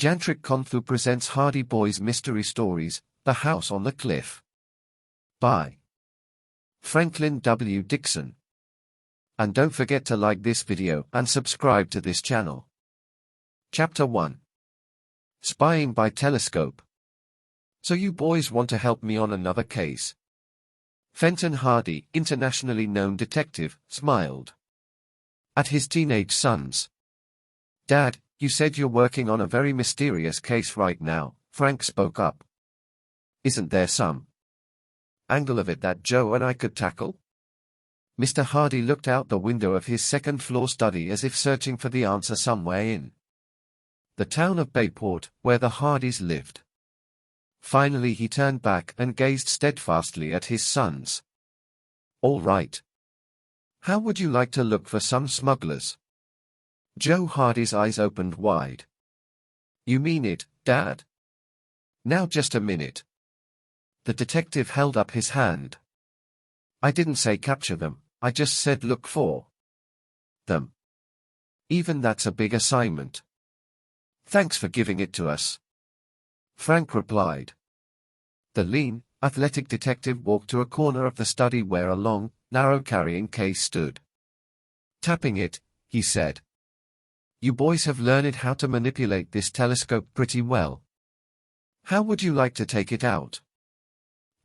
Jantric Konthu presents Hardy Boys Mystery Stories, The House on the Cliff. By Franklin W. Dixon. And don't forget to like this video and subscribe to this channel. Chapter 1. Spying by Telescope. So you boys want to help me on another case? Fenton Hardy, internationally known detective, smiled at his teenage sons. Dad, you said you're working on a very mysterious case right now, Frank spoke up. Isn't there some angle of it that Joe and I could tackle? Mr. Hardy looked out the window of his second-floor study as if searching for the answer somewhere in the town of Bayport, where the Hardys lived. Finally he turned back and gazed steadfastly at his sons. All right. How would you like to look for some smugglers? Joe Hardy's eyes opened wide. You mean it, Dad? Now just a minute. The detective held up his hand. I didn't say capture them, I just said look for them. Even that's a big assignment. Thanks for giving it to us, Frank replied. The lean, athletic detective walked to a corner of the study where a long, narrow carrying case stood. Tapping it, he said. You boys have learned how to manipulate this telescope pretty well. How would you like to take it out?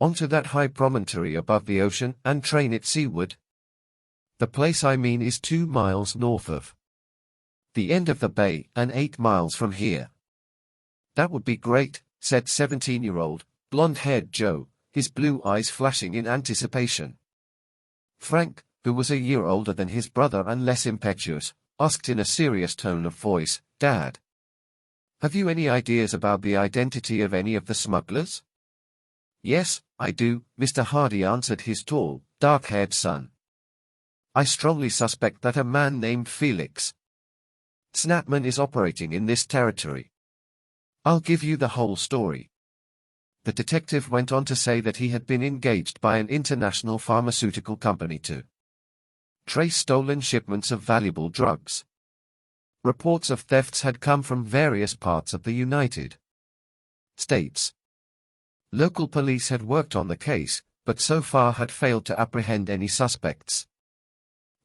Onto that high promontory above the ocean and train it seaward? The place I mean is 2 miles north of the end of the bay and 8 miles from here. That would be great, said 17-year-old, blonde-haired Joe, his blue eyes flashing in anticipation. Frank, who was a year older than his brother and less impetuous, asked in a serious tone of voice, Dad, have you any ideas about the identity of any of the smugglers? Yes, I do, Mr. Hardy answered his tall, dark-haired son. I strongly suspect that a man named Felix Snapman is operating in this territory. I'll give you the whole story. The detective went on to say that he had been engaged by an international pharmaceutical company to trace stolen shipments of valuable drugs. Reports of thefts had come from various parts of the United States. Local police had worked on the case, but so far had failed to apprehend any suspects.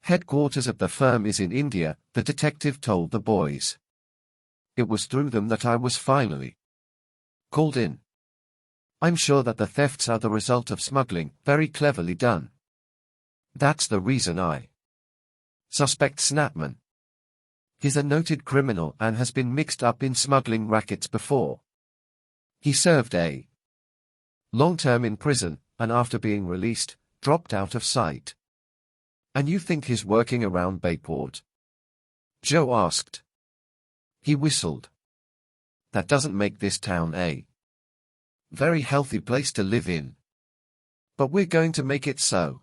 Headquarters of the firm is in India, the detective told the boys. It was through them that I was finally called in. I'm sure that the thefts are the result of smuggling, very cleverly done. That's the reason I suspect Snapman. He's a noted criminal and has been mixed up in smuggling rackets before. He served a long term in prison, and after being released, dropped out of sight. And you think he's working around Bayport? Joe asked. He whistled. That doesn't make this town a very healthy place to live in. But we're going to make it so,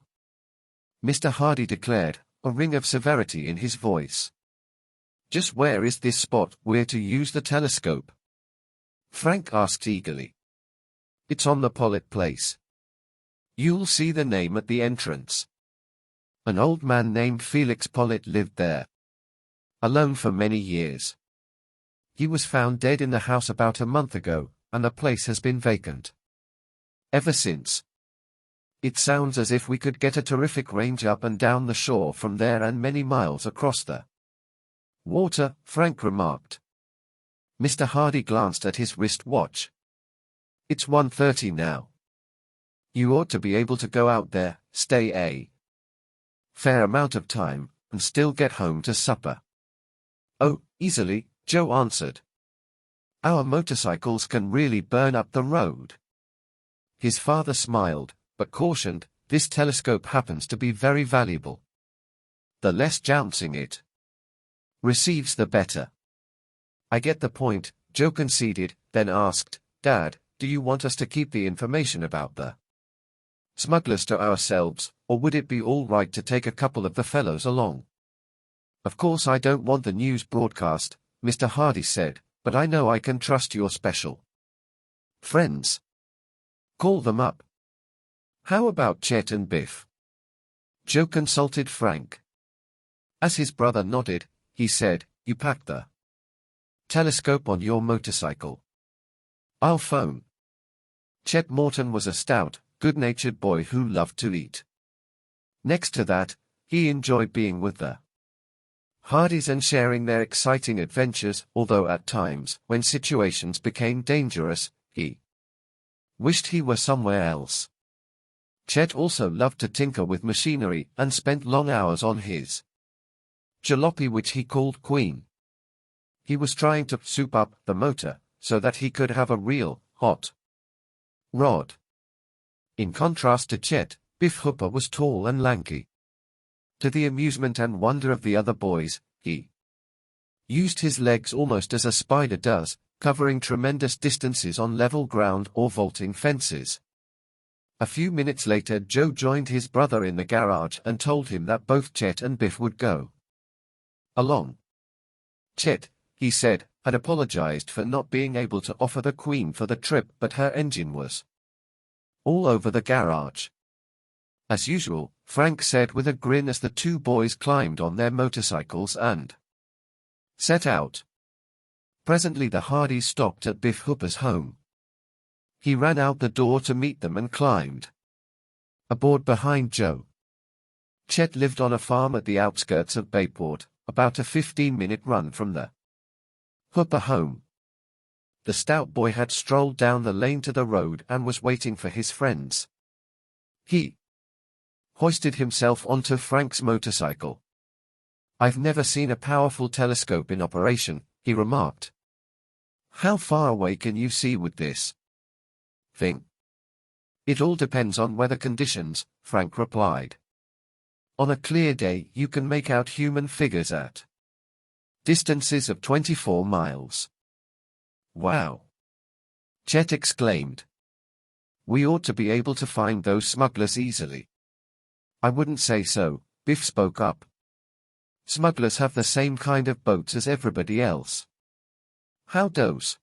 Mr. Hardy declared, a ring of severity in his voice. Just where is this spot where to use the telescope? Frank asked eagerly. It's on the Pollitt place. You'll see the name at the entrance. An old man named Felix Pollitt lived there, alone for many years. He was found dead in the house about a month ago, and the place has been vacant ever since. It sounds as if we could get a terrific range up and down the shore from there and many miles across the water, Frank remarked. Mr. Hardy glanced at his wrist watch. It's 1:30 now. You ought to be able to go out there, stay a fair amount of time, and still get home to supper. Oh, easily, Joe answered. Our motorcycles can really burn up the road. His father smiled, but cautioned, this telescope happens to be very valuable. The less jouncing it receives the better. I get the point, Joe conceded, then asked, Dad, do you want us to keep the information about the smugglers to ourselves, or would it be all right to take a couple of the fellows along? Of course I don't want the news broadcast, Mr. Hardy said, but I know I can trust your special friends. Call them up. How about Chet and Biff? Joe consulted Frank. As his brother nodded, he said, you packed the telescope on your motorcycle. I'll phone. Chet Morton was a stout, good-natured boy who loved to eat. Next to that, he enjoyed being with the Hardys and sharing their exciting adventures, although at times, when situations became dangerous, he wished he were somewhere else. Chet also loved to tinker with machinery and spent long hours on his jalopy, which he called Queen. He was trying to soup up the motor so that he could have a real, hot rod. In contrast to Chet, Biff Hooper was tall and lanky. To the amusement and wonder of the other boys, he used his legs almost as a spider does, covering tremendous distances on level ground or vaulting fences. A few minutes later, Joe joined his brother in the garage and told him that both Chet and Biff would go along. Chet, he said, had apologized for not being able to offer the Queen for the trip, but her engine was all over the garage. As usual, Frank said with a grin as the two boys climbed on their motorcycles and set out. Presently the Hardys stopped at Biff Hooper's home. He ran out the door to meet them and climbed aboard behind Joe. Chet lived on a farm at the outskirts of Bayport, about a 15-minute run from the Hooper home. The stout boy had strolled down the lane to the road and was waiting for his friends. He hoisted himself onto Frank's motorcycle. "I've never seen a powerful telescope in operation," he remarked. "How far away can you see with this thing?" "It all depends on weather conditions," Frank replied. "On a clear day you can make out human figures at distances of 24 miles. "Wow!" Chet exclaimed. "We ought to be able to find those smugglers easily." "I wouldn't say so," Biff spoke up. "Smugglers have the same kind of boats as everybody else." "How does?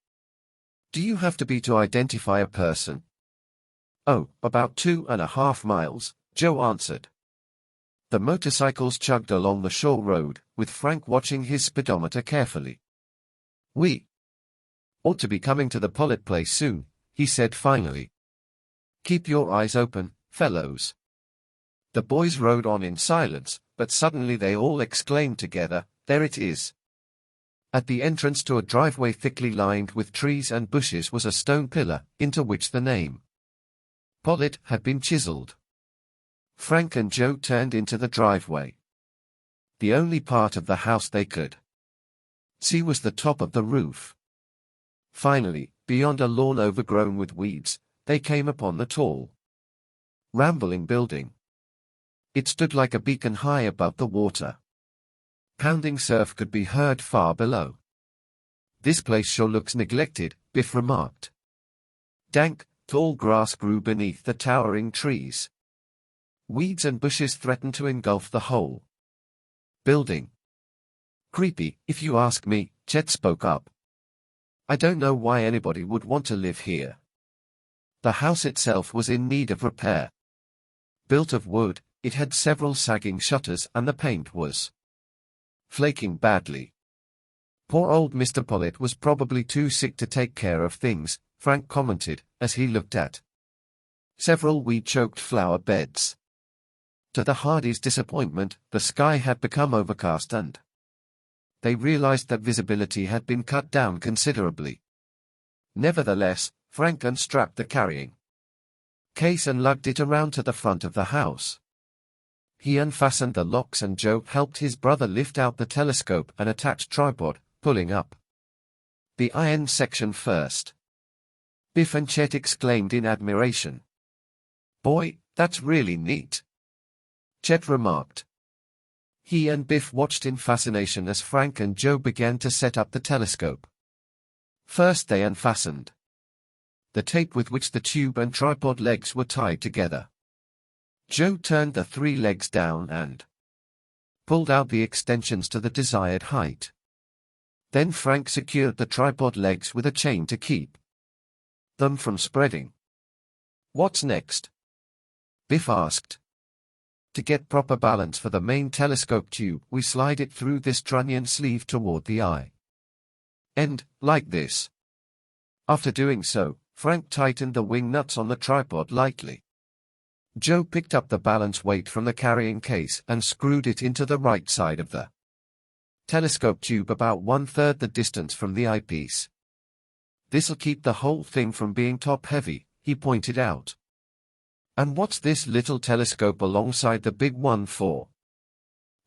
Do you have to be to identify a person?" "Oh, about 2.5 miles, Joe answered. The motorcycles chugged along the shore road, with Frank watching his speedometer carefully. "We ought to be coming to the Pollitt place soon," he said finally. "Keep your eyes open, fellows." The boys rode on in silence, but suddenly they all exclaimed together, "There it is!" At the entrance to a driveway thickly lined with trees and bushes was a stone pillar, into which the name Pollitt had been chiseled. Frank and Joe turned into the driveway. The only part of the house they could see was the top of the roof. Finally, beyond a lawn overgrown with weeds, they came upon the tall, rambling building. It stood like a beacon high above the water. Pounding surf could be heard far below. "This place sure looks neglected," Biff remarked. Dank, tall grass grew beneath the towering trees. Weeds and bushes threatened to engulf the whole building. "Creepy, if you ask me," Chet spoke up. "I don't know why anybody would want to live here." The house itself was in need of repair. Built of wood, it had several sagging shutters and the paint was flaking badly. "Poor old Mr. Pollitt was probably too sick to take care of things," Frank commented, as he looked at several weed-choked flower beds. To the Hardys' disappointment, the sky had become overcast and they realized that visibility had been cut down considerably. Nevertheless, Frank unstrapped the carrying case and lugged it around to the front of the house. He unfastened the locks and Joe helped his brother lift out the telescope and attached tripod, pulling up the iron section first. Biff and Chet exclaimed in admiration. "Boy, that's really neat," Chet remarked. He and Biff watched in fascination as Frank and Joe began to set up the telescope. First they unfastened the tape with which the tube and tripod legs were tied together. Joe turned the 3 legs down and pulled out the extensions to the desired height. Then Frank secured the tripod legs with a chain to keep them from spreading. "What's next?" Biff asked. "To get proper balance for the main telescope tube, we slide it through this trunnion sleeve toward the eye. end, like this. After doing so, Frank tightened the wing nuts on the tripod lightly. Joe picked up the balance weight from the carrying case and screwed it into the right side of the telescope tube about 1/3 the distance from the eyepiece. "This'll keep the whole thing from being top-heavy," he pointed out. "And what's this little telescope alongside the big one for?"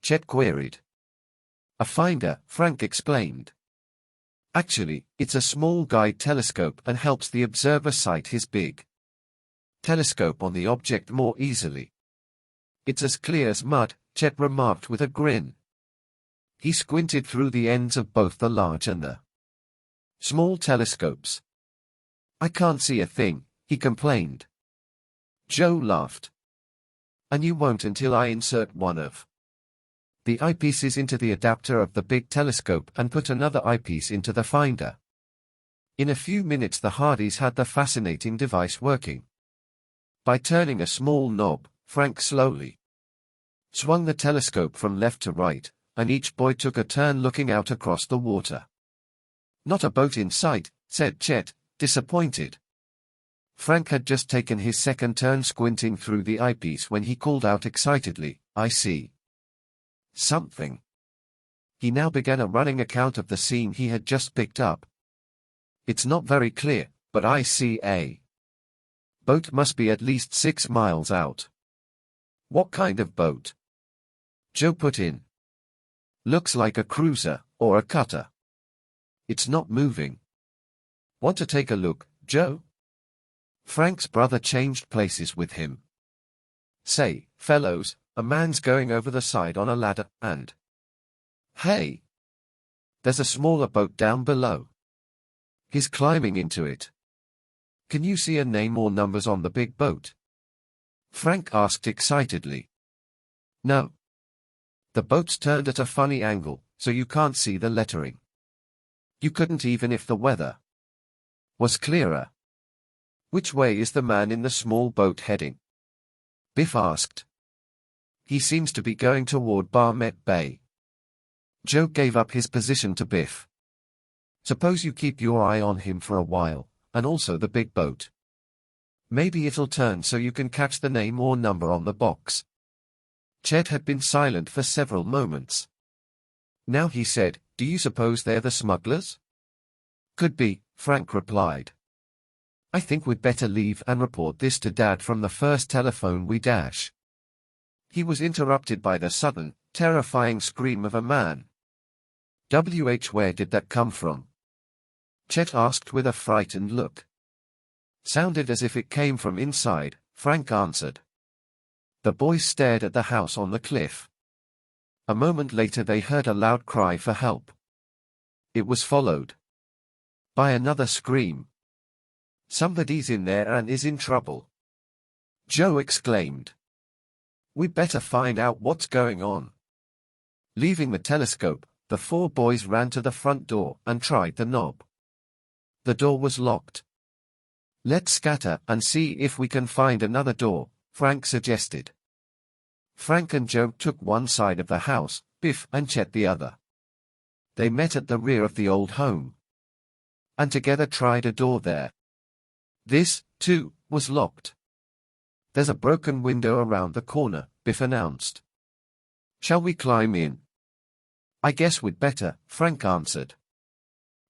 Chet queried. "A finder," Frank explained. "Actually, it's a small guide telescope and helps the observer sight his big telescope on the object more easily." "It's as clear as mud," Chet remarked with a grin. He squinted through the ends of both the large and the small telescopes. "I can't see a thing," he complained. Joe laughed. "And you won't until I insert one of the eyepieces into the adapter of the big telescope and put another eyepiece into the finder." In a few minutes the Hardys had the fascinating device working. By turning a small knob, Frank slowly swung the telescope from left to right, and each boy took a turn looking out across the water. "Not a boat in sight," said Chet, disappointed. Frank had just taken his second turn squinting through the eyepiece when he called out excitedly, "I see something." He now began a running account of the scene he had just picked up. "It's not very clear, but I see a boat must be at least 6 miles out." "What kind of boat?" Joe put in. "Looks like a cruiser, or a cutter. It's not moving." "Want to take a look, Joe?" Frank's brother changed places with him. "Say, fellows, a man's going over the side on a ladder, and hey, there's a smaller boat down below. He's climbing into it. Can you see a name or numbers on the big boat?" Frank asked excitedly. "No. The boat's turned at a funny angle, so you can't see the lettering. You couldn't even if the weather was clearer." "Which way is the man in the small boat heading?" Biff asked. "He seems to be going toward Barmet Bay." Joe gave up his position to Biff. "Suppose you keep your eye on him for a while, and also the big boat. Maybe it'll turn so you can catch the name or number on the box." Chet had been silent for several moments. Now he said, "Do you suppose they're the smugglers?" "Could be," Frank replied. "I think we'd better leave and report this to Dad from the first telephone we dash." He was interrupted by the sudden, terrifying scream of a man. Where did that come from?" Chet asked with a frightened look. "Sounded as if it came from inside," Frank answered. The boys stared at the house on the cliff. A moment later they heard a loud cry for help. It was followed by another scream. "Somebody's in there and is in trouble," Joe exclaimed. "We'd better find out what's going on." Leaving the telescope, the 4 boys ran to the front door and tried the knob. The door was locked. "Let's scatter and see if we can find another door," Frank suggested. Frank and Joe took one side of the house, Biff and Chet the other. They met at the rear of the old home, and together tried a door there. This, too, was locked. "There's a broken window around the corner," Biff announced. "Shall we climb in?" "I guess we'd better," Frank answered.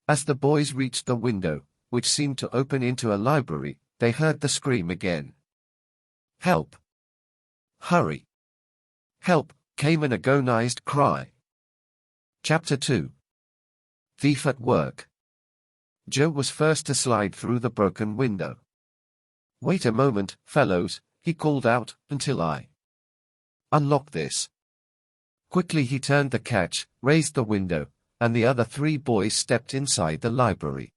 As the boys reached the window, which seemed to open into a library, they heard the scream again. "Help! Hurry! Help!" came an agonized cry. Chapter 2. Thief at Work. Joe was first to slide through the broken window. "Wait a moment, fellows," he called out, "until I unlock this." Quickly he turned the catch, raised the window, and the other 3 boys stepped inside the library.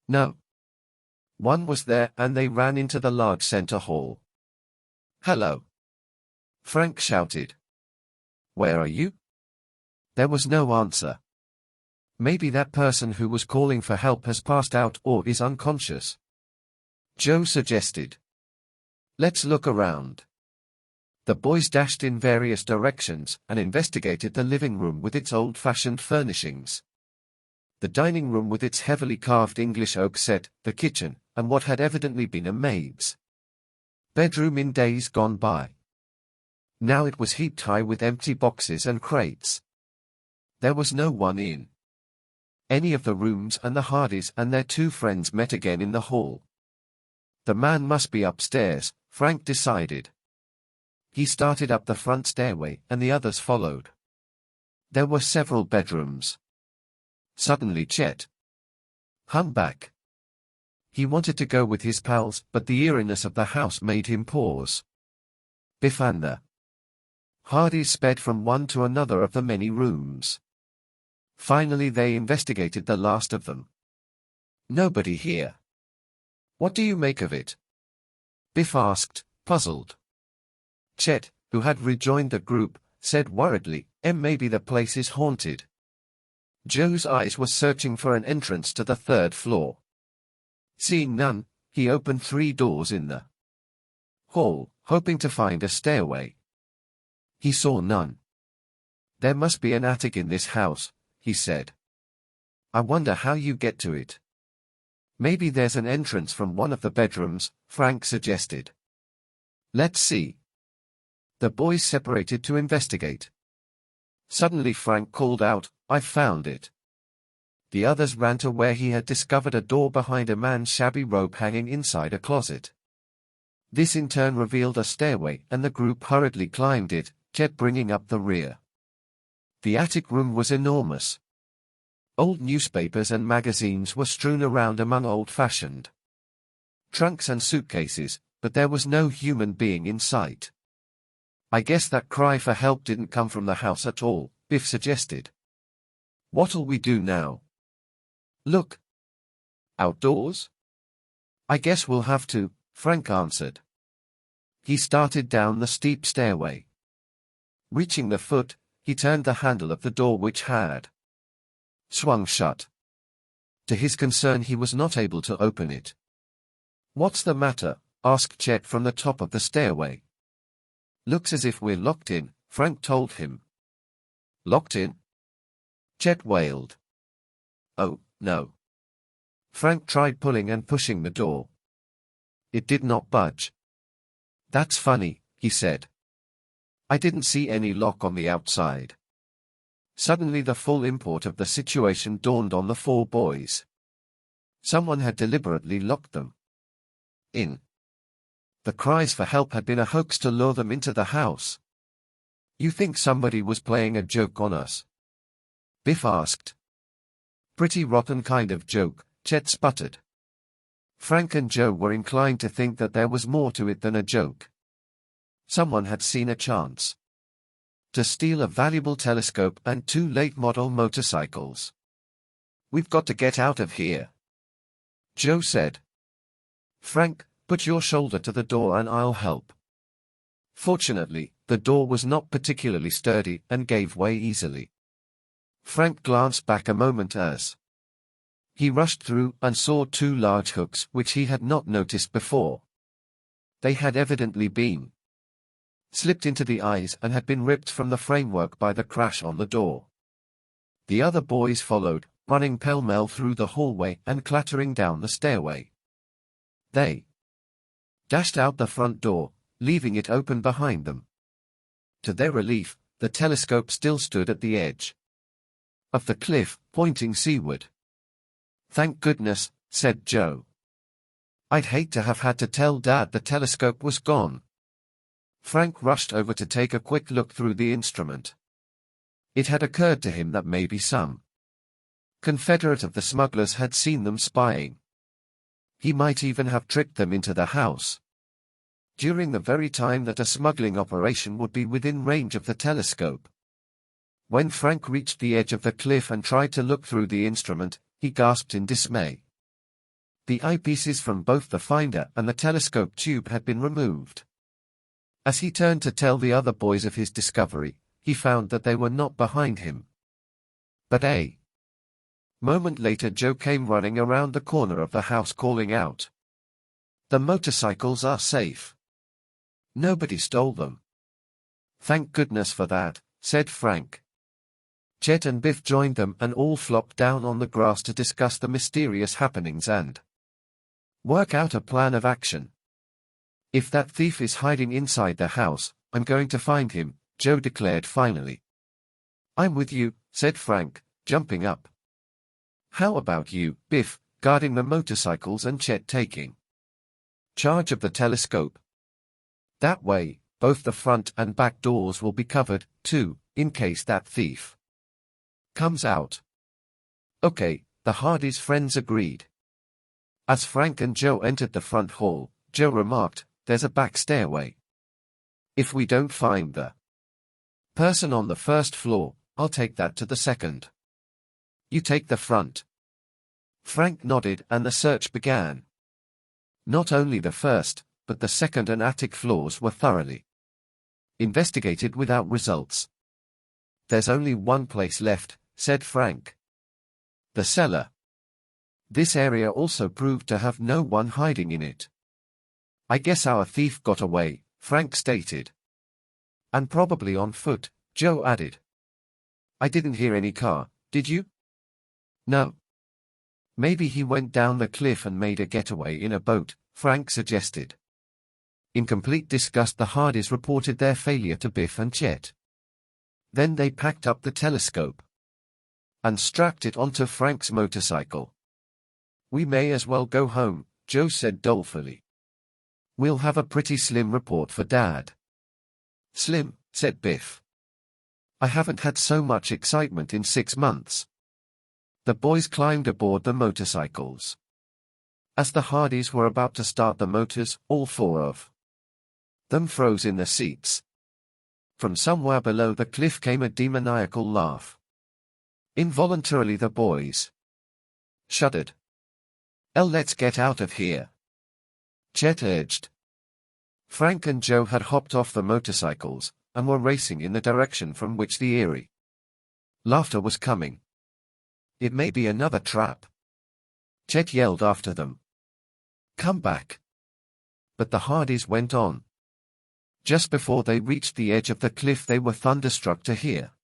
No one was there, and they ran into the large center hall. "Hello!" Frank shouted. "Where are you?" There was no answer. "Maybe that person who was calling for help has passed out or is unconscious," Joe suggested. "Let's look around." The boys dashed in various directions and investigated the living room with its old-fashioned furnishings. The dining room with its heavily carved English oak set, the kitchen, and what had evidently been a maid's bedroom in days gone by. Now it was heaped high with empty boxes and crates. There was no one in any of the rooms, and the Hardys and their two friends met again in the hall. The man must be upstairs, Frank decided. He started up the front stairway, and the others followed. There were several bedrooms. Suddenly Chet hung back. He wanted to go with his pals, but the eeriness of the house made him pause. Biff and the Hardys sped from one to another of the many rooms. Finally they investigated the last of them. Nobody here. What do you make of it? Biff asked, puzzled. Chet, who had rejoined the group, said worriedly, maybe the place is haunted. Joe's eyes were searching for an entrance to the third floor. Seeing none, he opened 3 doors in the hall, hoping to find a stairway. He saw none. There must be an attic in this house, he said. I wonder how you get to it. Maybe there's an entrance from one of the bedrooms, Frank suggested. Let's see. The boys separated to investigate. Suddenly Frank called out, I found it. The others ran to where he had discovered a door behind a man's shabby robe hanging inside a closet. This in turn revealed a stairway, and the group hurriedly climbed it, Chet bringing up the rear. The attic room was enormous. Old newspapers and magazines were strewn around among old-fashioned trunks and suitcases, but there was no human being in sight. I guess that cry for help didn't come from the house at all, Biff suggested. What'll we do now? Look. Outdoors? I guess we'll have to, Frank answered. He started down the steep stairway. Reaching the foot, he turned the handle of the door which had swung shut. To his concern he was not able to open it. What's the matter? Asked Chet from the top of the stairway. Looks as if we're locked in, Frank told him. Locked in? Chet wailed. Oh, no. Frank tried pulling and pushing the door. It did not budge. That's funny, he said. I didn't see any lock on the outside. Suddenly the full import of the situation dawned on the 4 boys. Someone had deliberately locked them in. The cries for help had been a hoax to lure them into the house. You think somebody was playing a joke on us? Biff asked. Pretty rotten kind of joke, Chet sputtered. Frank and Joe were inclined to think that there was more to it than a joke. Someone had seen a chance to steal a valuable telescope and 2 late-model motorcycles. We've got to get out of here, Joe said. Frank, put your shoulder to the door and I'll help. Fortunately, the door was not particularly sturdy and gave way easily. Frank glanced back a moment as he rushed through and saw 2 large hooks which he had not noticed before. They had evidently been slipped into the eyes and had been ripped from the framework by the crash on the door. The other boys followed, running pell-mell through the hallway and clattering down the stairway. They dashed out the front door, leaving it open behind them. To their relief, the telescope still stood at the edge of the cliff, pointing seaward. Thank goodness, said Joe. I'd hate to have had to tell Dad the telescope was gone. Frank rushed over to take a quick look through the instrument. It had occurred to him that maybe some confederate of the smugglers had seen them spying. He might even have tricked them into the house during the very time that a smuggling operation would be within range of the telescope. When Frank reached the edge of the cliff and tried to look through the instrument, he gasped in dismay. The eyepieces from both the finder and the telescope tube had been removed. As he turned to tell the other boys of his discovery, he found that they were not behind him, but a moment later Joe came running around the corner of the house calling out, "The motorcycles are safe. Nobody stole them." "Thank goodness for that," said Frank. Chet and Biff joined them and all flopped down on the grass to discuss the mysterious happenings and work out a plan of action. "If that thief is hiding inside the house, I'm going to find him," Joe declared finally. "I'm with you," said Frank, jumping up. "How about you, Biff, guarding the motorcycles and Chet taking charge of the telescope? That way, both the front and back doors will be covered, too, in case that thief comes out." "Okay," the Hardys' friends agreed. As Frank and Joe entered the front hall, Joe remarked, "There's a back stairway. If we don't find the person on the first floor, I'll take that to the second. You take the front." Frank nodded and the search began. Not only the first, but the second and attic floors were thoroughly investigated without results. "There's only one place left," said Frank. "The cellar. This area also proved to have no one hiding in it." "I guess our thief got away," Frank stated. "And probably on foot," Joe added. "I didn't hear any car, did you?" "No. Maybe he went down the cliff and made a getaway in a boat," Frank suggested. In complete disgust, the Hardys reported their failure to Biff and Chet. Then they packed up the telescope and strapped it onto Frank's motorcycle. "We may as well go home," Joe said dolefully. "We'll have a pretty slim report for Dad." "Slim," said Biff. "I haven't had so much excitement in 6 months." The boys climbed aboard the motorcycles. As the Hardys were about to start the motors, all 4 of them froze in the seats. From somewhere below the cliff came a demoniacal laugh. Involuntarily the boys shuddered. Let's get out of here," Chet urged. Frank and Joe had hopped off the motorcycles and were racing in the direction from which the eerie laughter was coming. "It may be another trap," Chet yelled after them. "Come back." But the Hardys went on. Just before they reached the edge of the cliff, they were thunderstruck to hear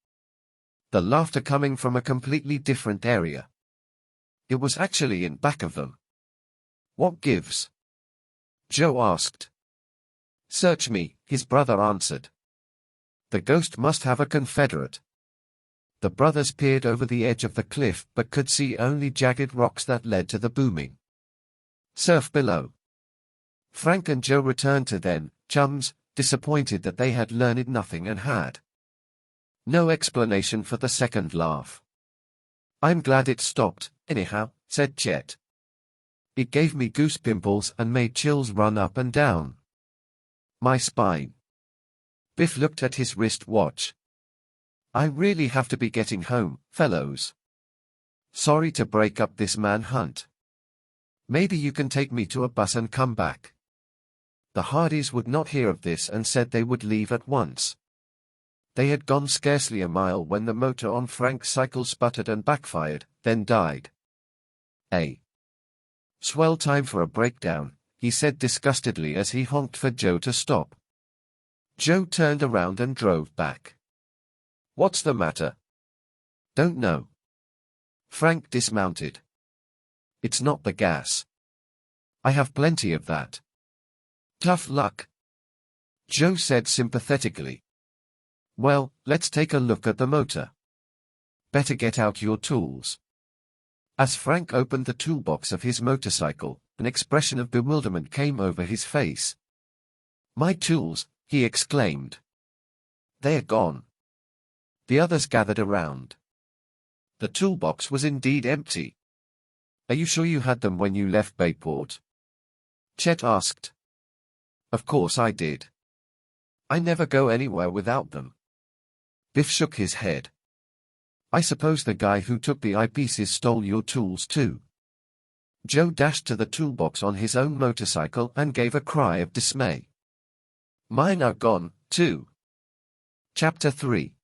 the laughter coming from a completely different area. It was actually in back of them. "What gives?" Joe asked. "Search me," his brother answered. "The ghost must have a confederate." The brothers peered over the edge of the cliff but could see only jagged rocks that led to the booming surf below. Frank and Joe returned to their chums, disappointed that they had learned nothing and had no explanation for the second laugh. "I'm glad it stopped, anyhow," said Chet. "It gave me goose pimples and made chills run up and down my spine." Biff looked at his wrist watch. "I really have to be getting home, fellows. Sorry to break up this manhunt. Maybe you can take me to a bus and come back." The Hardys would not hear of this and said they would leave at once. They had gone scarcely a mile when the motor on Frank's cycle sputtered and backfired, then died. "A swell time for a breakdown," he said disgustedly as he honked for Joe to stop. Joe turned around and drove back. "What's the matter?" "Don't know." Frank dismounted. "It's not the gas. I have plenty of that." "Tough luck," Joe said sympathetically. "Well, let's take a look at the motor. Better get out your tools." As Frank opened the toolbox of his motorcycle, an expression of bewilderment came over his face. "My tools," he exclaimed. "They're gone." The others gathered around. The toolbox was indeed empty. "Are you sure you had them when you left Bayport?" Chet asked. "Of course I did. I never go anywhere without them." Biff shook his head. "I suppose the guy who took the eyepieces stole your tools too." Joe dashed to the toolbox on his own motorcycle and gave a cry of dismay. "Mine are gone, too." Chapter 3.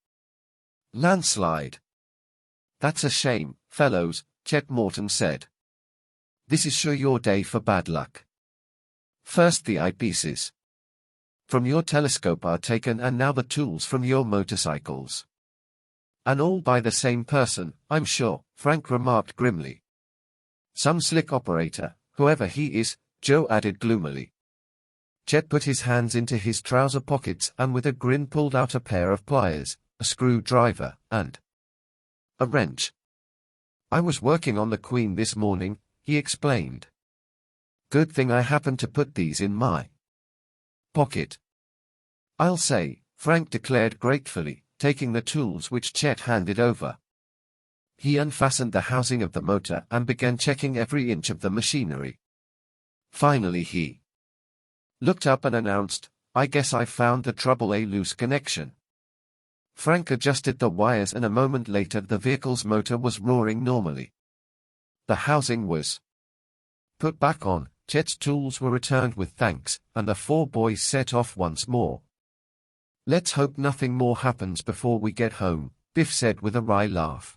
Landslide. "That's a shame, fellows," Chet Morton said. "This is sure your day for bad luck. First the eyepieces from your telescope are taken and now the tools from your motorcycles. And all by the same person, I'm sure, Frank remarked grimly. Some slick operator, whoever he is, Joe added gloomily. Chet put his hands into his trouser pockets and with a grin pulled out a pair of pliers, a screwdriver, and a wrench. I was working on the Queen this morning, he explained. Good thing I happened to put these in my pocket. I'll say, Frank declared gratefully, taking the tools which Chet handed over. He unfastened the housing of the motor and began checking every inch of the machinery. Finally he looked up and announced, I guess I found the trouble, a loose connection. Frank adjusted the wires and a moment later the vehicle's motor was roaring normally. The housing was put back on, Chet's tools were returned with thanks, and the four boys set off once more. Let's hope nothing more happens before we get home, Biff said with a wry laugh.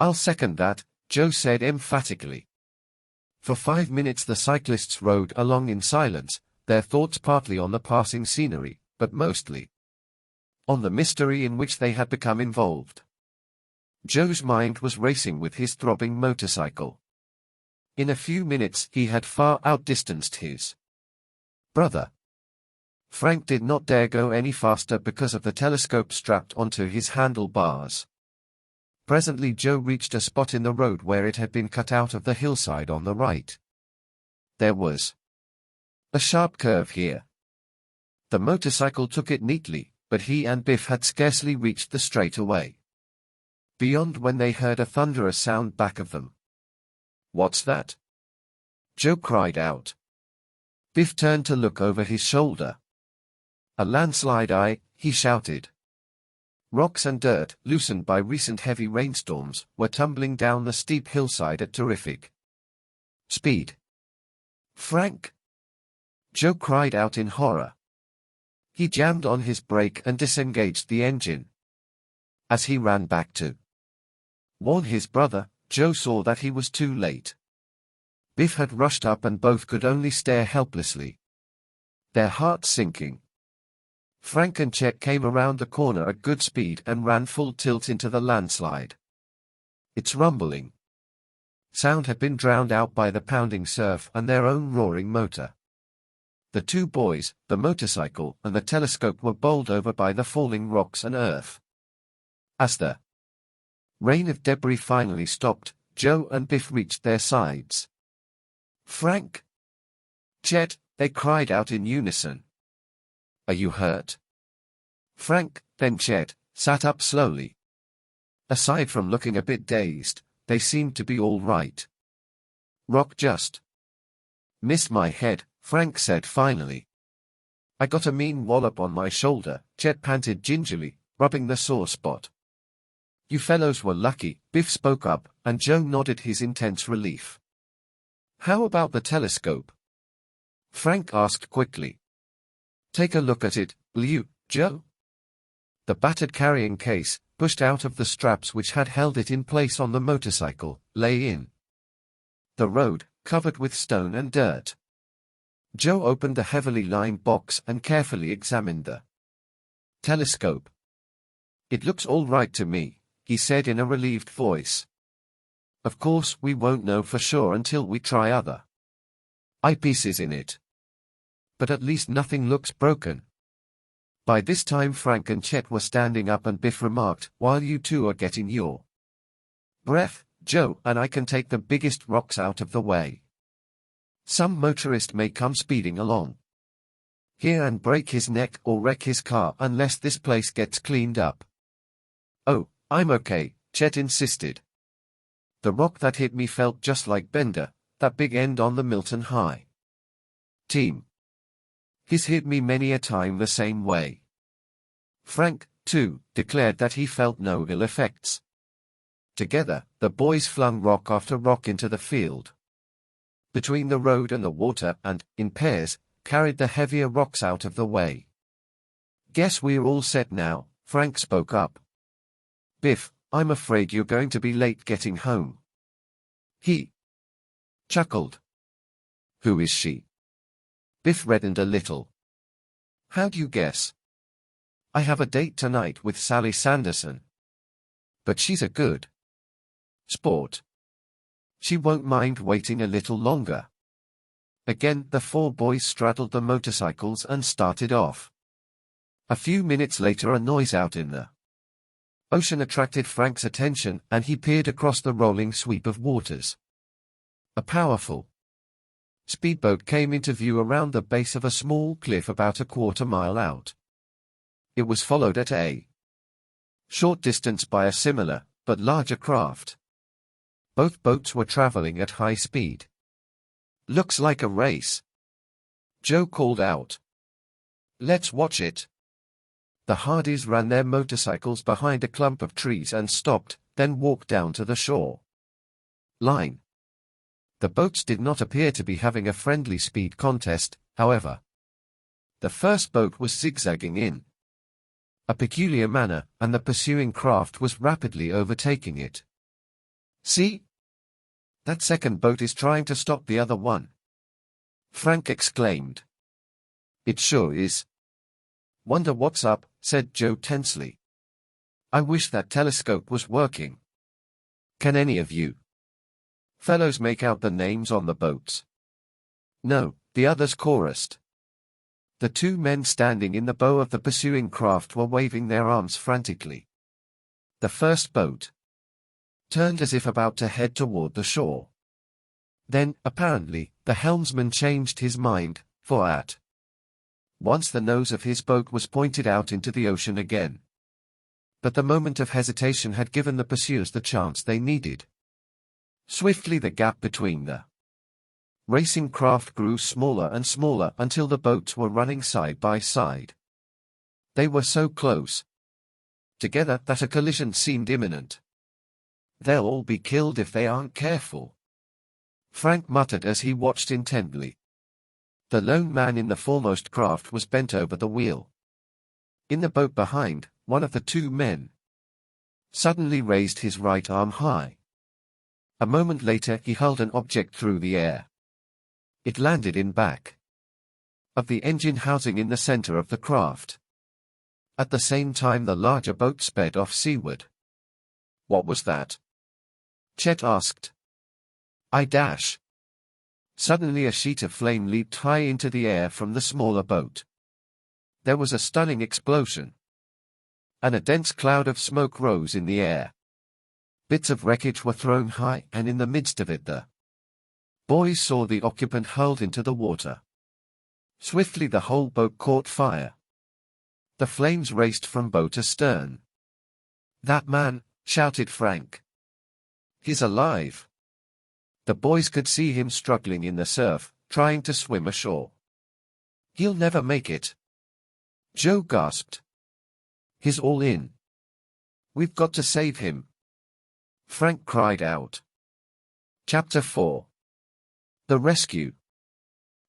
I'll second that, Joe said emphatically. For 5 minutes the cyclists rode along in silence, their thoughts partly on the passing scenery, but mostly on the mystery in which they had become involved. Joe's mind was racing with his throbbing motorcycle. In a few minutes he had far outdistanced his brother. Frank did not dare go any faster because of the telescope strapped onto his handlebars. Presently Joe reached a spot in the road where it had been cut out of the hillside on the right. There was a sharp curve here. The motorcycle took it neatly, but he and Biff had scarcely reached the straightaway beyond when they heard a thunderous sound back of them. What's that? Joe cried out. Biff turned to look over his shoulder. A landslide, he shouted. Rocks and dirt, loosened by recent heavy rainstorms, were tumbling down the steep hillside at terrific speed. Frank! Joe cried out in horror. He jammed on his brake and disengaged the engine. As he ran back to warn his brother, Joe saw that he was too late. Biff had rushed up and both could only stare helplessly, their hearts sinking. Frank and Chet came around the corner at good speed and ran full tilt into the landslide. Its rumbling sound had been drowned out by the pounding surf and their own roaring motor. The two boys, the motorcycle and the telescope were bowled over by the falling rocks and earth. As the rain of debris finally stopped, Joe and Biff reached their sides. Frank! Chet, they cried out in unison. Are you hurt? Frank, then Chet, sat up slowly. Aside from looking a bit dazed, they seemed to be all right. Rock just missed my head, Frank said finally. I got a mean wallop on my shoulder, Chet panted gingerly, rubbing the sore spot. You fellows were lucky, Biff spoke up, and Joe nodded his intense relief. How about the telescope? Frank asked quickly. Take a look at it, will you, Joe? The battered carrying case, pushed out of the straps which had held it in place on the motorcycle, lay in the road, covered with stone and dirt. Joe opened the heavily lined box and carefully examined the telescope. It looks all right to me, he said in a relieved voice. Of course, we won't know for sure until we try other eyepieces in it. But at least nothing looks broken. By this time Frank and Chet were standing up and Biff remarked, while you two are getting your breath, Joe and I can take the biggest rocks out of the way. Some motorist may come speeding along here and break his neck or wreck his car unless this place gets cleaned up. Oh, I'm okay, Chet insisted. The rock that hit me felt just like Bender, that big end on the Milton High team. He's hit me many a time the same way. Frank, too, declared that he felt no ill effects. Together, the boys flung rock after rock into the field between the road and the water and, in pairs, carried the heavier rocks out of the way. Guess we're all set now, Frank spoke up. Biff, I'm afraid you're going to be late getting home. He chuckled. Who is she? Biff reddened a little. How do you guess? I have a date tonight with Sally Sanderson. But she's a good sport. She won't mind waiting a little longer. Again, the four boys straddled the motorcycles and started off. A few minutes later, a noise out in the ocean attracted Frank's attention, and he peered across the rolling sweep of waters. A powerful speedboat came into view around the base of a small cliff about a quarter-mile out. It was followed at a short distance by a similar, but larger craft. Both boats were traveling at high speed. "Looks like a race," Joe called out. "Let's watch it." The Hardys ran their motorcycles behind a clump of trees and stopped, then walked down to the shore line. The boats did not appear to be having a friendly speed contest, however. The first boat was zigzagging in a peculiar manner, and the pursuing craft was rapidly overtaking it. "See? That second boat is trying to stop the other one," Frank exclaimed. "It sure is. Wonder what's up," said Joe tensely. "I wish that telescope was working. Can any of you fellows make out the names on the boats?" "No," the others chorused. The two men standing in the bow of the pursuing craft were waving their arms frantically. The first boat turned as if about to head toward the shore. Then, apparently, the helmsman changed his mind, for at once the nose of his boat was pointed out into the ocean again. But the moment of hesitation had given the pursuers the chance they needed. Swiftly the gap between the racing craft grew smaller and smaller until the boats were running side by side. They were so close together that a collision seemed imminent. "They'll all be killed if they aren't careful," Frank muttered as he watched intently. The lone man in the foremost craft was bent over the wheel. In the boat behind, one of the two men suddenly raised his right arm high. A moment later he hurled an object through the air. It landed in back of the engine housing in the center of the craft. At the same time the larger boat sped off seaward. "What was that?" Chet asked. "I dash." Suddenly a sheet of flame leaped high into the air from the smaller boat. There was a stunning explosion, and a dense cloud of smoke rose in the air. Bits of wreckage were thrown high, and in the midst of it the boys saw the occupant hurled into the water. Swiftly the whole boat caught fire. The flames raced from bow to stern. "That man," shouted Frank. "He's alive." The boys could see him struggling in the surf, trying to swim ashore. "He'll never make it," Joe gasped. "He's all in. We've got to save him," Frank cried out. Chapter 4. The Rescue.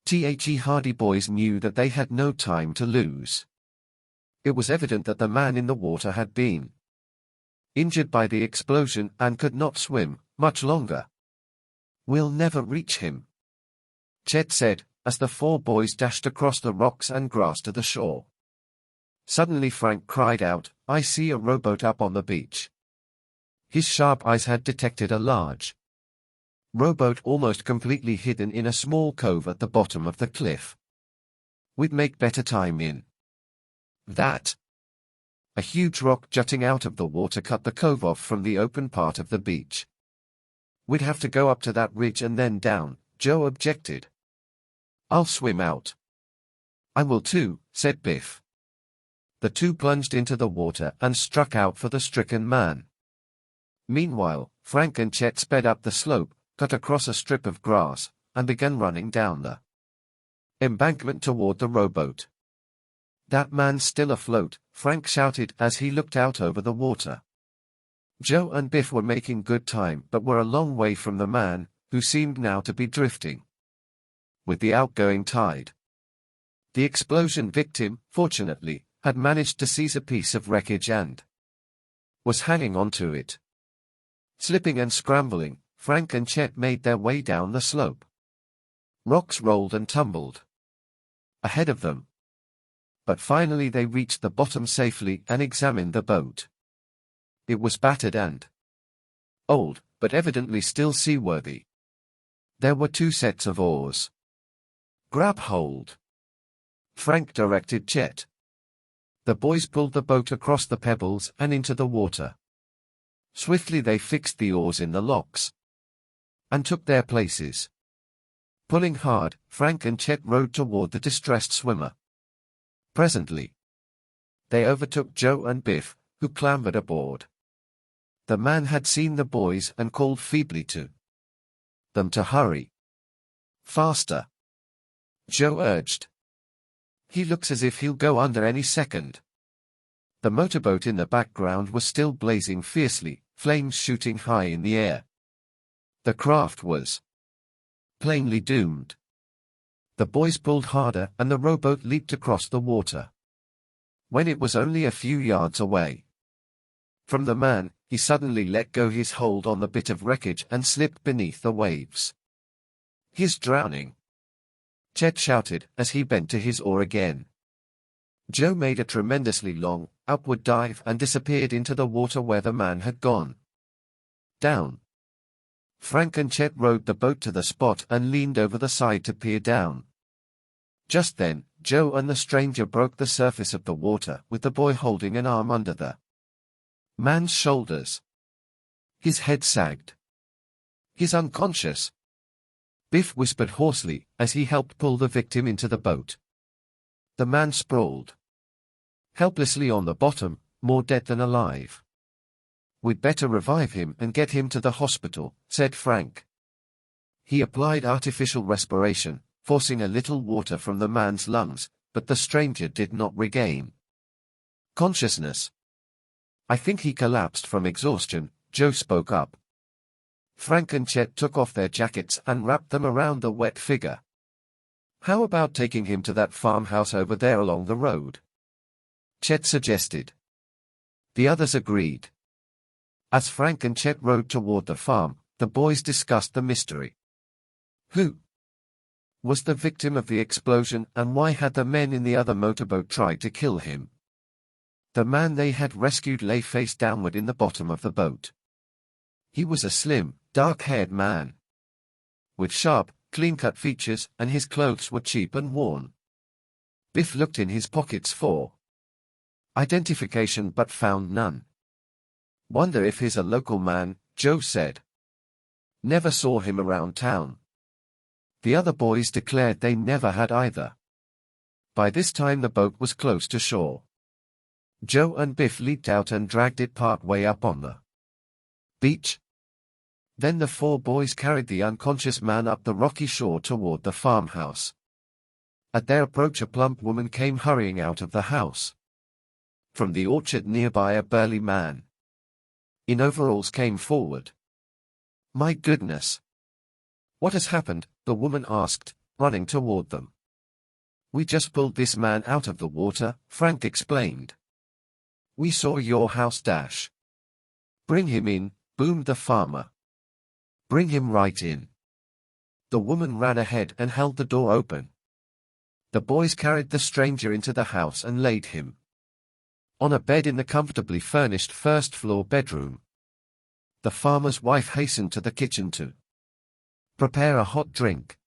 The Hardy boys knew that they had no time to lose. It was evident that the man in the water had been injured by the explosion and could not swim much longer. "We'll never reach him," Chet said, as the four boys dashed across the rocks and grass to the shore. Suddenly Frank cried out, "I see a rowboat up on the beach." His sharp eyes had detected a large rowboat almost completely hidden in a small cove at the bottom of the cliff. "We'd make better time in that." A huge rock jutting out of the water cut the cove off from the open part of the beach. "We'd have to go up to that ridge and then down," Joe objected. "I'll swim out." "I will too," said Biff. The two plunged into the water and struck out for the stricken man. Meanwhile, Frank and Chet sped up the slope, cut across a strip of grass, and began running down the embankment toward the rowboat. "That man's still afloat," Frank shouted as he looked out over the water. Joe and Biff were making good time but were a long way from the man, who seemed now to be drifting with the outgoing tide. The explosion victim, fortunately, had managed to seize a piece of wreckage and was hanging onto it. Slipping and scrambling, Frank and Chet made their way down the slope. Rocks rolled and tumbled ahead of them. But finally they reached the bottom safely and examined the boat. It was battered and old, but evidently still seaworthy. There were 2 sets of oars. Grab hold, Frank directed Chet. The boys pulled the boat across the pebbles and into the water. Swiftly they fixed the oars in the locks and took their places. Pulling hard, Frank and Chet rowed toward the distressed swimmer. Presently, they overtook Joe and Biff, who clambered aboard. The man had seen the boys and called feebly to them to hurry. Faster, Joe urged. He looks as if he'll go under any second. The motorboat in the background was still blazing fiercely, flames shooting high in the air. The craft was plainly doomed. The boys pulled harder and the rowboat leaped across the water. When it was only a few yards away from the man, he suddenly let go his hold on the bit of wreckage and slipped beneath the waves. "He's drowning," Chet shouted as he bent to his oar again. Joe made a tremendously long, upward dive and disappeared into the water where the man had gone down. Frank and Chet rowed the boat to the spot and leaned over the side to peer down. Just then, Joe and the stranger broke the surface of the water with the boy holding an arm under the man's shoulders. His head sagged. "He's unconscious," Biff whispered hoarsely as he helped pull the victim into the boat. The man sprawled helplessly on the bottom, more dead than alive. "We'd better revive him and get him to the hospital," said Frank. He applied artificial respiration, forcing a little water from the man's lungs, but the stranger did not regain consciousness. "I think he collapsed from exhaustion," Joe spoke up. Frank and Chet took off their jackets and wrapped them around the wet figure. "How about taking him to that farmhouse over there along the road?" Chet suggested. The others agreed. As Frank and Chet rowed toward the farm, the boys discussed the mystery. Who was the victim of the explosion and why had the men in the other motorboat tried to kill him? The man they had rescued lay face downward in the bottom of the boat. He was a slim, dark-haired man with sharp, clean-cut features, and his clothes were cheap and worn. Biff looked in his pockets for identification but found none. "Wonder if he's a local man," Joe said. "Never saw him around town." The other boys declared they never had either. By this time the boat was close to shore. Joe and Biff leaped out and dragged it part way up on the beach. Then the 4 boys carried the unconscious man up the rocky shore toward the farmhouse. At their approach a plump woman came hurrying out of the house. From the orchard nearby a burly man in overalls came forward. "My goodness! What has happened?" the woman asked, running toward them. "We just pulled this man out of the water," Frank explained. "We saw your house dash." "Bring him in," boomed the farmer. "Bring him right in." The woman ran ahead and held the door open. The boys carried the stranger into the house and laid him on a bed in the comfortably furnished first-floor bedroom. The farmer's wife hastened to the kitchen to prepare a hot drink.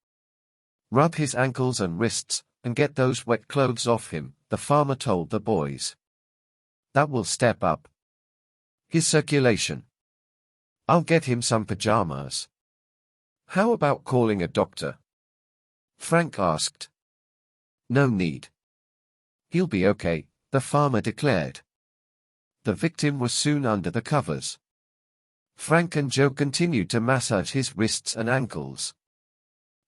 "Rub his ankles and wrists, and get those wet clothes off him," the farmer told the boys. "That will step up his circulation. I'll get him some pajamas." "How about calling a doctor?" Frank asked. "No need. He'll be okay," the farmer declared. The victim was soon under the covers. Frank and Joe continued to massage his wrists and ankles.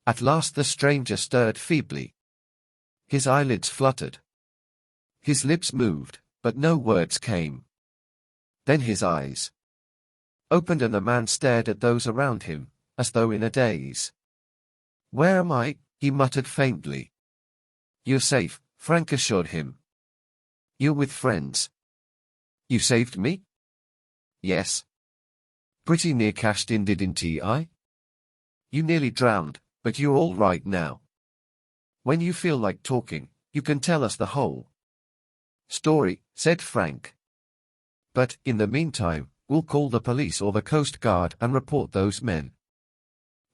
At last the stranger stirred feebly. His eyelids fluttered. His lips moved, but no words came. Then his eyes opened and the man stared at those around him, as though in a daze. "Where am I?" he muttered faintly. "You're safe," Frank assured him. "You're with friends." "You saved me?" "Yes. Pretty near cashed in, didn't I? You nearly drowned, but you're all right now. When you feel like talking, you can tell us the whole story," said Frank. But, in the meantime, we'll call the police or the Coast Guard and report those men.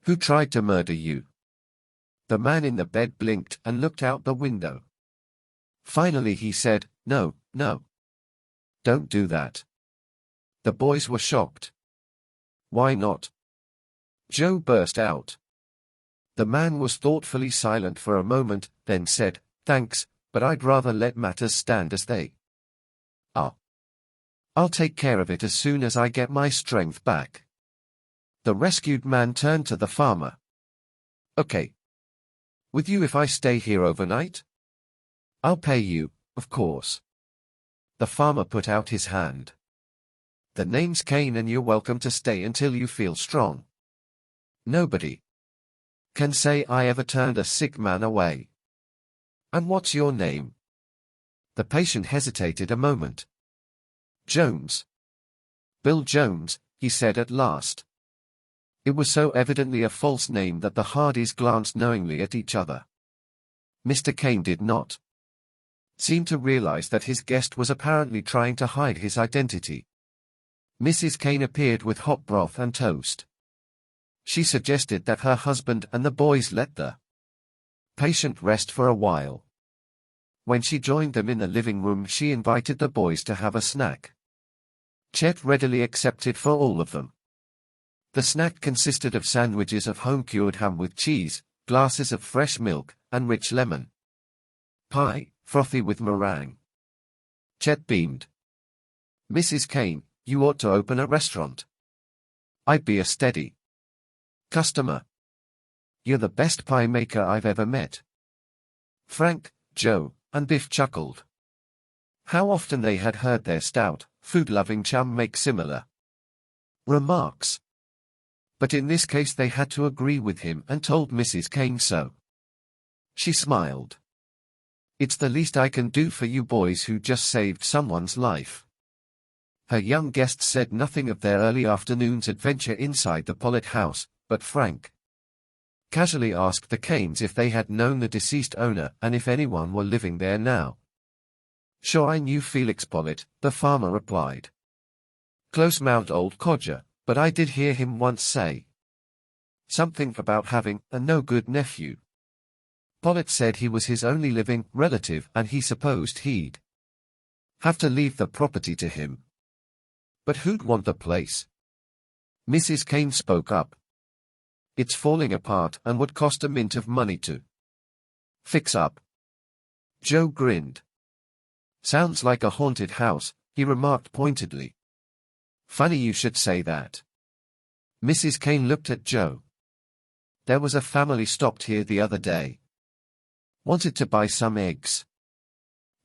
Who tried to murder you? The man in the bed blinked and looked out the window. Finally he said, No, no. Don't do that. The boys were shocked. Why not? Joe burst out. The man was thoughtfully silent for a moment, then said, Thanks, but I'd rather let matters stand as they are. I'll take care of it as soon as I get my strength back. The rescued man turned to the farmer. Okay. With you if I stay here overnight? I'll pay you, of course. The farmer put out his hand. The name's Kane and you're welcome to stay until you feel strong. Nobody can say I ever turned a sick man away. And what's your name? The patient hesitated a moment. Jones. Bill Jones, he said at last. It was so evidently a false name that the Hardys glanced knowingly at each other. Mr. Kane did not seem to realize that his guest was apparently trying to hide his identity. Mrs. Kane appeared with hot broth and toast. She suggested that her husband and the boys let the patient rest for a while. When she joined them in the living room, she invited the boys to have a snack. Chet readily accepted for all of them. The snack consisted of sandwiches of home-cured ham with cheese, glasses of fresh milk, and rich lemon pie, frothy with meringue. Chet beamed. Mrs. Kane, you ought to open a restaurant. I'd be a steady customer. You're the best pie maker I've ever met. Frank, Joe, and Biff chuckled. How often they had heard their stout, food-loving chum make similar remarks. But in this case they had to agree with him and told Mrs. Kane so. She smiled. It's the least I can do for you boys who just saved someone's life. Her young guests said nothing of their early afternoon's adventure inside the Pollitt house, but Frank casually asked the Kanes if they had known the deceased owner and if anyone were living there now. Sure, I knew Felix Pollitt, the farmer replied. Close-mouthed old codger, but I did hear him once say something about having a no-good nephew. Pollitt said he was his only living relative and he supposed he'd have to leave the property to him. But who'd want the place? Mrs. Kane spoke up. It's falling apart and would cost a mint of money to fix up. Joe grinned. Sounds like a haunted house, he remarked pointedly. Funny you should say that. Mrs. Kane looked at Joe. There was a family stopped here the other day. Wanted to buy some eggs.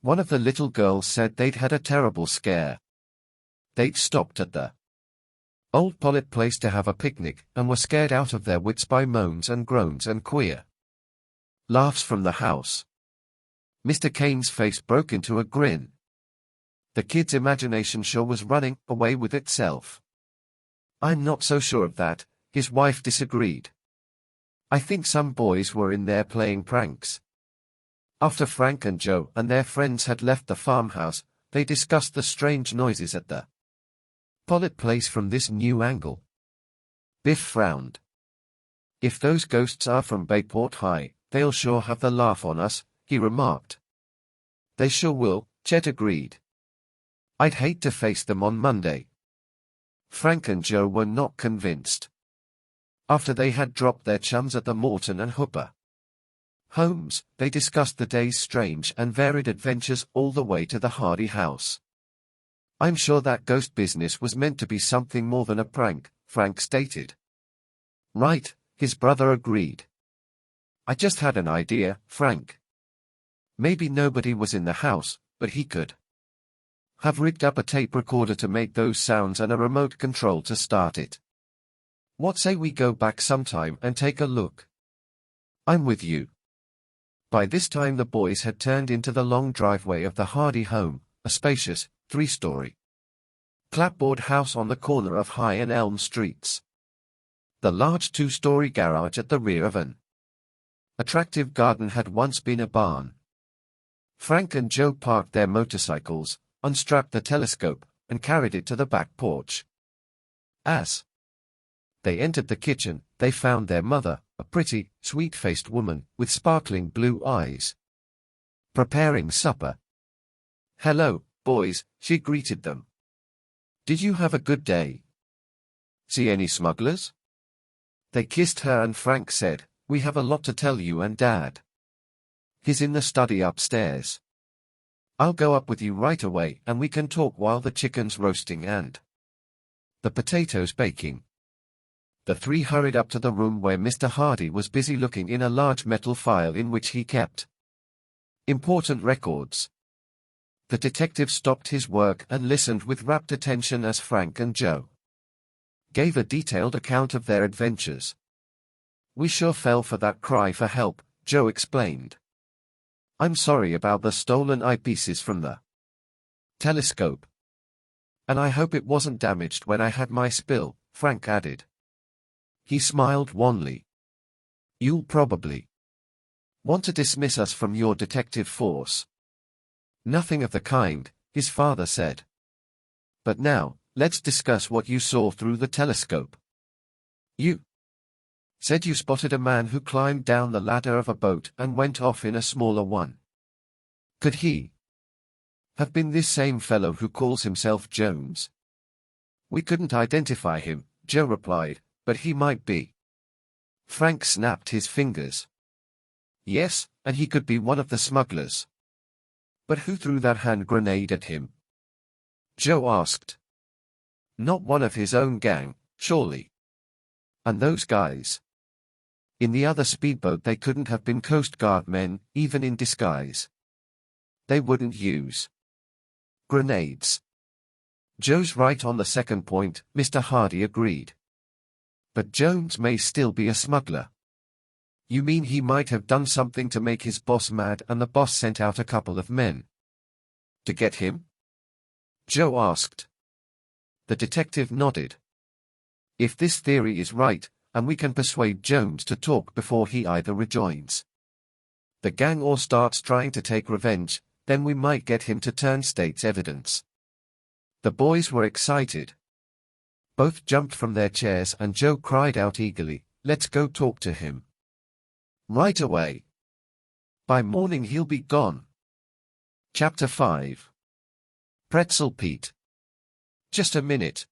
One of the little girls said they'd had a terrible scare. They'd stopped at the old Pollitt place to have a picnic and were scared out of their wits by moans and groans and queer laughs from the house. Mr. Kane's face broke into a grin. The kid's imagination sure was running away with itself. I'm not so sure of that, his wife disagreed. I think some boys were in there playing pranks. After Frank and Joe and their friends had left the farmhouse, they discussed the strange noises at the Pollitt place from this new angle. Biff frowned. If those ghosts are from Bayport High, they'll sure have the laugh on us, he remarked. They sure will, Chet agreed. I'd hate to face them on Monday. Frank and Joe were not convinced. After they had dropped their chums at the Morton and Hooper homes, they discussed the day's strange and varied adventures all the way to the Hardy house. I'm sure that ghost business was meant to be something more than a prank, Frank stated. Right, his brother agreed. I just had an idea, Frank. Maybe nobody was in the house, but he could have rigged up a tape recorder to make those sounds and a remote control to start it. What say we go back sometime and take a look? I'm with you. By this time the boys had turned into the long driveway of the Hardy home, a spacious, 3-story clapboard house on the corner of High and Elm Streets. The large 2-story garage at the rear of an attractive garden had once been a barn. Frank and Joe parked their motorcycles, unstrapped the telescope, and carried it to the back porch. As they entered the kitchen, they found their mother, a pretty, sweet-faced woman with sparkling blue eyes, preparing supper. "Hello, boys," she greeted them. "Did you have a good day? See any smugglers?" They kissed her and Frank said, "We have a lot to tell you and Dad. He's in the study upstairs. I'll go up with you right away and we can talk while the chicken's roasting and the potatoes baking." The three hurried up to the room where Mr. Hardy was busy looking in a large metal file in which he kept important records. The detective stopped his work and listened with rapt attention as Frank and Joe gave a detailed account of their adventures. "We sure fell for that cry for help," Joe explained. "I'm sorry about the stolen eyepieces from the telescope. And I hope it wasn't damaged when I had my spill," Frank added. He smiled wanly. "You'll probably want to dismiss us from your detective force." "Nothing of the kind," his father said. "But now, let's discuss what you saw through the telescope. You said you spotted a man who climbed down the ladder of a boat and went off in a smaller one. Could he have been this same fellow who calls himself Jones?" "We couldn't identify him," Joe replied, "but he might be." Frank snapped his fingers. "Yes, and he could be one of the smugglers." "But who threw that hand grenade at him?" Joe asked. "Not one of his own gang, surely. And those guys in the other speedboat, they couldn't have been Coast Guard men, even in disguise. They wouldn't use grenades." "Joe's right on the second point," Mr. Hardy agreed. "But Jones may still be a smuggler." "You mean he might have done something to make his boss mad and the boss sent out a couple of men to get him?" Joe asked. The detective nodded. "If this theory is right, and we can persuade Jones to talk before he either rejoins the gang or starts trying to take revenge, then we might get him to turn state's evidence." The boys were excited. Both jumped from their chairs and Joe cried out eagerly, "Let's go talk to him right away. By morning he'll be gone." Chapter 5. Pretzel Pete. "Just a minute,"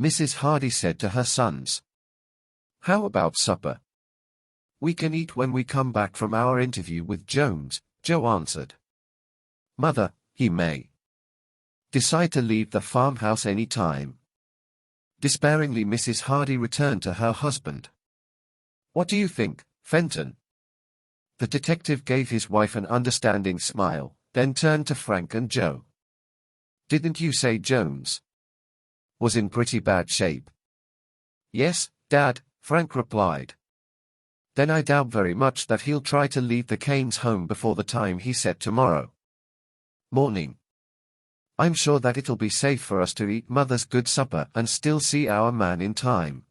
Mrs. Hardy said to her sons. "How about supper?" "We can eat when we come back from our interview with Jones," Joe answered. "Mother, he may decide to leave the farmhouse any time." Despairingly, Mrs. Hardy returned to her husband. "What do you think, Fenton?" The detective gave his wife an understanding smile, then turned to Frank and Joe. "Didn't you say Jones was in pretty bad shape?" "Yes, Dad," Frank replied. "Then I doubt very much that he'll try to leave the Canes home before the time he set tomorrow morning. I'm sure that it'll be safe for us to eat Mother's good supper and still see our man in time."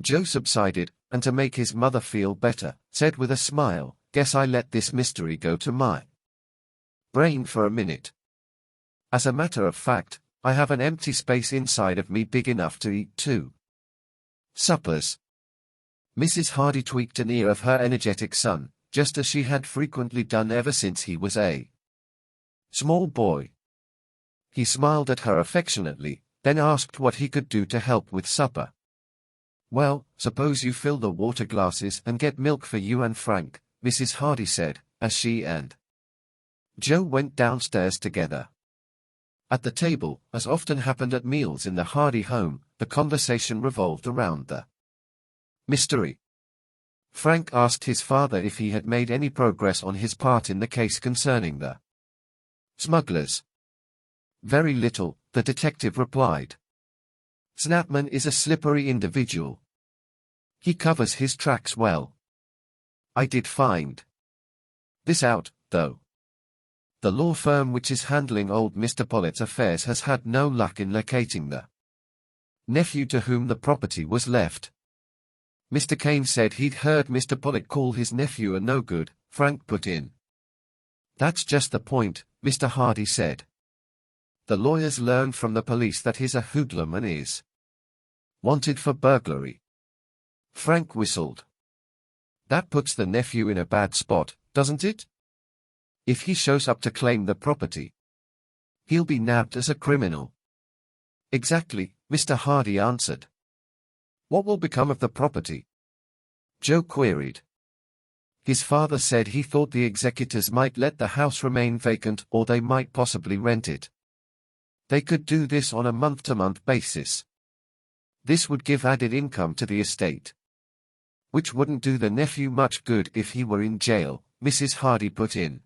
Joe subsided, and to make his mother feel better, said with a smile, "Guess I let this mystery go to my brain for a minute. As a matter of fact, I have an empty space inside of me big enough to eat 2 suppers." Mrs. Hardy tweaked an ear of her energetic son, just as she had frequently done ever since he was a small boy. He smiled at her affectionately, then asked what he could do to help with supper. "Well, suppose you fill the water glasses and get milk for you and Frank," Mrs. Hardy said, as she and Joe went downstairs together. At the table, as often happened at meals in the Hardy home, the conversation revolved around the mystery. Frank asked his father if he had made any progress on his part in the case concerning the smugglers. "Very little," the detective replied. "Snapman is a slippery individual. He covers his tracks well. I did find this out, though. The law firm which is handling old Mr. Pollitt's affairs has had no luck in locating the nephew to whom the property was left." "Mr. Kane said he'd heard Mr. Pollitt call his nephew a no-good," Frank put in. "That's just the point," Mr. Hardy said. The lawyers learned from the police that he's a hoodlum and is wanted for burglary. Frank whistled. That puts the nephew in a bad spot, doesn't it? If he shows up to claim the property, he'll be nabbed as a criminal. Exactly, Mr. Hardy answered. What will become of the property? Joe queried. His father said he thought the executors might let the house remain vacant or they might possibly rent it. They could do this on a month-to-month basis. This would give added income to the estate, which wouldn't do the nephew much good if he were in jail, Mrs. Hardy put in.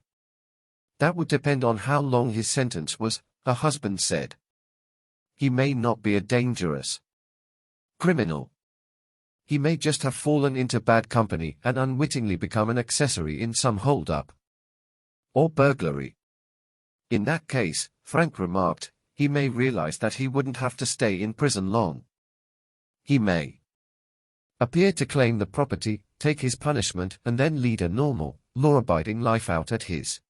That would depend on how long his sentence was, her husband said. He may not be a dangerous criminal. He may just have fallen into bad company and unwittingly become an accessory in some hold-up or burglary. In that case, Frank remarked, he may realize that he wouldn't have to stay in prison long. He may appear to claim the property, take his punishment, and then lead a normal, law-abiding life out at his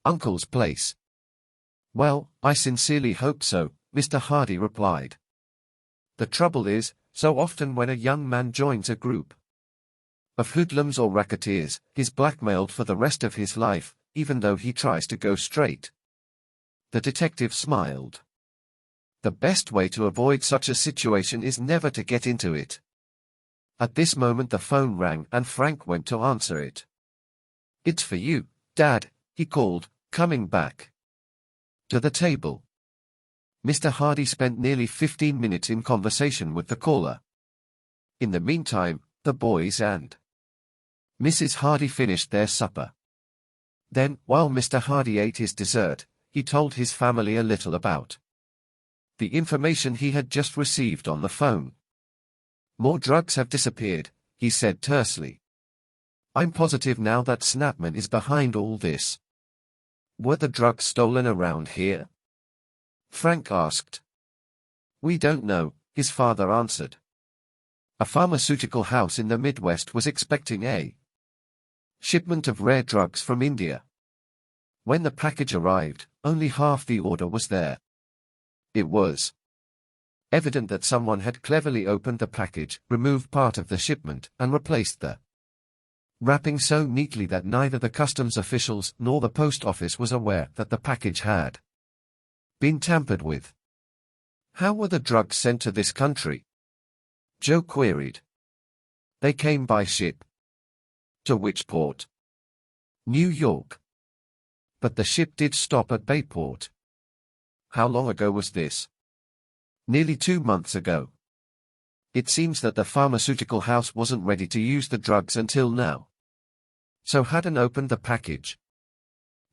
uncle's place. Well, I sincerely hope so, Mr. Hardy replied. The trouble is, so often when a young man joins a group of hoodlums or racketeers, he's blackmailed for the rest of his life, even though he tries to go straight. The detective smiled. The best way to avoid such a situation is never to get into it. At this moment the phone rang and Frank went to answer it. It's for you, Dad, he called, coming back to the table. Mr. Hardy spent nearly 15 minutes in conversation with the caller. In the meantime, the boys and Mrs. Hardy finished their supper. Then, while Mr. Hardy ate his dessert, he told his family a little about the information he had just received on the phone. More drugs have disappeared, he said tersely. I'm positive now that Snapman is behind all this. Were the drugs stolen around here? Frank asked. We don't know, his father answered. A pharmaceutical house in the Midwest was expecting a shipment of rare drugs from India. When the package arrived, only half the order was there. It was evident that someone had cleverly opened the package, removed part of the shipment, and replaced the wrapping so neatly that neither the customs officials nor the post office was aware that the package had been tampered with. How were the drugs sent to this country? Joe queried. They came by ship. To which port? New York. But the ship did stop at Bayport. How long ago was this? Nearly 2 months ago. It seems that the pharmaceutical house wasn't ready to use the drugs until now, so hadn't opened the package.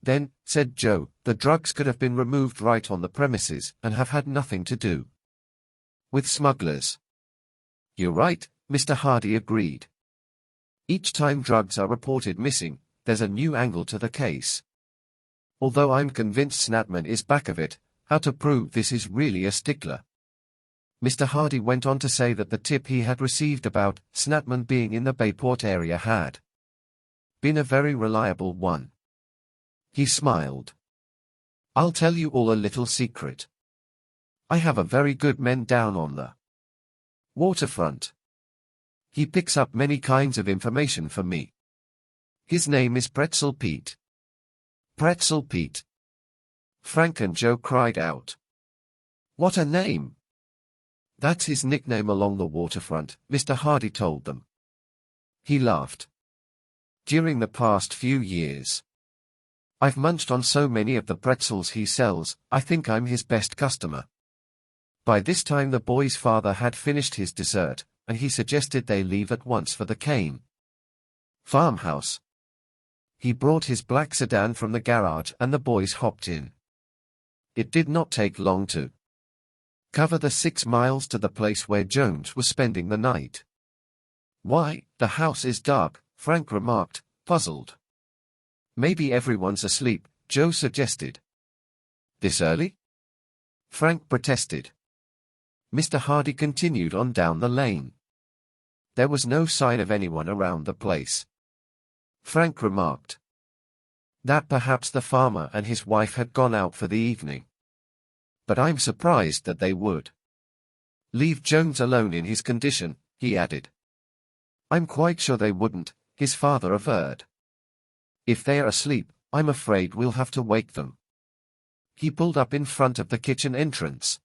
Then, said Joe, the drugs could have been removed right on the premises and have had nothing to do with smugglers. You're right, Mr. Hardy agreed. Each time drugs are reported missing, there's a new angle to the case. Although I'm convinced Snapman is back of it, how to prove this is really a stickler. Mr. Hardy went on to say that the tip he had received about Snapman being in the Bayport area had been a very reliable one. He smiled. I'll tell you all a little secret. I have a very good man down on the waterfront. He picks up many kinds of information for me. His name is Pretzel Pete. Pretzel Pete. Frank and Joe cried out. What a name! That's his nickname along the waterfront, Mr. Hardy told them. He laughed. During the past few years, I've munched on so many of the pretzels he sells, I think I'm his best customer. By this time the boy's father had finished his dessert, and he suggested they leave at once for the Kane farmhouse. He brought his black sedan from the garage and the boys hopped in. It did not take long to cover the 6 miles to the place where Jones was spending the night. Why, the house is dark, Frank remarked, puzzled. Maybe everyone's asleep, Joe suggested. This early? Frank protested. Mr. Hardy continued on down the lane. There was no sign of anyone around the place. Frank remarked that perhaps the farmer and his wife had gone out for the evening. But I'm surprised that they would leave Jones alone in his condition, he added. I'm quite sure they wouldn't, his father averred. If they're asleep, I'm afraid we'll have to wake them. He pulled up in front of the kitchen entrance.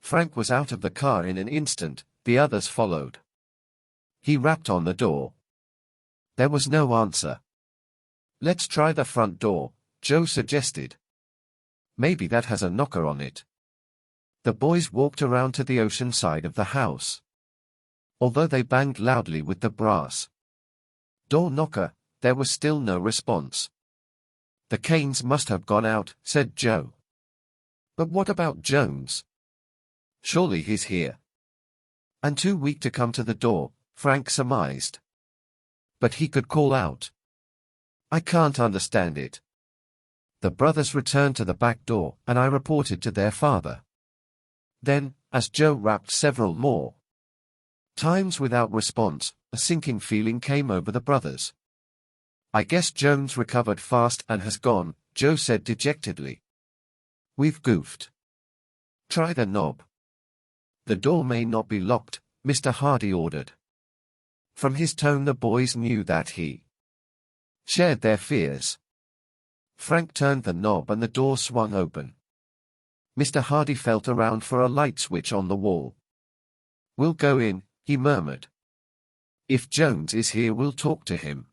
Frank was out of the car in an instant, the others followed. He rapped on the door. There was no answer. Let's try the front door, Joe suggested. Maybe that has a knocker on it. The boys walked around to the ocean side of the house. Although they banged loudly with the brass door knocker, there was still no response. The Canes must have gone out, said Joe. But what about Jones? Surely he's here. And too weak to come to the door, Frank surmised. But he could call out. I can't understand it. The brothers returned to the back door, and I reported to their father. Then, as Joe rapped several more times without response, a sinking feeling came over the brothers. I guess Jones recovered fast and has gone, Joe said dejectedly. We've goofed. Try the knob. The door may not be locked, Mr. Hardy ordered. From his tone the boys knew that he shared their fears. Frank turned the knob and the door swung open. Mr. Hardy felt around for a light switch on the wall. We'll go in, he murmured. If Jones is here we'll talk to him.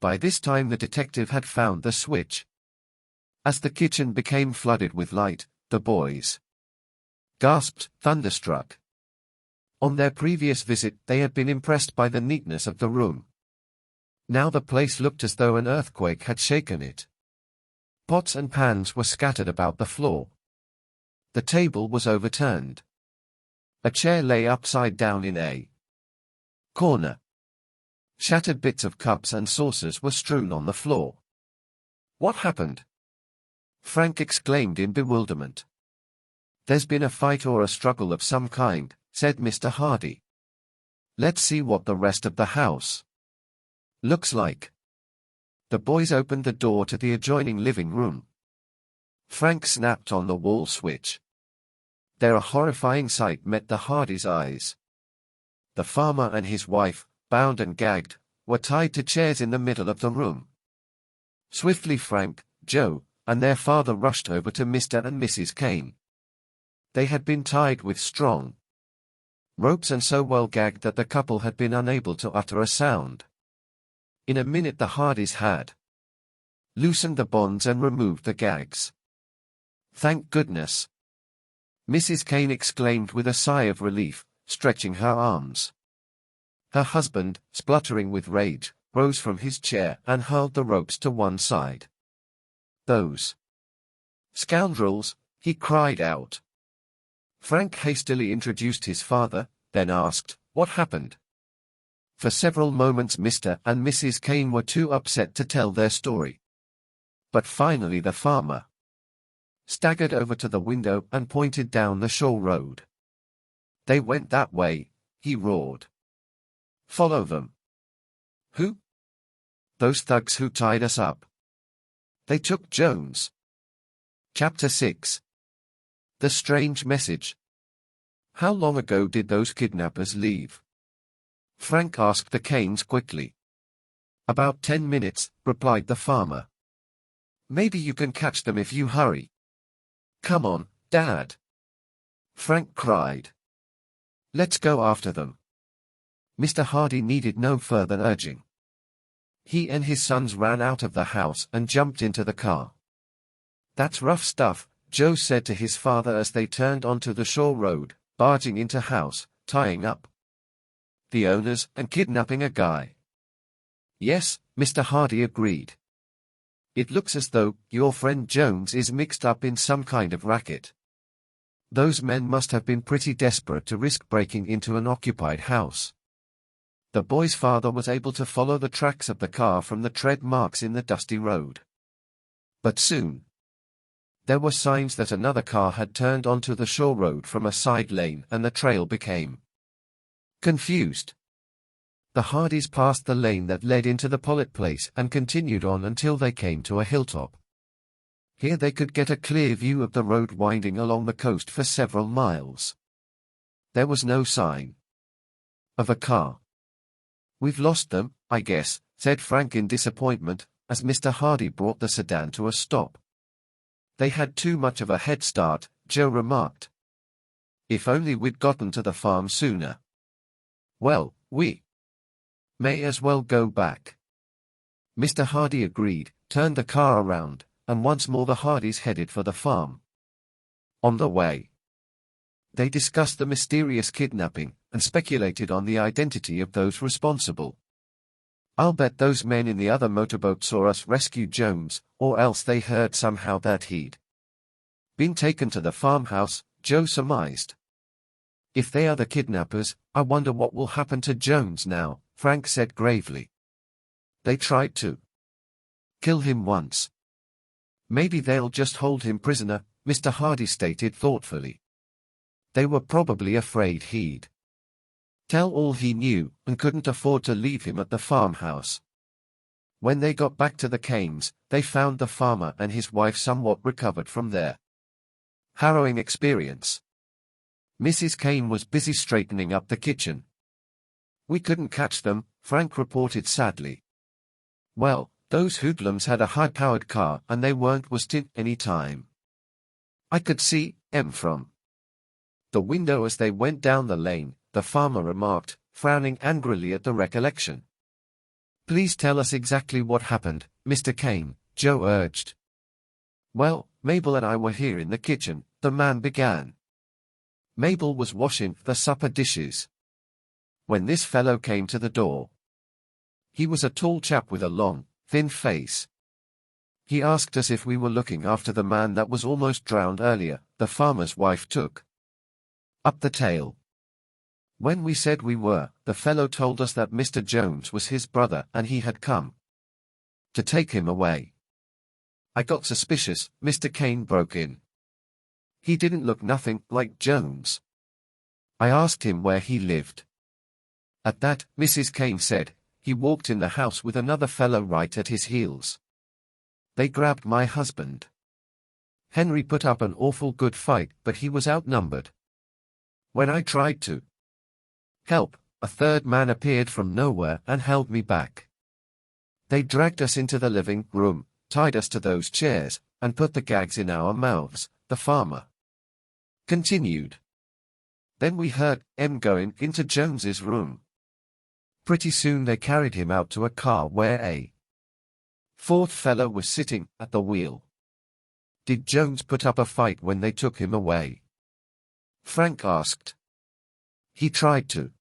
By this time the detective had found the switch. As the kitchen became flooded with light, the boys gasped, thunderstruck. On their previous visit they had been impressed by the neatness of the room. Now the place looked as though an earthquake had shaken it. Pots and pans were scattered about the floor. The table was overturned. A chair lay upside down in a corner. Shattered bits of cups and saucers were strewn on the floor. What happened? Frank exclaimed in bewilderment. There's been a fight or a struggle of some kind, said Mr. Hardy. Let's see what the rest of the house looks like. The boys opened the door to the adjoining living room. Frank snapped on the wall switch. There a horrifying sight met the Hardys' eyes. The farmer and his wife, bound and gagged, were tied to chairs in the middle of the room. Swiftly Frank, Joe, and their father rushed over to Mr. and Mrs. Kane. They had been tied with strong ropes and so well gagged that the couple had been unable to utter a sound. In a minute the Hardys had loosened the bonds and removed the gags. Thank goodness! Mrs. Kane exclaimed with a sigh of relief, stretching her arms. Her husband, spluttering with rage, rose from his chair and hurled the ropes to one side. Those scoundrels, he cried out. Frank hastily introduced his father, then asked, what happened? For several moments Mr. and Mrs. Kane were too upset to tell their story. But finally the farmer staggered over to the window and pointed down the shore road. They went that way, he roared. Follow them. Who? Those thugs who tied us up. They took Jones. Chapter 6. The Strange Message. How long ago did those kidnappers leave? Frank asked the Canes quickly. About 10 minutes, replied the farmer. Maybe you can catch them if you hurry. Come on, Dad. Frank cried. Let's go after them. Mr. Hardy needed no further urging. He and his sons ran out of the house and jumped into the car. That's rough stuff, Joe said to his father as they turned onto the shore road, barging into house, tying up the owners and kidnapping a guy. Yes, Mr. Hardy agreed. It looks as though your friend Jones is mixed up in some kind of racket. Those men must have been pretty desperate to risk breaking into an occupied house. The boy's father was able to follow the tracks of the car from the tread marks in the dusty road. But soon, there were signs that another car had turned onto the shore road from a side lane and the trail became confused. The Hardys passed the lane that led into the Pollitt place and continued on until they came to a hilltop. Here they could get a clear view of the road winding along the coast for several miles. There was no sign of a car. "We've lost them, I guess," said Frank in disappointment, as Mr. Hardy brought the sedan to a stop. "They had too much of a head start," Joe remarked. "If only we'd gotten to the farm sooner." "Well, we may as well go back." Mr. Hardy agreed, turned the car around, and once more the Hardys headed for the farm. On the way, they discussed the mysterious kidnapping, and speculated on the identity of those responsible. "I'll bet those men in the other motorboat saw us rescue Jones, or else they heard somehow that he'd been taken to the farmhouse," Joe surmised. "If they are the kidnappers, I wonder what will happen to Jones now," Frank said gravely. "They tried to kill him once. Maybe they'll just hold him prisoner," Mr. Hardy stated thoughtfully. "They were probably afraid he'd tell all he knew, and couldn't afford to leave him at the farmhouse." When they got back to the Canes, they found the farmer and his wife somewhat recovered from their harrowing experience. Mrs. Cane was busy straightening up the kitchen. "We couldn't catch them," Frank reported sadly. "Well, those hoodlums had a high-powered car and they weren't wasting any time. I could see them from the window as they went down the lane," the farmer remarked, frowning angrily at the recollection. "Please tell us exactly what happened, Mr. Cane," Joe urged. "Well, Mabel and I were here in the kitchen," the man began. "Mabel was washing the supper dishes when this fellow came to the door. He was a tall chap with a long, thin face. He asked us if we were looking after the man that was almost drowned earlier," the farmer's wife took up the tale. "When we said we were, the fellow told us that Mr. Jones was his brother and he had come to take him away. I got suspicious," Mr. Cane broke in. "He didn't look nothing like Jones. I asked him where he lived." At that, Mrs. Cane said, "He walked in the house with another fellow right at his heels. They grabbed my husband. Henry put up an awful good fight, but he was outnumbered. When I tried to help, a third man appeared from nowhere and held me back. They dragged us into the living room, tied us to those chairs, and put the gags in our mouths," the farmer continued. "Then we heard them going into Jones's room. Pretty soon they carried him out to a car where a fourth fellow was sitting at the wheel." "Did Jones put up a fight when they took him away?" Frank asked. "He tried to.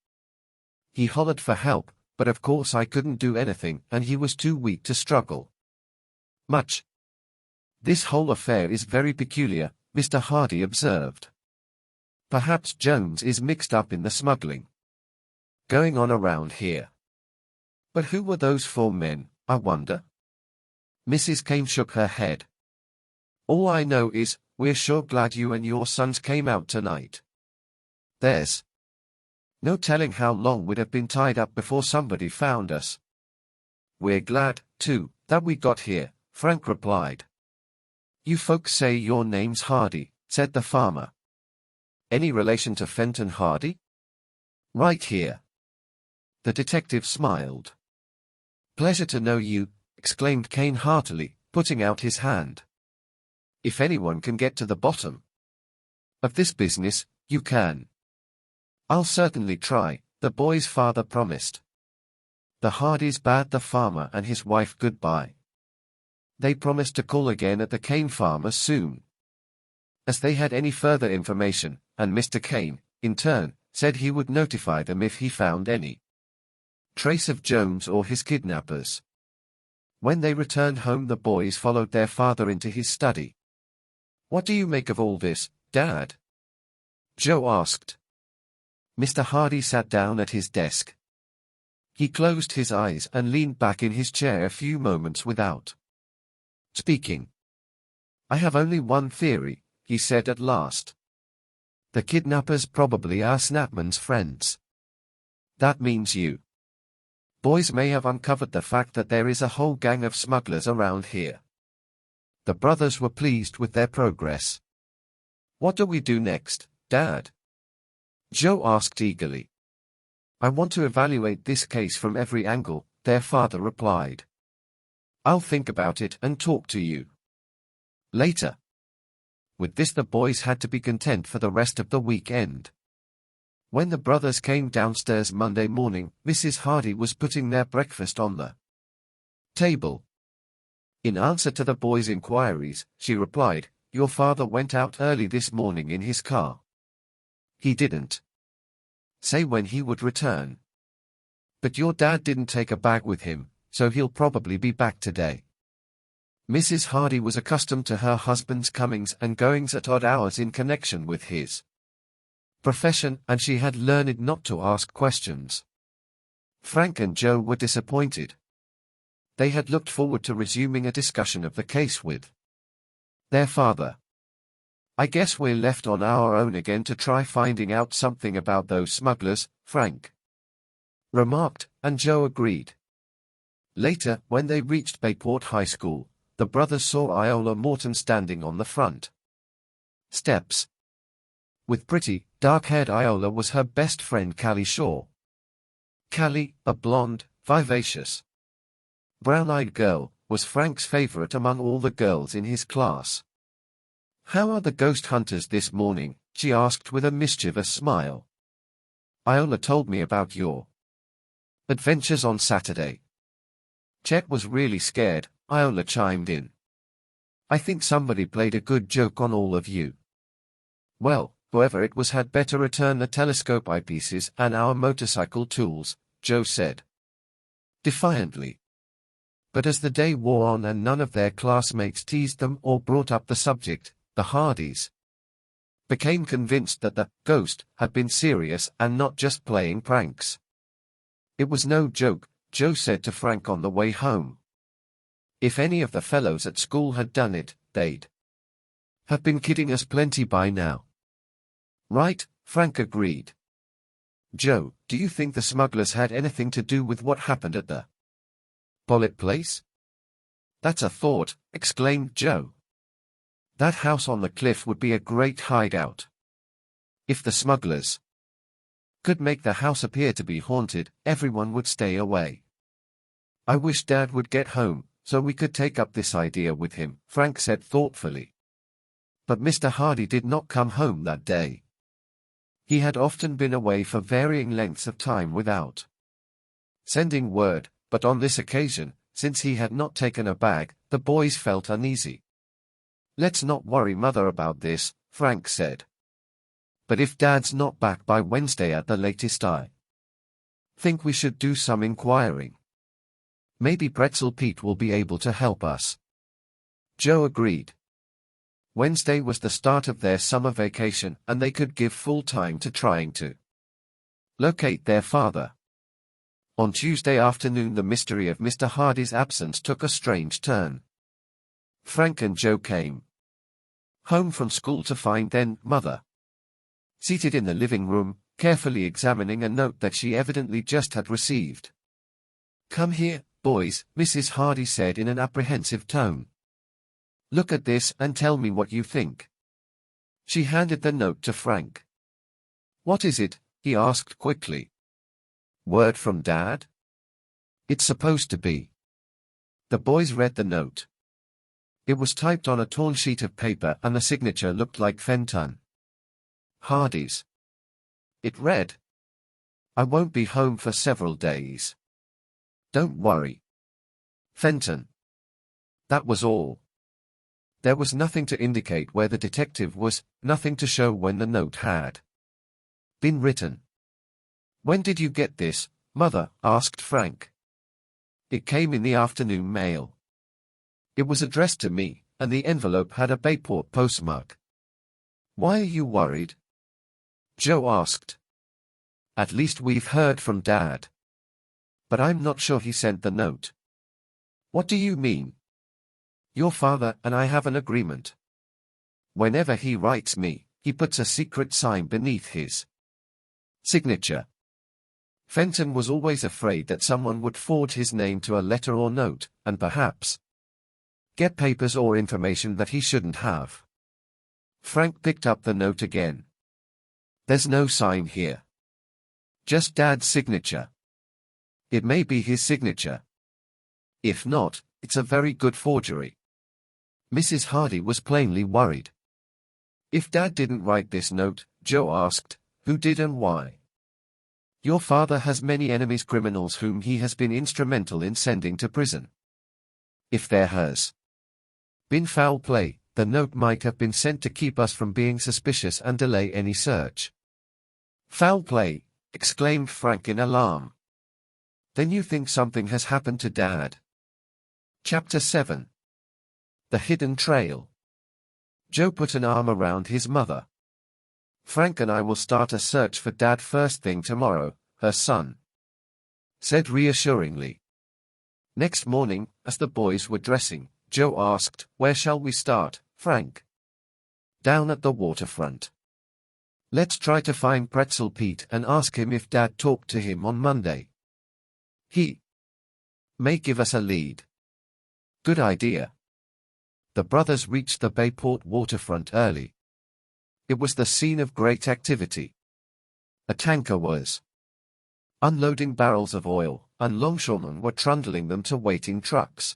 He hollered for help, but of course I couldn't do anything and he was too weak to struggle much." "This whole affair is very peculiar," Mr. Hardy observed. "Perhaps Jones is mixed up in the smuggling going on around here. But who were those 4 men, I wonder?" Mrs. Cane shook her head. "All I know is, we're sure glad you and your sons came out tonight. There's no telling how long we'd have been tied up before somebody found us." "We're glad, too, that we got here," Frank replied. "You folks say your name's Hardy," said the farmer. "Any relation to Fenton Hardy?" "Right here." The detective smiled. "Pleasure to know you," exclaimed Cane heartily, putting out his hand. "If anyone can get to the bottom of this business, you can." "I'll certainly try," the boy's father promised. The Hardys bade the farmer and his wife goodbye. They promised to call again at the Cane farm as soon as they had any further information, and Mr. Cane, in turn, said he would notify them if he found any trace of Jones or his kidnappers. When they returned home, the boys followed their father into his study. "What do you make of all this, Dad?" Joe asked. Mr. Hardy sat down at his desk. He closed his eyes and leaned back in his chair a few moments without speaking. "I have only one theory," he said at last. "The kidnappers probably are Snapman's friends. That means you boys may have uncovered the fact that there is a whole gang of smugglers around here. The brothers were pleased with their progress. "What do we do next, Dad?" Joe asked eagerly. "I want to evaluate this case from every angle," their father replied. "I'll think about it and talk to you later." With this, the boys had to be content for the rest of the weekend. When the brothers came downstairs Monday morning, Mrs. Hardy was putting their breakfast on the table. In answer to the boys' inquiries, she replied, "Your father went out early this morning in his car. He didn't say when he would return. But your dad didn't take a bag with him, so he'll probably be back today." Mrs. Hardy was accustomed to her husband's comings and goings at odd hours in connection with his profession, and she had learned not to ask questions. Frank and Joe were disappointed. They had looked forward to resuming a discussion of the case with their father. "I guess we're left on our own again to try finding out something about those smugglers," Frank remarked, and Joe agreed. Later, when they reached Bayport High School, the brothers saw Iola Morton standing on the front steps. With pretty, dark-haired Iola was her best friend Callie Shaw. Callie, a blonde, vivacious, brown-eyed girl, was Frank's favorite among all the girls in his class. "How are the ghost hunters this morning?" she asked with a mischievous smile. "Iola told me about your adventures on Saturday." Chet was really scared, Iola chimed in. "I think somebody played a good joke on all of you." "Well, whoever it was had better return the telescope eyepieces and our motorcycle tools," Joe said defiantly. But as the day wore on and none of their classmates teased them or brought up the subject, the Hardys became convinced that the ghost had been serious and not just playing pranks. "It was no joke," Joe said to Frank on the way home. "If any of the fellows at school had done it, they'd have been kidding us plenty by now." "Right," Frank agreed. "Joe, do you think the smugglers had anything to do with what happened at the Pollitt place?" "That's a thought," exclaimed Joe. "That house on the cliff would be a great hideout. If the smugglers could make the house appear to be haunted, everyone would stay away." "I wish Dad would get home, so we could take up this idea with him," Frank said thoughtfully. But Mr. Hardy did not come home that day. He had often been away for varying lengths of time without sending word, but on this occasion, since he had not taken a bag, the boys felt uneasy. "Let's not worry Mother about this," Frank said. "But if Dad's not back by Wednesday at the latest, I think we should do some inquiring. Maybe Pretzel Pete will be able to help us." Joe agreed. Wednesday was the start of their summer vacation, and they could give full time to trying to locate their father. On Tuesday afternoon, the mystery of Mr. Hardy's absence took a strange turn. Frank and Joe came home from school to find their mother seated in the living room, carefully examining a note that she evidently just had received. "Come here, boys," Mrs. Hardy said in an apprehensive tone. "Look at this and tell me what you think." She handed the note to Frank. "What is it?" he asked quickly. "Word from Dad?" "It's supposed to be." The boys read the note. It was typed on a torn sheet of paper and the signature looked like Fenton Hardy's. It read, "I won't be home for several days. Don't worry. Fenton." That was all. There was nothing to indicate where the detective was, nothing to show when the note had been written. "When did you get this, Mother?" asked Frank. "It came in the afternoon mail. It was addressed to me, and the envelope had a Bayport postmark." "Why are you worried?" Joe asked. "At least we've heard from Dad. But I'm not sure he sent the note." "What do you mean?" "Your father and I have an agreement. Whenever he writes me, he puts a secret sign beneath his signature. Fenton was always afraid that someone would forge his name to a letter or note, and perhaps Get papers or information that he shouldn't have. Frank picked up the note again. There's no sign here. Just Dad's signature. It may be his signature. If not, it's a very good forgery. Mrs. Hardy was plainly worried. If Dad didn't write this note, Joe asked, who did and why? Your father has many enemies, criminals whom he has been instrumental in sending to prison. If there has been foul play, the note might have been sent to keep us from being suspicious and delay any search. Foul play, exclaimed Frank in alarm. Then you think something has happened to Dad? Chapter 7. The Hidden Trail. Joe put an arm around his mother. Frank and I will start a search for Dad first thing tomorrow, her son said reassuringly. Next morning, as the boys were dressing, Joe asked, where shall we start, Frank? Down at the waterfront. Let's try to find Pretzel Pete and ask him if Dad talked to him on Monday. He may give us a lead. Good idea. The brothers reached the Bayport waterfront early. It was the scene of great activity. A tanker was unloading barrels of oil, and longshoremen were trundling them to waiting trucks.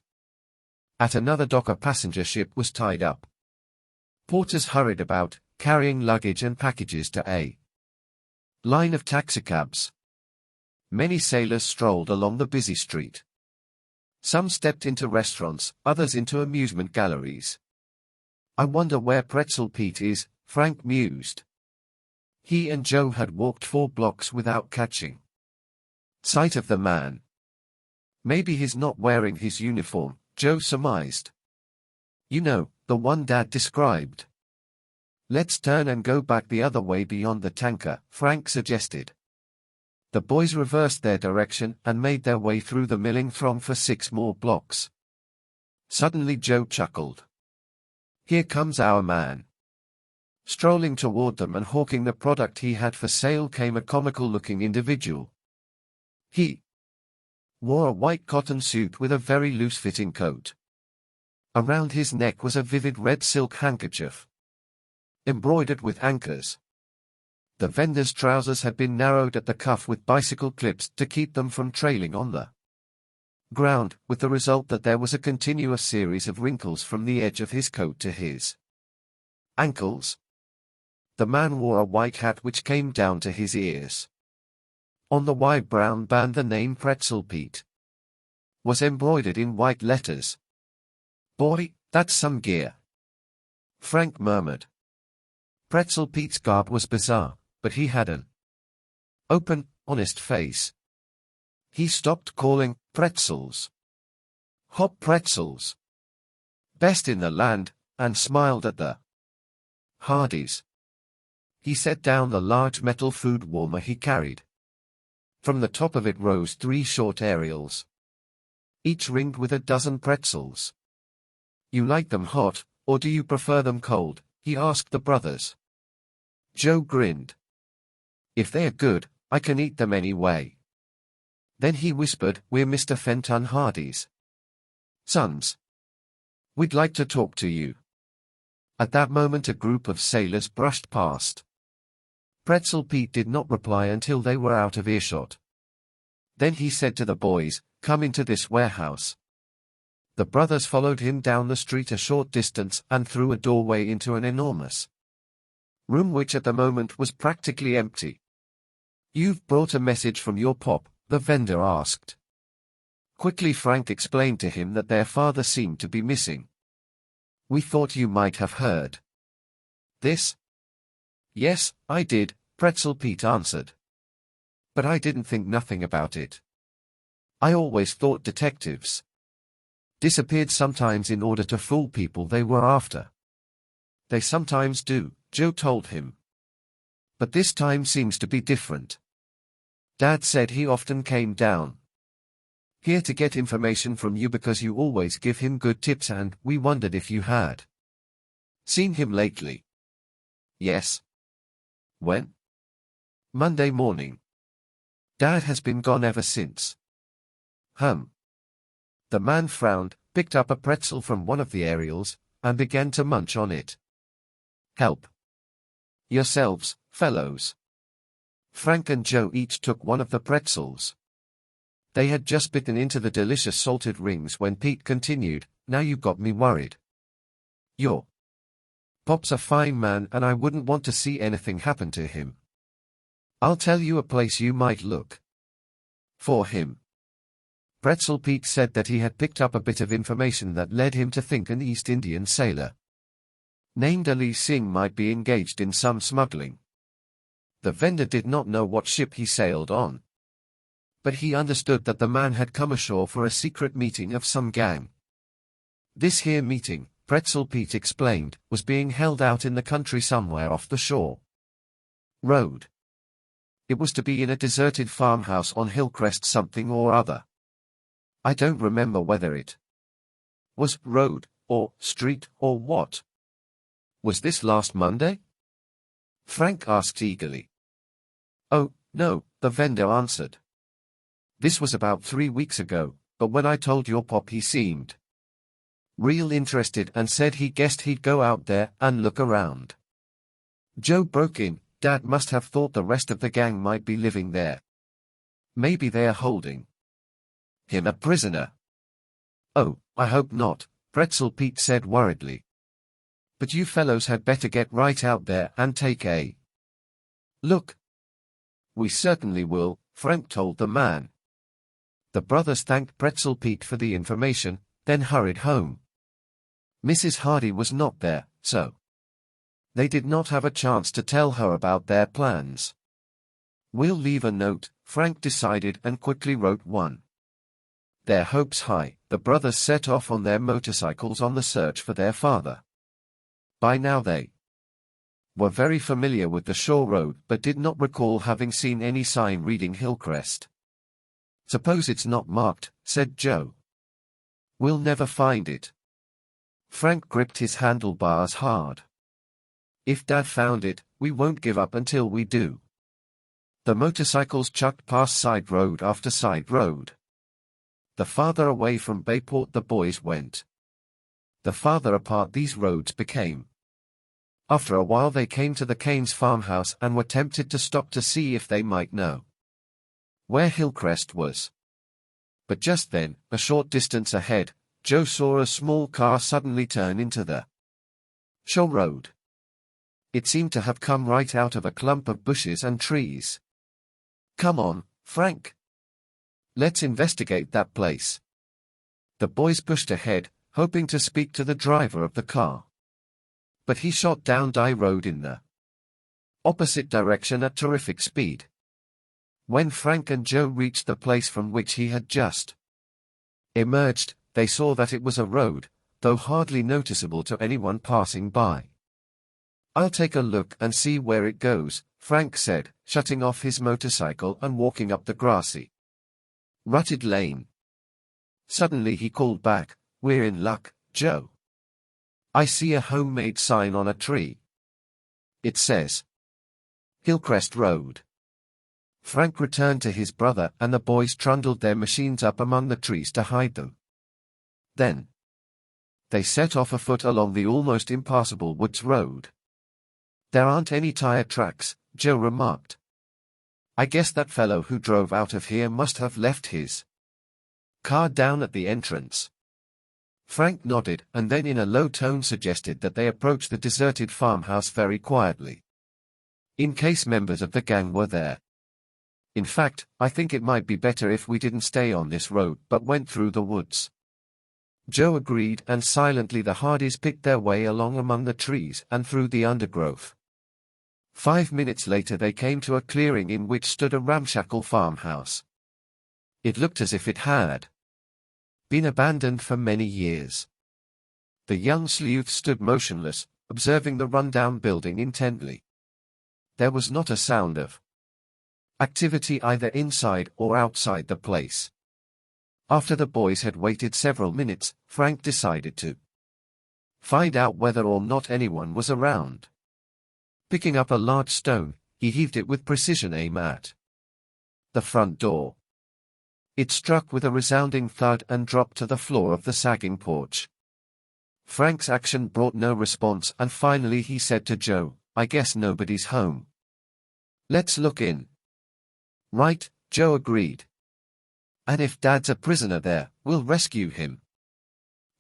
At another dock a passenger ship was tied up. Porters hurried about, carrying luggage and packages to a line of taxicabs. Many sailors strolled along the busy street. Some stepped into restaurants, others into amusement galleries. I wonder where Pretzel Pete is, Frank mused. He and Joe had walked 4 blocks without catching sight of the man. Maybe he's not wearing his uniform, Joe surmised. You know, the one Dad described. Let's turn and go back the other way beyond the tanker, Frank suggested. The boys reversed their direction and made their way through the milling throng for 6 more blocks. Suddenly Joe chuckled. Here comes our man. Strolling toward them and hawking the product he had for sale came a comical-looking individual. He wore a white cotton suit with a very loose-fitting coat. Around his neck was a vivid red silk handkerchief, embroidered with anchors. The vendor's trousers had been narrowed at the cuff with bicycle clips to keep them from trailing on the ground, with the result that there was a continuous series of wrinkles from the edge of his coat to his ankles. The man wore a white hat which came down to his ears. On the wide brown band the name Pretzel Pete was embroidered in white letters. Boy, that's some gear, Frank murmured. Pretzel Pete's garb was bizarre, but he had an open, honest face. He stopped calling pretzels hot pretzels, best in the land, and smiled at the Hardys. He set down the large metal food warmer he carried. From the top of it rose 3 short aerials, each ringed with a dozen pretzels. You like them hot, or do you prefer them cold? He asked the brothers. Joe grinned. If they're good, I can eat them any way. Then he whispered, we're Mr. Fenton Hardy's sons. We'd like to talk to you. At that moment a group of sailors brushed past. Pretzel Pete did not reply until they were out of earshot. Then he said to the boys, come into this warehouse. The brothers followed him down the street a short distance and through a doorway into an enormous room which at the moment was practically empty. You've brought a message from your pop, the vendor asked. Quickly Frank explained to him that their father seemed to be missing. We thought you might have heard this. Yes, I did, Pretzel Pete answered. But I didn't think nothing about it. I always thought detectives disappeared sometimes in order to fool people they were after. They sometimes do, Joe told him. But this time seems to be different. Dad said he often came down here to get information from you because you always give him good tips and we wondered if you had seen him lately. Yes. When? Monday morning. Dad has been gone ever since. The man frowned, picked up a pretzel from one of the aerials, and began to munch on it. "Help yourselves, fellows." Frank and Joe each took one of the pretzels. They had just bitten into the delicious salted rings when Pete continued, "Now you got me worried. Your pop's a fine man and I wouldn't want to see anything happen to him. I'll tell you a place you might look for him." Pretzel Pete said that he had picked up a bit of information that led him to think an East Indian sailor named Ali Singh might be engaged in some smuggling. The vendor did not know what ship he sailed on, but he understood that the man had come ashore for a secret meeting of some gang. This here meeting, Pretzel Pete explained, was being held out in the country somewhere off the shore road. It was to be in a deserted farmhouse on Hillcrest something or other. I don't remember whether it was road, or street, or what. "Was this last Monday?" Frank asked eagerly. "Oh, no," the vendor answered. "This was about 3 weeks ago, but when I told your pop he seemed real interested and said he guessed he'd go out there and look around." Joe broke in, "Dad must have thought the rest of the gang might be living there. Maybe they're holding him a prisoner." "Oh, I hope not," Pretzel Pete said worriedly. "But you fellows had better get right out there and take a look." "We certainly will," Frank told the man. The brothers thanked Pretzel Pete for the information, then hurried home. Mrs. Hardy was not there, so they did not have a chance to tell her about their plans. "We'll leave a note," Frank decided and quickly wrote one. Their hopes high, the brothers set off on their motorcycles on the search for their father. By now they were very familiar with the shore road but did not recall having seen any sign reading Hillcrest. "Suppose it's not marked," said Joe. "We'll never find it." Frank gripped his handlebars hard. "If Dad found it, we won't give up until we do." The motorcycles chugged past side road after side road. The farther away from Bayport the boys went, the farther apart these roads became. After a while they came to the Kane's farmhouse and were tempted to stop to see if they might know where Hillcrest was. But just then, a short distance ahead, Joe saw a small car suddenly turn into the shore road. It seemed to have come right out of a clump of bushes and trees. "Come on, Frank. Let's investigate that place." The boys pushed ahead, hoping to speak to the driver of the car. But he shot down Die Road in the opposite direction at terrific speed. When Frank and Joe reached the place from which he had just emerged, they saw that it was a road, though hardly noticeable to anyone passing by. "I'll take a look and see where it goes," Frank said, shutting off his motorcycle and walking up the grassy, rutted lane. Suddenly he called back, "We're in luck, Joe. I see a homemade sign on a tree. It says Hillcrest Road." Frank returned to his brother and the boys trundled their machines up among the trees to hide them. Then they set off afoot along the almost impassable woods road. "There aren't any tire tracks," Joe remarked. "I guess that fellow who drove out of here must have left his car down at the entrance." Frank nodded and then in a low tone suggested that they approach the deserted farmhouse very quietly, in case members of the gang were there. "In fact, I think it might be better if we didn't stay on this road but went through the woods." Joe agreed and silently the Hardys picked their way along among the trees and through the undergrowth. 5 minutes later they came to a clearing in which stood a ramshackle farmhouse. It looked as if it had been abandoned for many years. The young sleuth stood motionless, observing the rundown building intently. There was not a sound of activity either inside or outside the place. After the boys had waited several minutes, Frank decided to find out whether or not anyone was around. Picking up a large stone, he heaved it with precision aim at the front door. It struck with a resounding thud and dropped to the floor of the sagging porch. Frank's action brought no response, and finally he said to Joe, "I guess nobody's home. Let's look in." "Right," Joe agreed. "And if Dad's a prisoner there, we'll rescue him."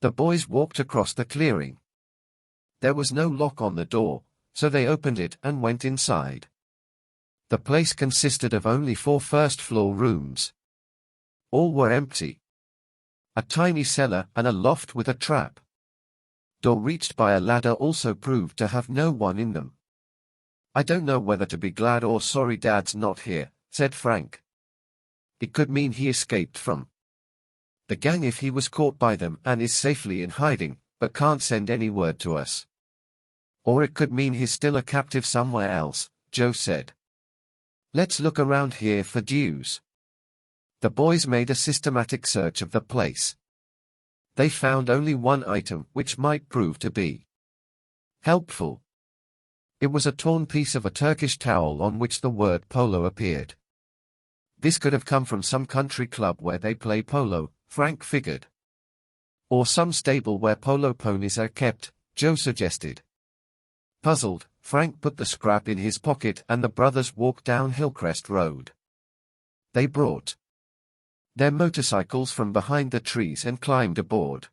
The boys walked across the clearing. There was no lock on the door, so they opened it and went inside. The place consisted of only 4 first-floor rooms. All were empty. A tiny cellar and a loft with a trap door reached by a ladder also proved to have no one in them. "I don't know whether to be glad or sorry Dad's not here," said Frank. "It could mean he escaped from the gang if he was caught by them and is safely in hiding, but can't send any word to us. Or it could mean he's still a captive somewhere else," Joe said. "Let's look around here for clues." The boys made a systematic search of the place. They found only one item which might prove to be helpful. It was a torn piece of a Turkish towel on which the word polo appeared. This could have come from some country club where they play polo, Frank figured. Or some stable where polo ponies are kept, Joe suggested. Puzzled, Frank put the scrap in his pocket and the brothers walked down Hillcrest Road. They brought their motorcycles from behind the trees and climbed aboard.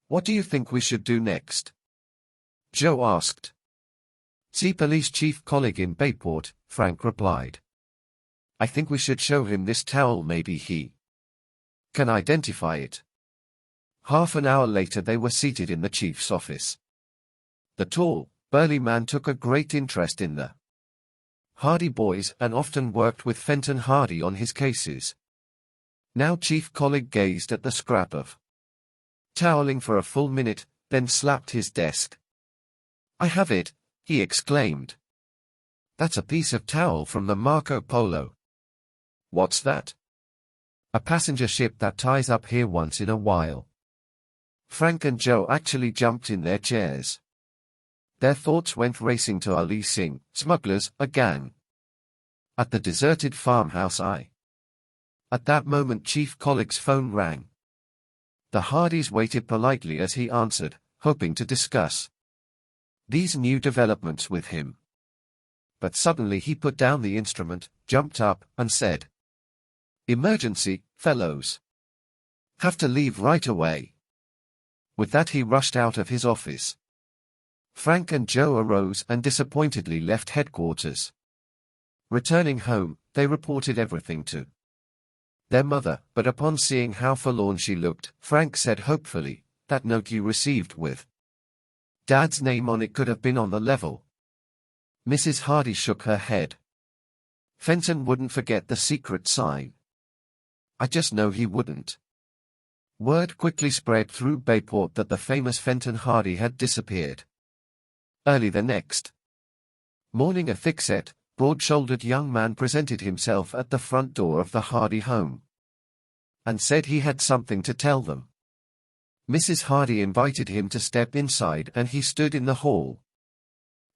"What do you think we should do next?" Joe asked. "See Police Chief Colleague in Bayport," Frank replied. "I think we should show him this towel, maybe he can identify it." Half an hour later they were seated in the chief's office. The tall, burly man took a great interest in the Hardy boys and often worked with Fenton Hardy on his cases. Now Chief Colleague gazed at the scrap of toweling for a full minute, then slapped his desk. "I have it," he exclaimed. "That's a piece of towel from the Marco Polo." "What's that?" "A passenger ship that ties up here once in a while." Frank and Joe actually jumped in their chairs. Their thoughts went racing to Ali Singh, smugglers, a gang at the deserted farmhouse. At that moment Chief Colleague's phone rang. The Hardys waited politely as he answered, hoping to discuss these new developments with him. But suddenly he put down the instrument, jumped up, and said, "Emergency, fellows. Have to leave right away." With that he rushed out of his office. Frank and Joe arose and disappointedly left headquarters. Returning home, they reported everything to their mother, but upon seeing how forlorn she looked, Frank said hopefully, "That note you received with Dad's name on it could have been on the level." Mrs. Hardy shook her head. "Fenton wouldn't forget the secret sign. I just know he wouldn't." Word quickly spread through Bayport that the famous Fenton Hardy had disappeared. Early the next morning a thick-set, broad-shouldered young man presented himself at the front door of the Hardy home and said he had something to tell them. Mrs. Hardy invited him to step inside and he stood in the hall,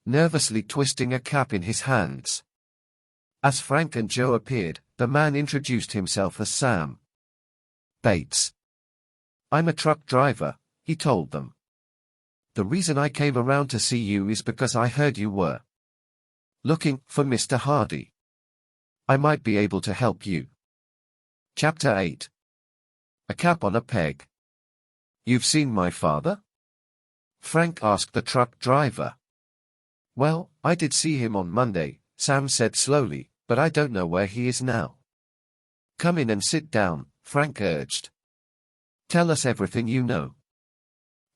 nervously twisting a cap in his hands. As Frank and Joe appeared, the man introduced himself as Sam Bates. "I'm a truck driver," he told them. "The reason I came around to see you is because I heard you were looking for Mr. Hardy. I might be able to help you." Chapter 8. A Cap on a Peg. "You've seen my father?" Frank asked the truck driver. "Well, I did see him on Monday," Sam said slowly, "but I don't know where he is now." "Come in and sit down," Frank urged. "Tell us everything you know."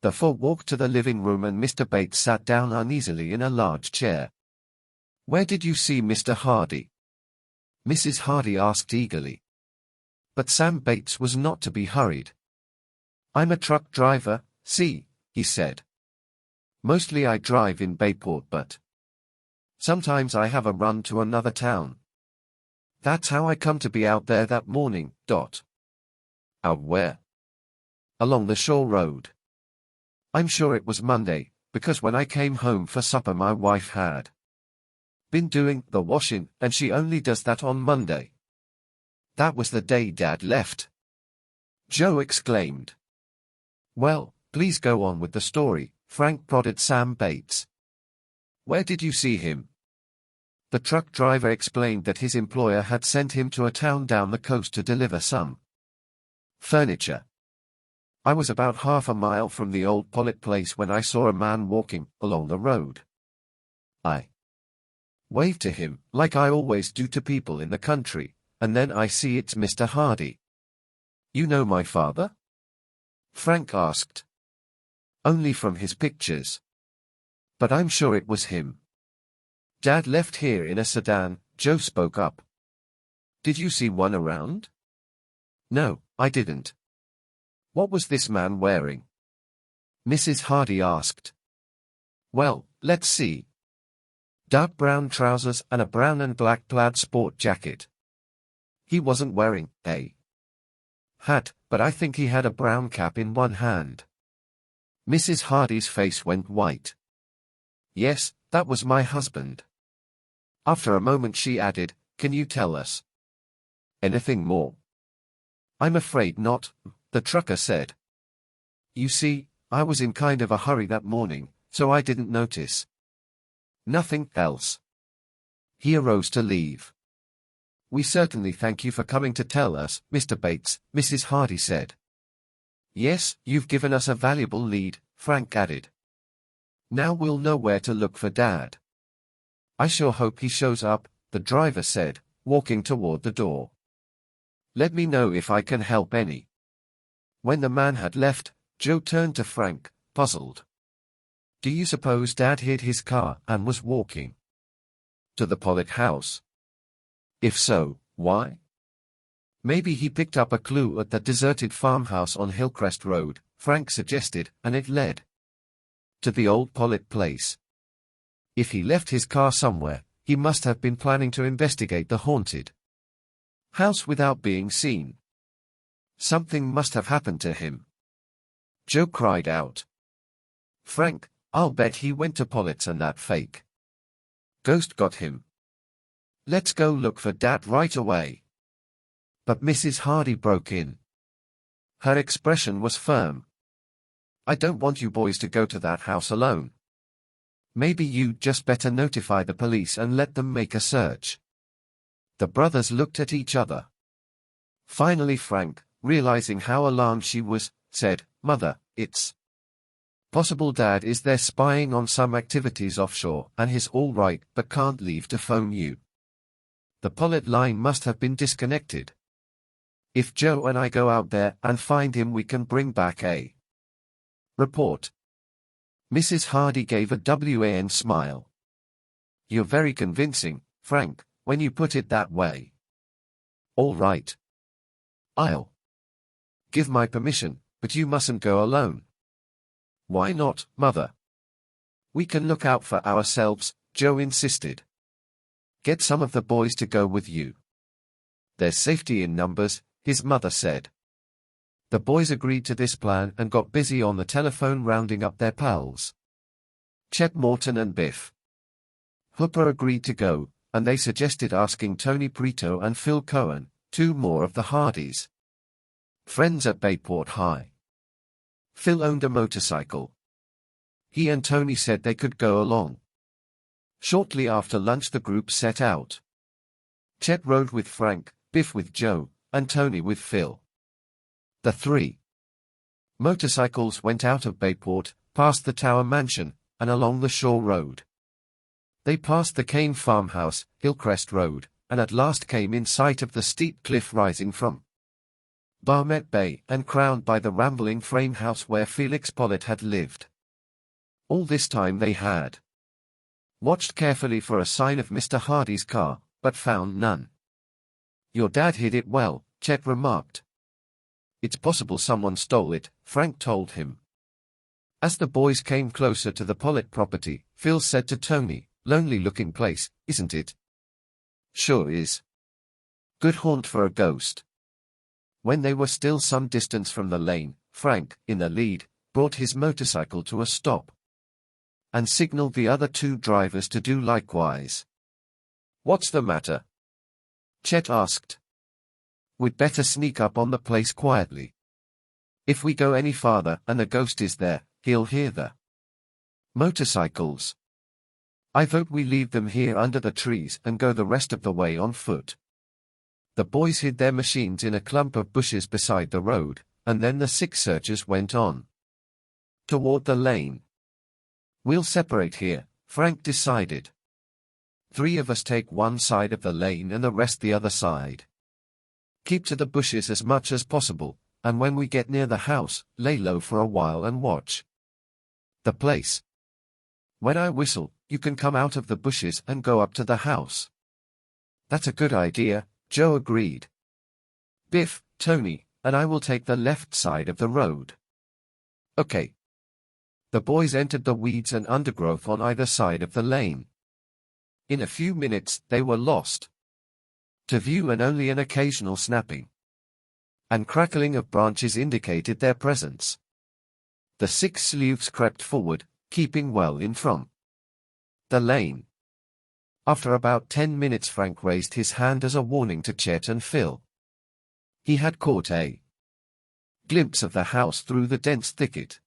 The four walked to the living room and Mr. Bates sat down uneasily in a large chair. "Where did you see Mr. Hardy?" Mrs. Hardy asked eagerly. But Sam Bates was not to be hurried. "I'm a truck driver, see," he said. "Mostly I drive in Bayport, but sometimes I have a run to another town. That's how I come to be out there that morning. Out where?" "Along the shore road. I'm sure it was Monday, because when I came home for supper my wife had been doing the washing, and she only does that on Monday." That was the day Dad left," Joe exclaimed. "Well, please go on with the story," Frank prodded Sam Bates. "Where did you see him?" The truck driver explained that his employer had sent him to a town down the coast to deliver some furniture. "I was about half a mile from the old Pollitt place when I saw a man walking along the road. I waved to him, like I always do to people in the country, and then I see it's Mr. Hardy." "You know my father?" Frank asked. "Only from his pictures. But I'm sure it was him." "Dad left here in a sedan," Joe spoke up. "Did you see one around?" "No, I didn't." "What was this man wearing?" Mrs. Hardy asked. "Well, let's see. Dark brown trousers and a brown and black plaid sport jacket. He wasn't wearing a hat, but I think he had a brown cap in one hand." Mrs. Hardy's face went white. "Yes, that was my husband." After a moment she added, "Can you tell us anything more?" "I'm afraid not," the trucker said. "You see, I was in kind of a hurry that morning, so I didn't notice. Nothing else." He arose to leave. "We certainly thank you for coming to tell us, Mr. Bates," Mrs. Hardy said. "Yes, you've given us a valuable lead," Frank added. "Now we'll know where to look for Dad." "I sure hope he shows up," the driver said, walking toward the door. "Let me know if I can help any." When the man had left, Joe turned to Frank, puzzled. "Do you suppose Dad hid his car and was walking to the Pollitt house? If so, why?" "Maybe he picked up a clue at that deserted farmhouse on Hillcrest Road," Frank suggested, "and it led to the old Pollitt place. If he left his car somewhere, he must have been planning to investigate the haunted house without being seen. Something must have happened to him." Joe cried out. "Frank, I'll bet he went to Pollitt's and that fake ghost got him. Let's go look for Dad right away." But Mrs. Hardy broke in. Her expression was firm. "I don't want you boys to go to that house alone. Maybe you'd just better notify the police and let them make a search." The brothers looked at each other. Finally Frank, realizing how alarmed she was, said, "Mother, it's possible Dad is there spying on some activities offshore and he's all right but can't leave to phone you. The Pollitt line must have been disconnected. If Joe and I go out there and find him we can bring back a report." Mrs. Hardy gave a wan smile. "You're very convincing, Frank, when you put it that way. All right. I'll give my permission, but you mustn't go alone." "Why not, Mother?" "We can look out for ourselves," Joe insisted. "Get some of the boys to go with you. There's safety in numbers," his mother said. The boys agreed to this plan and got busy on the telephone rounding up their pals. Chet Morton and Biff Hooper agreed to go, and they suggested asking Tony Prito and Phil Cohen, two more of the Hardys' friends at Bayport High. Phil owned a motorcycle. He and Tony said they could go along. Shortly after lunch the group set out. Chet rode with Frank, Biff with Joe, and Tony with Phil. The three motorcycles went out of Bayport, past the Tower Mansion, and along the Shore Road. They passed the Kane farmhouse, Hillcrest Road, and at last came in sight of the steep cliff rising from Barmet Bay and crowned by the rambling frame house where Felix Pollitt had lived. All this time they had watched carefully for a sign of Mr. Hardy's car, but found none. "Your dad hid it well," Chet remarked. "It's possible someone stole it," Frank told him. As the boys came closer to the Pollitt property, Phil said to Tony, "Lonely-looking place, isn't it?" "Sure is. Good haunt for a ghost." When they were still some distance from the lane, Frank, in the lead, brought his motorcycle to a stop and signaled the other two drivers to do likewise. "What's the matter?" Chet asked. We'd better sneak up on the place quietly. If we go any farther and the ghost is there, he'll hear the motorcycles. I vote we leave them here under the trees and go the rest of the way on foot. The boys hid their machines in a clump of bushes beside the road, and then the 6 searchers went on toward the lane. We'll separate here, Frank decided. 3 of us take one side of the lane and the rest the other side. Keep to the bushes as much as possible, and when we get near the house, lay low for a while and watch the place. When I whistle, you can come out of the bushes and go up to the house. That's a good idea, Joe agreed. Biff, Tony, and I will take the left side of the road. Okay. The boys entered the weeds and undergrowth on either side of the lane. In a few minutes, they were lost to view, and only an occasional snapping and crackling of branches indicated their presence. The 6 sleuths crept forward, keeping well in from the lane. After about 10 minutes, Frank raised his hand as a warning to Chet and Phil. He had caught a glimpse of the house through the dense thicket.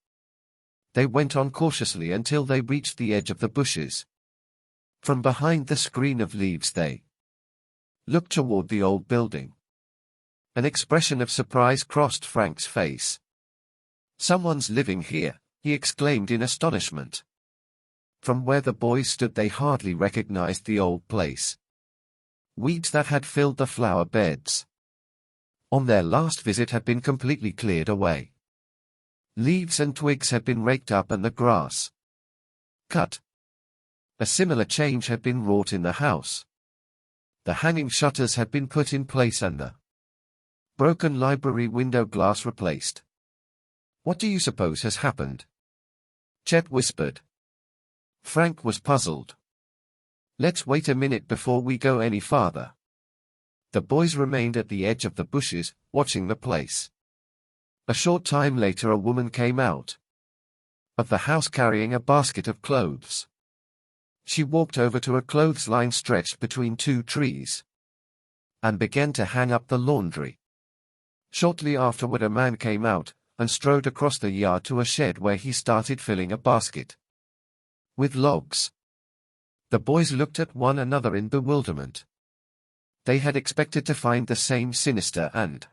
They went on cautiously until they reached the edge of the bushes. From behind the screen of leaves they looked toward the old building. An expression of surprise crossed Frank's face. Someone's living here, he exclaimed in astonishment. From where the boys stood they hardly recognized the old place. Weeds that had filled the flower beds on their last visit had been completely cleared away. Leaves and twigs had been raked up and the grass cut. A similar change had been wrought in the house. The hanging shutters had been put in place and the broken library window glass replaced. What do you suppose has happened? Chet whispered. Frank was puzzled. Let's wait a minute before we go any farther. The boys remained at the edge of the bushes, watching the place. A short time later a woman came out of the house carrying a basket of clothes. She walked over to a clothesline stretched between 2 trees and began to hang up the laundry. Shortly afterward a man came out and strode across the yard to a shed where he started filling a basket with logs. The boys looked at one another in bewilderment. They had expected to find the same sinister and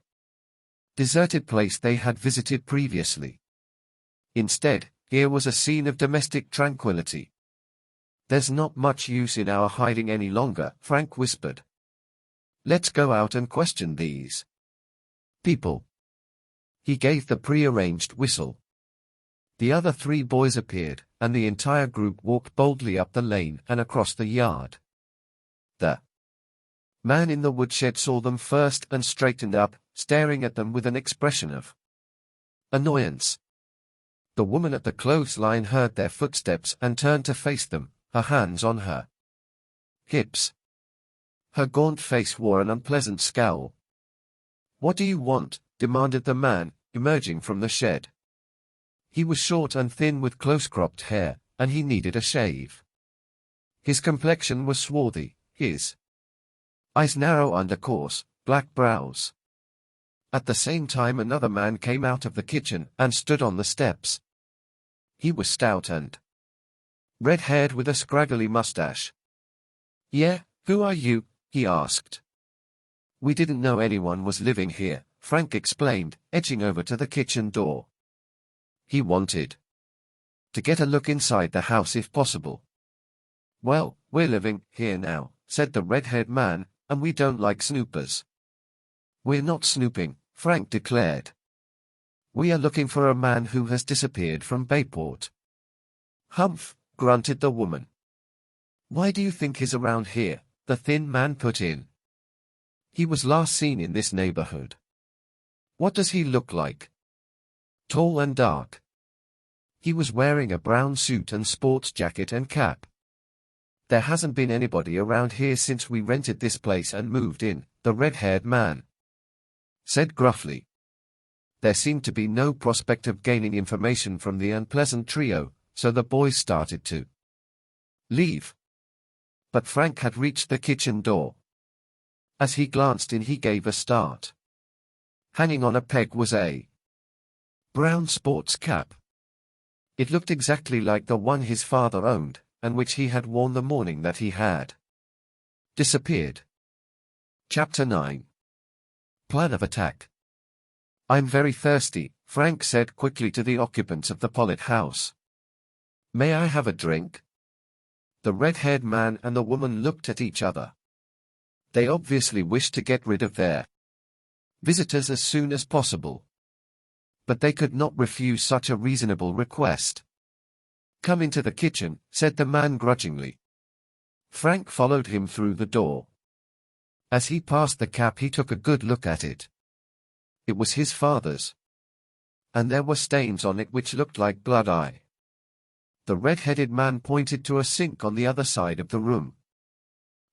deserted place they had visited previously. Instead, here was a scene of domestic tranquility. There's not much use in our hiding any longer, Frank whispered. Let's go out and question these people. He gave the prearranged whistle. The other 3 boys appeared, and the entire group walked boldly up the lane and across the yard. The man in the woodshed saw them first and straightened up, staring at them with an expression of annoyance. The woman at the clothesline heard their footsteps and turned to face them, her hands on her hips. Her gaunt face wore an unpleasant scowl. What do you want? Demanded the man, emerging from the shed. He was short and thin with close-cropped hair, and he needed a shave. His complexion was swarthy, his eyes narrow under coarse, black brows. At the same time another man came out of the kitchen and stood on the steps. He was stout and red-haired with a scraggly mustache. Yeah, who are you? He asked. We didn't know anyone was living here, Frank explained, edging over to the kitchen door. He wanted to get a look inside the house if possible. Well, we're living here now, said the red-haired man, and we don't like snoopers. We're not snooping, Frank declared. We are looking for a man who has disappeared from Bayport. Humph, grunted the woman. Why do you think he's around here? The thin man put in. He was last seen in this neighborhood. What does he look like? Tall and dark. He was wearing a brown suit and sports jacket and cap. There hasn't been anybody around here since we rented this place and moved in, the red-haired man said gruffly. There seemed to be no prospect of gaining information from the unpleasant trio, so the boys started to leave. But Frank had reached the kitchen door. As he glanced in he gave a start. Hanging on a peg was a brown sports cap. It looked exactly like the one his father owned, and which he had worn the morning that he had disappeared. Chapter 9. Plan of Attack. "I'm very thirsty," Frank said quickly to the occupants of the Pollitt house. "May I have a drink?" The red-haired man and the woman looked at each other. They obviously wished to get rid of their visitors as soon as possible. But they could not refuse such a reasonable request. "Come into the kitchen," said the man grudgingly. Frank followed him through the door. As he passed the cap, he took a good look at it. It was his father's, and there were stains on it which looked like blood. The red-headed man pointed to a sink on the other side of the room.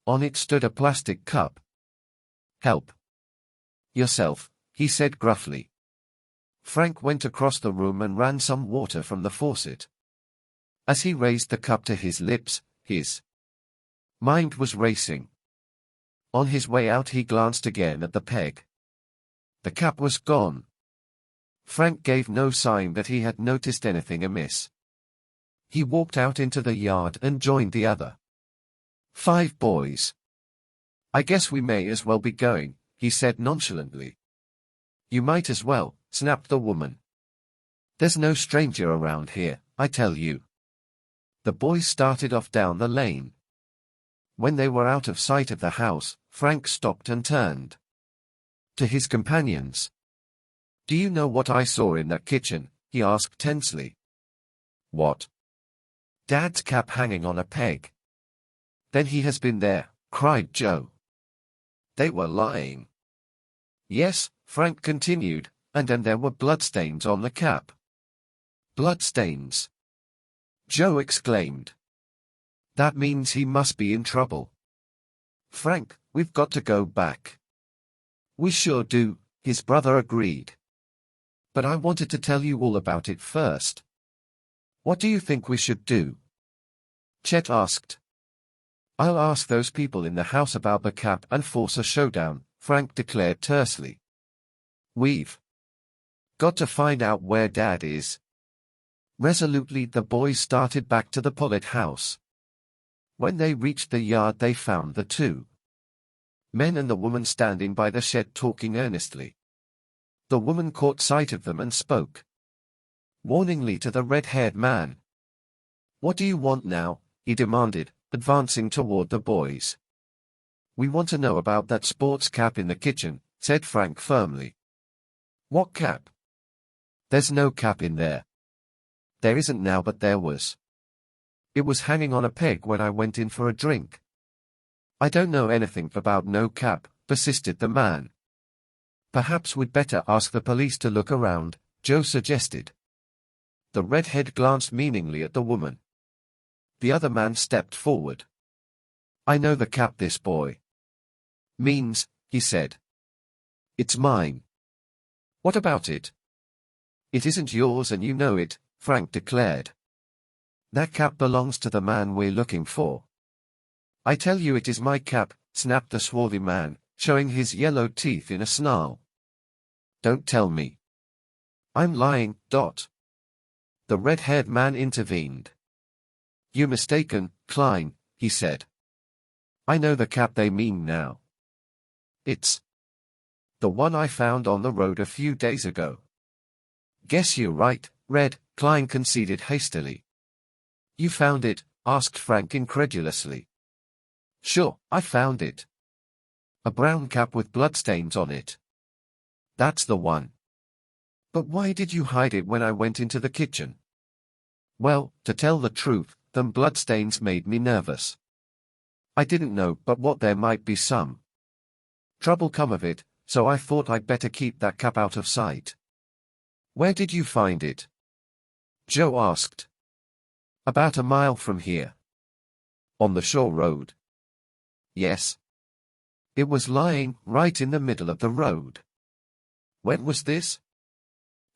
On it stood a plastic cup. "Help yourself," he said gruffly. Frank went across the room and ran some water from the faucet. As he raised the cup to his lips, his mind was racing. On his way out, he glanced again at the peg. The cap was gone. Frank gave no sign that he had noticed anything amiss. He walked out into the yard and joined the other 5 boys. "I guess we may as well be going," he said nonchalantly. "You might as well," snapped the woman. "There's no stranger around here, I tell you." The boys started off down the lane. When they were out of sight of the house, Frank stopped and turned to his companions. "Do you know what I saw in that kitchen?" he asked tensely. "What?" "Dad's cap hanging on a peg." "Then he has been there," cried Joe. "They were lying." "Yes," Frank continued, "and then there were bloodstains on the cap." "Bloodstains!" Joe exclaimed. "That means he must be in trouble." "Frank, we've got to go back." "We sure do," his brother agreed. "But I wanted to tell you all about it first." "What do you think we should do?" Chet asked. "I'll ask those people in the house about the cap and force a showdown," Frank declared tersely. "We've got to find out where Dad is." Resolutely, the boys started back to the Pollitt house. When they reached the yard, they found the 2 men and the woman standing by the shed talking earnestly. The woman caught sight of them and spoke warningly to the red-haired man. "What do you want now?" he demanded, advancing toward the boys. "We want to know about that sports cap in the kitchen," said Frank firmly. "What cap?" "There's no cap in there." "There isn't now, but there was. It was hanging on a peg when I went in for a drink." "I don't know anything about no cap," persisted the man. "Perhaps we'd better ask the police to look around," Joe suggested. The redhead glanced meaningly at the woman. The other man stepped forward. "I know the cap this boy means," he said. "It's mine." "What about it?" "It isn't yours and you know it," Frank declared. "That cap belongs to the man we're looking for." "I tell you it is my cap," snapped the swarthy man, showing his yellow teeth in a snarl. "Don't tell me I'm lying, Dot." The red-haired man intervened. "You're mistaken, Klein," he said. "I know the cap they mean now. It's the one I found on the road a few days ago." "Guess you're right, Red," Klein conceded hastily. "You found it?" asked Frank incredulously. "Sure, I found it. A brown cap with bloodstains on it. That's the one." "But why did you hide it when I went into the kitchen?" "Well, to tell the truth, them bloodstains made me nervous. I didn't know but what there might be some trouble come of it, so I thought I'd better keep that cap out of sight." "Where did you find it?" Joe asked. "About a mile from here. On the shore road." "Yes. It was lying right in the middle of the road." "When was this?"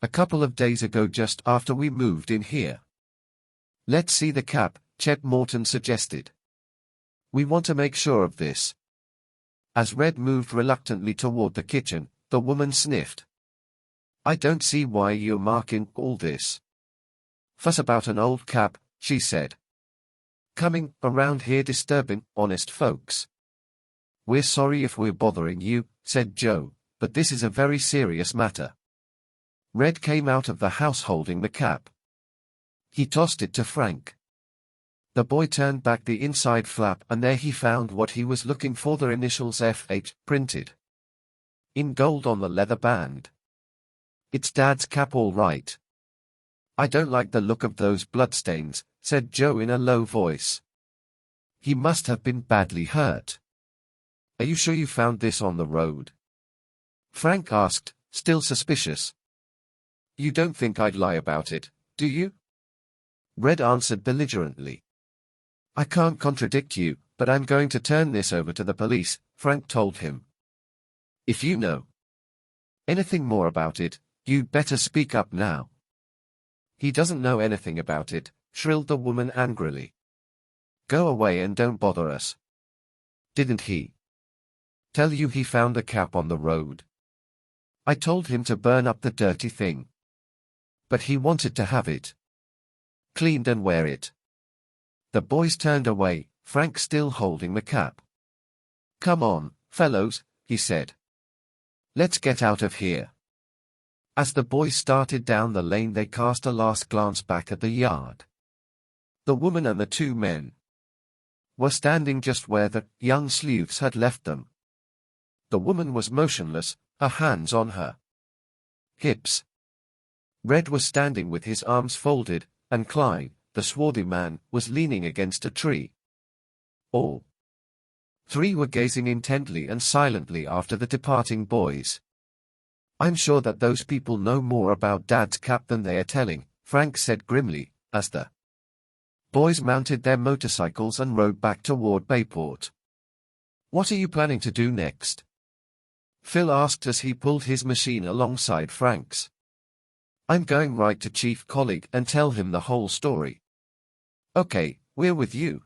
"A couple of days ago, just after we moved in here." "Let's see the cap," Chet Morton suggested. "We want to make sure of this." As Red moved reluctantly toward the kitchen, the woman sniffed. I don't see why you're marking all this fuss about an old cap, she said. Coming around here disturbing honest folks. We're sorry if we're bothering you, said Joe, but this is a very serious matter. Red came out of the house holding the cap. He tossed it to Frank. The boy turned back the inside flap and there he found what he was looking for, the initials F8 printed in gold on the leather band. It's Dad's cap all right. I don't like the look of those bloodstains, said Joe in a low voice. He must have been badly hurt. Are you sure you found this on the road? Frank asked, still suspicious. You don't think I'd lie about it, do you? Red answered belligerently. I can't contradict you, but I'm going to turn this over to the police, Frank told him. If you know anything more about it, you'd better speak up now. He doesn't know anything about it, shrilled the woman angrily. Go away and don't bother us. Didn't he tell you he found a cap on the road? I told him to burn up the dirty thing. But he wanted to have it cleaned and wear it. The boys turned away, Frank still holding the cap. Come on, fellows, he said. Let's get out of here. As the boys started down the lane, they cast a last glance back at the yard. The woman and the two men were standing just where the young sleuths had left them. The woman was motionless, her hands on her hips. Red was standing with his arms folded, and Clyde, the swarthy man, was leaning against a tree. All three were gazing intently and silently after the departing boys. I'm sure that those people know more about Dad's cap than they are telling, Frank said grimly, as the boys mounted their motorcycles and rode back toward Bayport. What are you planning to do next? Phil asked as he pulled his machine alongside Frank's. I'm going right to Chief Colleague and tell him the whole story. Okay, we're with you.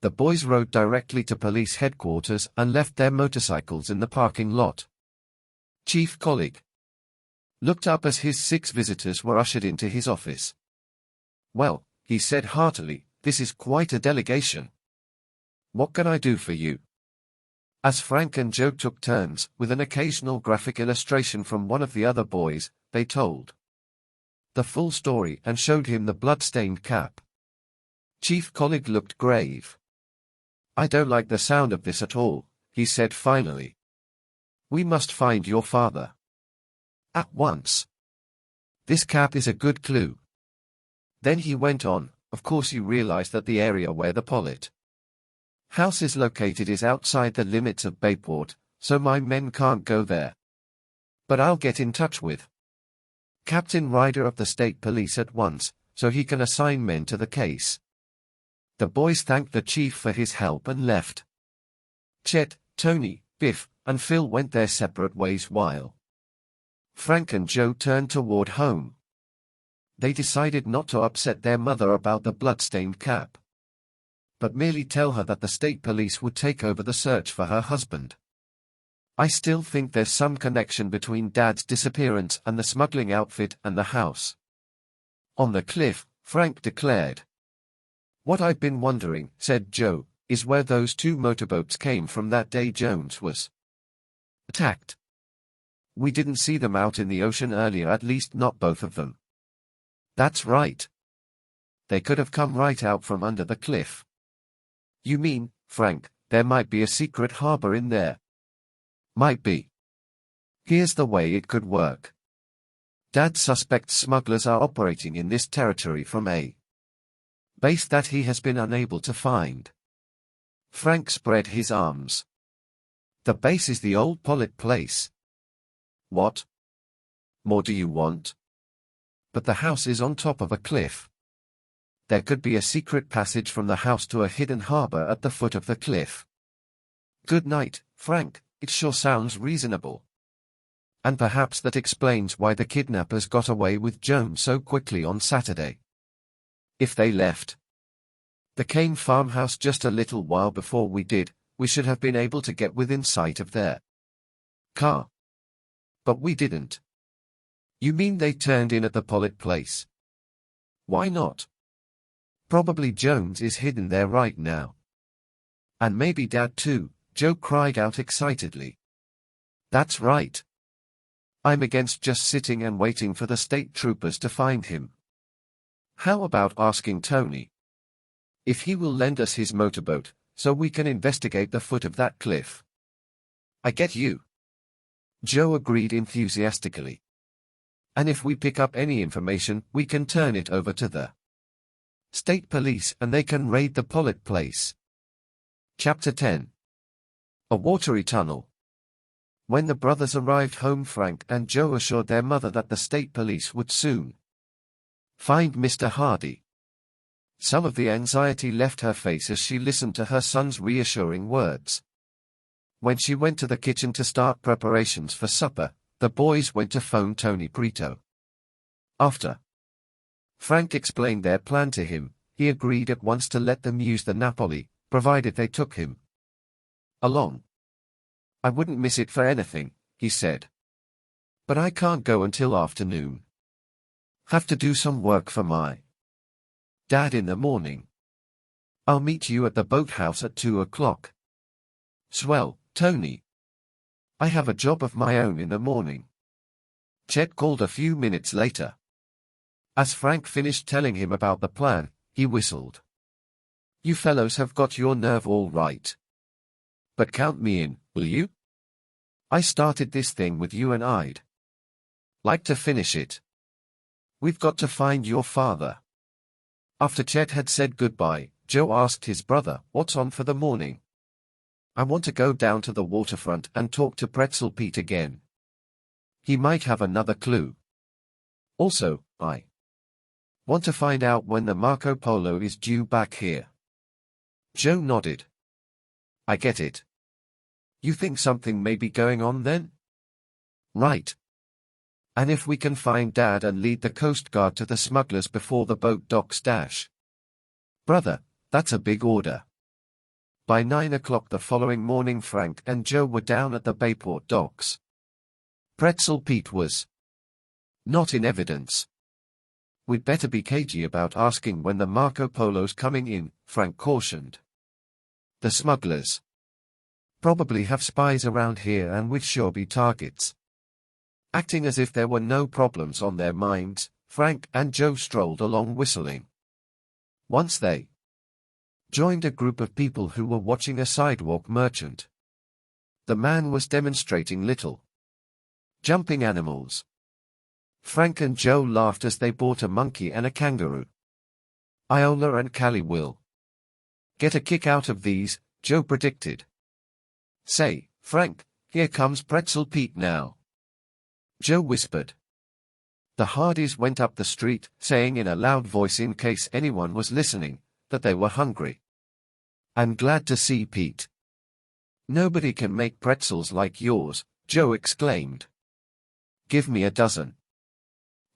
The boys rode directly to police headquarters and left their motorcycles in the parking lot. Chief Colleague looked up as his 6 visitors were ushered into his office. Well, he said heartily, this is quite a delegation. What can I do for you? As Frank and Joe took turns, with an occasional graphic illustration from one of the other boys, they told the full story and showed him the blood-stained cap. Chief Colleague looked grave. I don't like the sound of this at all, he said finally. We must find your father at once. This cap is a good clue. Then he went on, of course you realize that the area where the Pollitt house is located is outside the limits of Bayport, so my men can't go there. But I'll get in touch with Captain Ryder of the State Police at once, so he can assign men to the case. The boys thanked the chief for his help and left. Chet, Tony, Biff, and Phil went their separate ways while Frank and Joe turned toward home. They decided not to upset their mother about the blood-stained cap, but merely tell her that the state police would take over the search for her husband. I still think there's some connection between Dad's disappearance and the smuggling outfit and the house on the cliff, Frank declared. What I've been wondering, said Joe, is where those 2 motorboats came from that day Jones was attacked. We didn't see them out in the ocean earlier, at least not both of them. That's right. They could have come right out from under the cliff. You mean, Frank, there might be a secret harbor in there? Might be. Here's the way it could work. Dad suspects smugglers are operating in this territory from a base that he has been unable to find. Frank spread his arms. The base is the old Pollitt place. What more do you want? But the house is on top of a cliff. There could be a secret passage from the house to a hidden harbor at the foot of the cliff. Good night, Frank, it sure sounds reasonable. And perhaps that explains why the kidnappers got away with Joan so quickly on Saturday. If they left the Kane farmhouse just a little while before we did, we should have been able to get within sight of their car. But we didn't. You mean they turned in at the Pollitt place? Why not? Probably Jones is hidden there right now. And maybe Dad too, Joe cried out excitedly. That's right. I'm against just sitting and waiting for the state troopers to find him. How about asking Tony if he will lend us his motorboat, so we can investigate the foot of that cliff? I get you. Joe agreed enthusiastically. And if we pick up any information, we can turn it over to the state police and they can raid the Pollitt place. Chapter 10. A Watery Tunnel. When the brothers arrived home, Frank and Joe assured their mother that the state police would soon find Mr. Hardy. Some of the anxiety left her face as she listened to her son's reassuring words. When she went to the kitchen to start preparations for supper, the boys went to phone Tony Preto. After Frank explained their plan to him, he agreed at once to let them use the Napoli, provided they took him along. I wouldn't miss it for anything, he said. But I can't go until afternoon. Have to do some work for my Dad in the morning. I'll meet you at the boathouse at 2 o'clock. Swell, Tony. I have a job of my own in the morning. Chet called a few minutes later. As Frank finished telling him about the plan, he whistled. You fellows have got your nerve all right. But count me in, will you? I started this thing with you and I'd like to finish it. We've got to find your father. After Chet had said goodbye, Joe asked his brother, what's on for the morning? I want to go down to the waterfront and talk to Pretzel Pete again. He might have another clue. Also, I want to find out when the Marco Polo is due back here. Joe nodded. I get it. You think something may be going on then? Right. And if we can find Dad and lead the Coast Guard to the smugglers before the boat docks dash. Brother, that's a big order. By 9 o'clock the following morning, Frank and Joe were down at the Bayport docks. Pretzel Pete was not in evidence. We'd better be cagey about asking when the Marco Polo's coming in, Frank cautioned. The smugglers probably have spies around here and we'd sure be targets. Acting as if there were no problems on their minds, Frank and Joe strolled along whistling. Once they joined a group of people who were watching a sidewalk merchant. The man was demonstrating little jumping animals. Frank and Joe laughed as they bought a monkey and a kangaroo. Iola and Callie will get a kick out of these, Joe predicted. Say, Frank, here comes Pretzel Pete now. Joe whispered. The Hardys went up the street, saying in a loud voice in case anyone was listening, that they were hungry. I'm glad to see Pete. Nobody can make pretzels like yours, Joe exclaimed. Give me a dozen.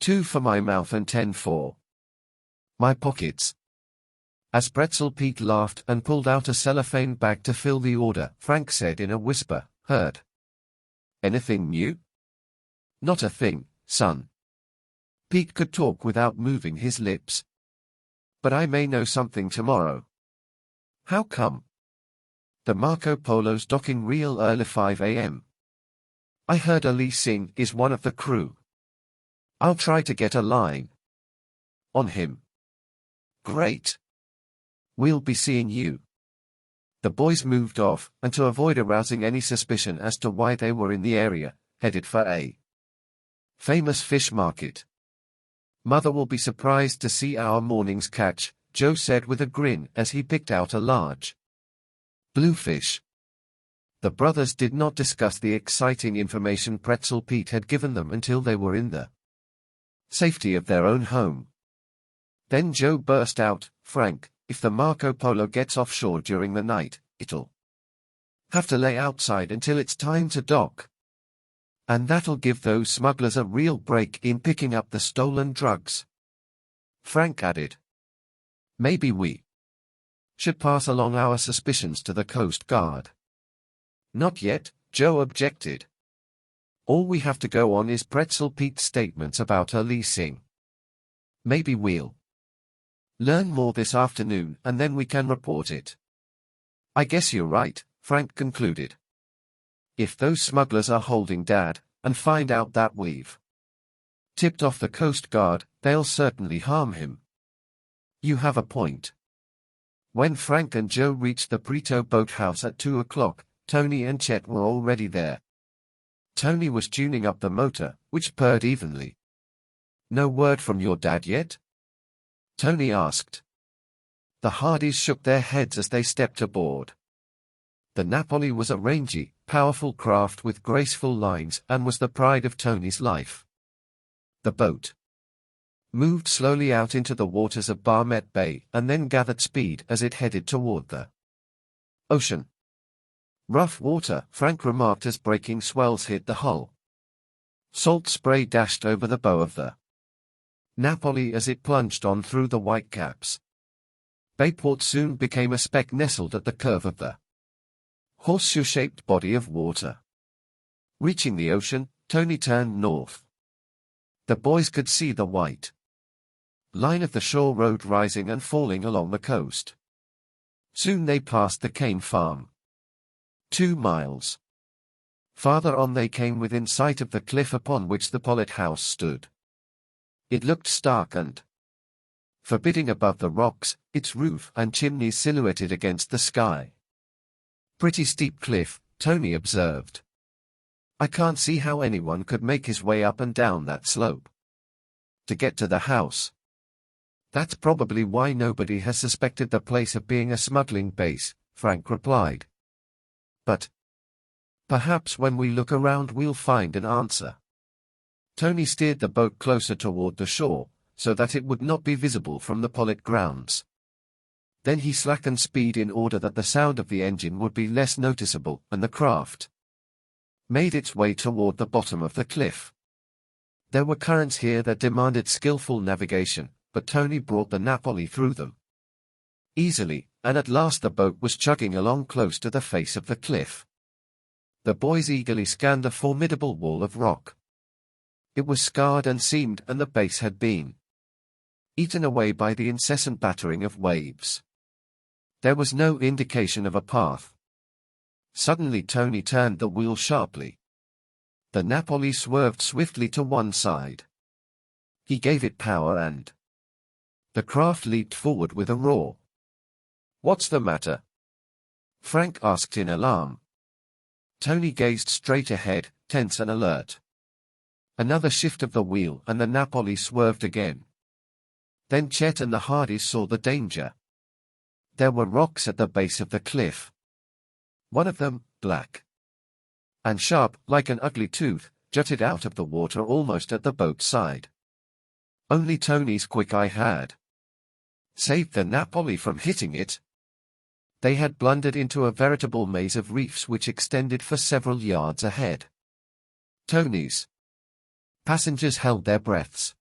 2 for my mouth and 10 for my pockets. As Pretzel Pete laughed and pulled out a cellophane bag to fill the order, Frank said in a whisper, Heard anything new? Not a thing, son. Pete could talk without moving his lips. But I may know something tomorrow. How come? The Marco Polo's docking real early 5 a.m. I heard Ali Singh is one of the crew. I'll try to get a line on him. Great. We'll be seeing you. The boys moved off, and to avoid arousing any suspicion as to why they were in the area, headed for a famous fish market. Mother will be surprised to see our morning's catch, Joe said with a grin as he picked out a large bluefish. The brothers did not discuss the exciting information Pretzel Pete had given them until they were in the safety of their own home. Then Joe burst out, Frank, if the Marco Polo gets offshore during the night, it'll have to lay outside until it's time to dock. And that'll give those smugglers a real break in picking up the stolen drugs. Frank added. Maybe we should pass along our suspicions to the Coast Guard. Not yet, Joe objected. All we have to go on is Pretzel Pete's statements about her leasing. Maybe we'll learn more this afternoon and then we can report it. I guess you're right, Frank concluded. If those smugglers are holding Dad, and find out that we've tipped off the Coast Guard, they'll certainly harm him. You have a point. When Frank and Joe reached the Pretzel boathouse at 2 o'clock, Tony and Chet were already there. Tony was tuning up the motor, which purred evenly. No word from your dad yet? Tony asked. The Hardys shook their heads as they stepped aboard. The Napoli was a rangy, powerful craft with graceful lines and was the pride of Tony's life. The boat moved slowly out into the waters of Barmet Bay and then gathered speed as it headed toward the ocean. Rough water, Frank remarked as breaking swells hit the hull. Salt spray dashed over the bow of the Napoli as it plunged on through the whitecaps. Bayport soon became a speck nestled at the curve of the horseshoe-shaped body of water. Reaching the ocean, Tony turned north. The boys could see the white line of the shore road rising and falling along the coast. Soon they passed the cane farm. 2 miles farther on they came within sight of the cliff upon which the Pollitt house stood. It looked stark and forbidding above the rocks, its roof and chimneys silhouetted against the sky. Pretty steep cliff, Tony observed. I can't see how anyone could make his way up and down that slope to get to the house. That's probably why nobody has suspected the place of being a smuggling base, Frank replied. But perhaps when we look around we'll find an answer. Tony steered the boat closer toward the shore, so that it would not be visible from the Pollitt grounds. Then he slackened speed in order that the sound of the engine would be less noticeable, and the craft made its way toward the bottom of the cliff. There were currents here that demanded skillful navigation, but Tony brought the Napoli through them easily, and at last the boat was chugging along close to the face of the cliff. The boys eagerly scanned the formidable wall of rock. It was scarred and seamed, and the base had been eaten away by the incessant battering of waves. There was no indication of a path. Suddenly Tony turned the wheel sharply. The Napoli swerved swiftly to one side. He gave it power and the craft leaped forward with a roar. What's the matter? Frank asked in alarm. Tony gazed straight ahead, tense and alert. Another shift of the wheel and the Napoli swerved again. Then Chet and the Hardys saw the danger. There were rocks at the base of the cliff. One of them, black and sharp, like an ugly tooth, jutted out of the water almost at the boat's side. Only Tony's quick eye had saved the Napoli from hitting it. They had blundered into a veritable maze of reefs which extended for several yards ahead. Tony's passengers held their breaths.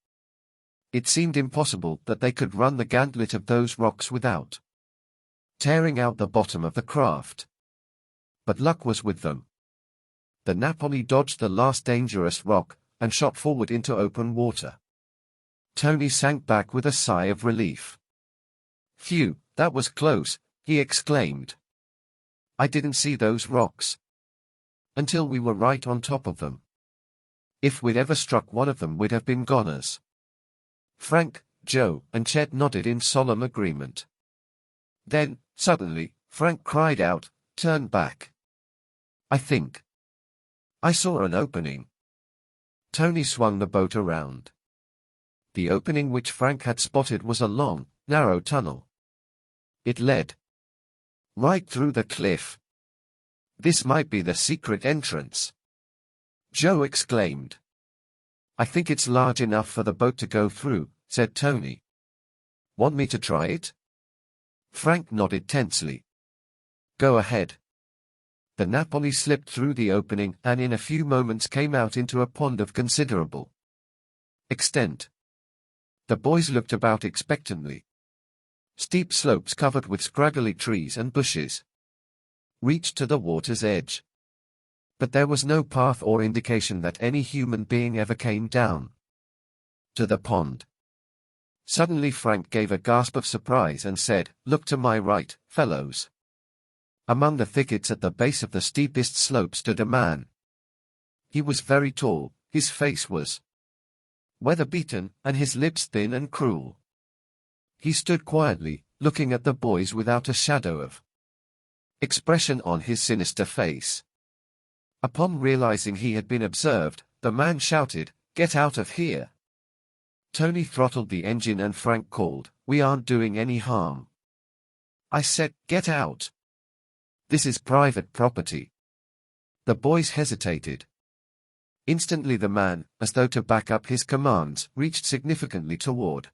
It seemed impossible that they could run the gauntlet of those rocks without tearing out the bottom of the craft. But luck was with them. The Napoli dodged the last dangerous rock and shot forward into open water. Tony sank back with a sigh of relief. Phew, that was close, he exclaimed. I didn't see those rocks until we were right on top of them. If we'd ever struck one of them, we'd have been goners. Frank, Joe, and Chet nodded in solemn agreement. Then, suddenly, Frank cried out, "Turn back. I think I saw an opening." Tony swung the boat around. The opening which Frank had spotted was a long, narrow tunnel. It led right through the cliff. This might be the secret entrance, Joe exclaimed. I think it's large enough for the boat to go through, said Tony. Want me to try it? Frank nodded tensely. Go ahead. The Napoli slipped through the opening and in a few moments came out into a pond of considerable extent. The boys looked about expectantly. Steep slopes covered with scraggly trees and bushes reached to the water's edge. But there was no path or indication that any human being ever came down to the pond. Suddenly Frank gave a gasp of surprise and said, "Look to my right, fellows." Among the thickets at the base of the steepest slope stood a man. He was very tall, his face was weather-beaten, and his lips thin and cruel. He stood quietly, looking at the boys without a shadow of expression on his sinister face. Upon realizing he had been observed, the man shouted, "Get out of here!" Tony throttled the engine and Frank called, "We aren't doing any harm." "I said, get out. This is private property." The boys hesitated. Instantly the man, as though to back up his commands, reached significantly toward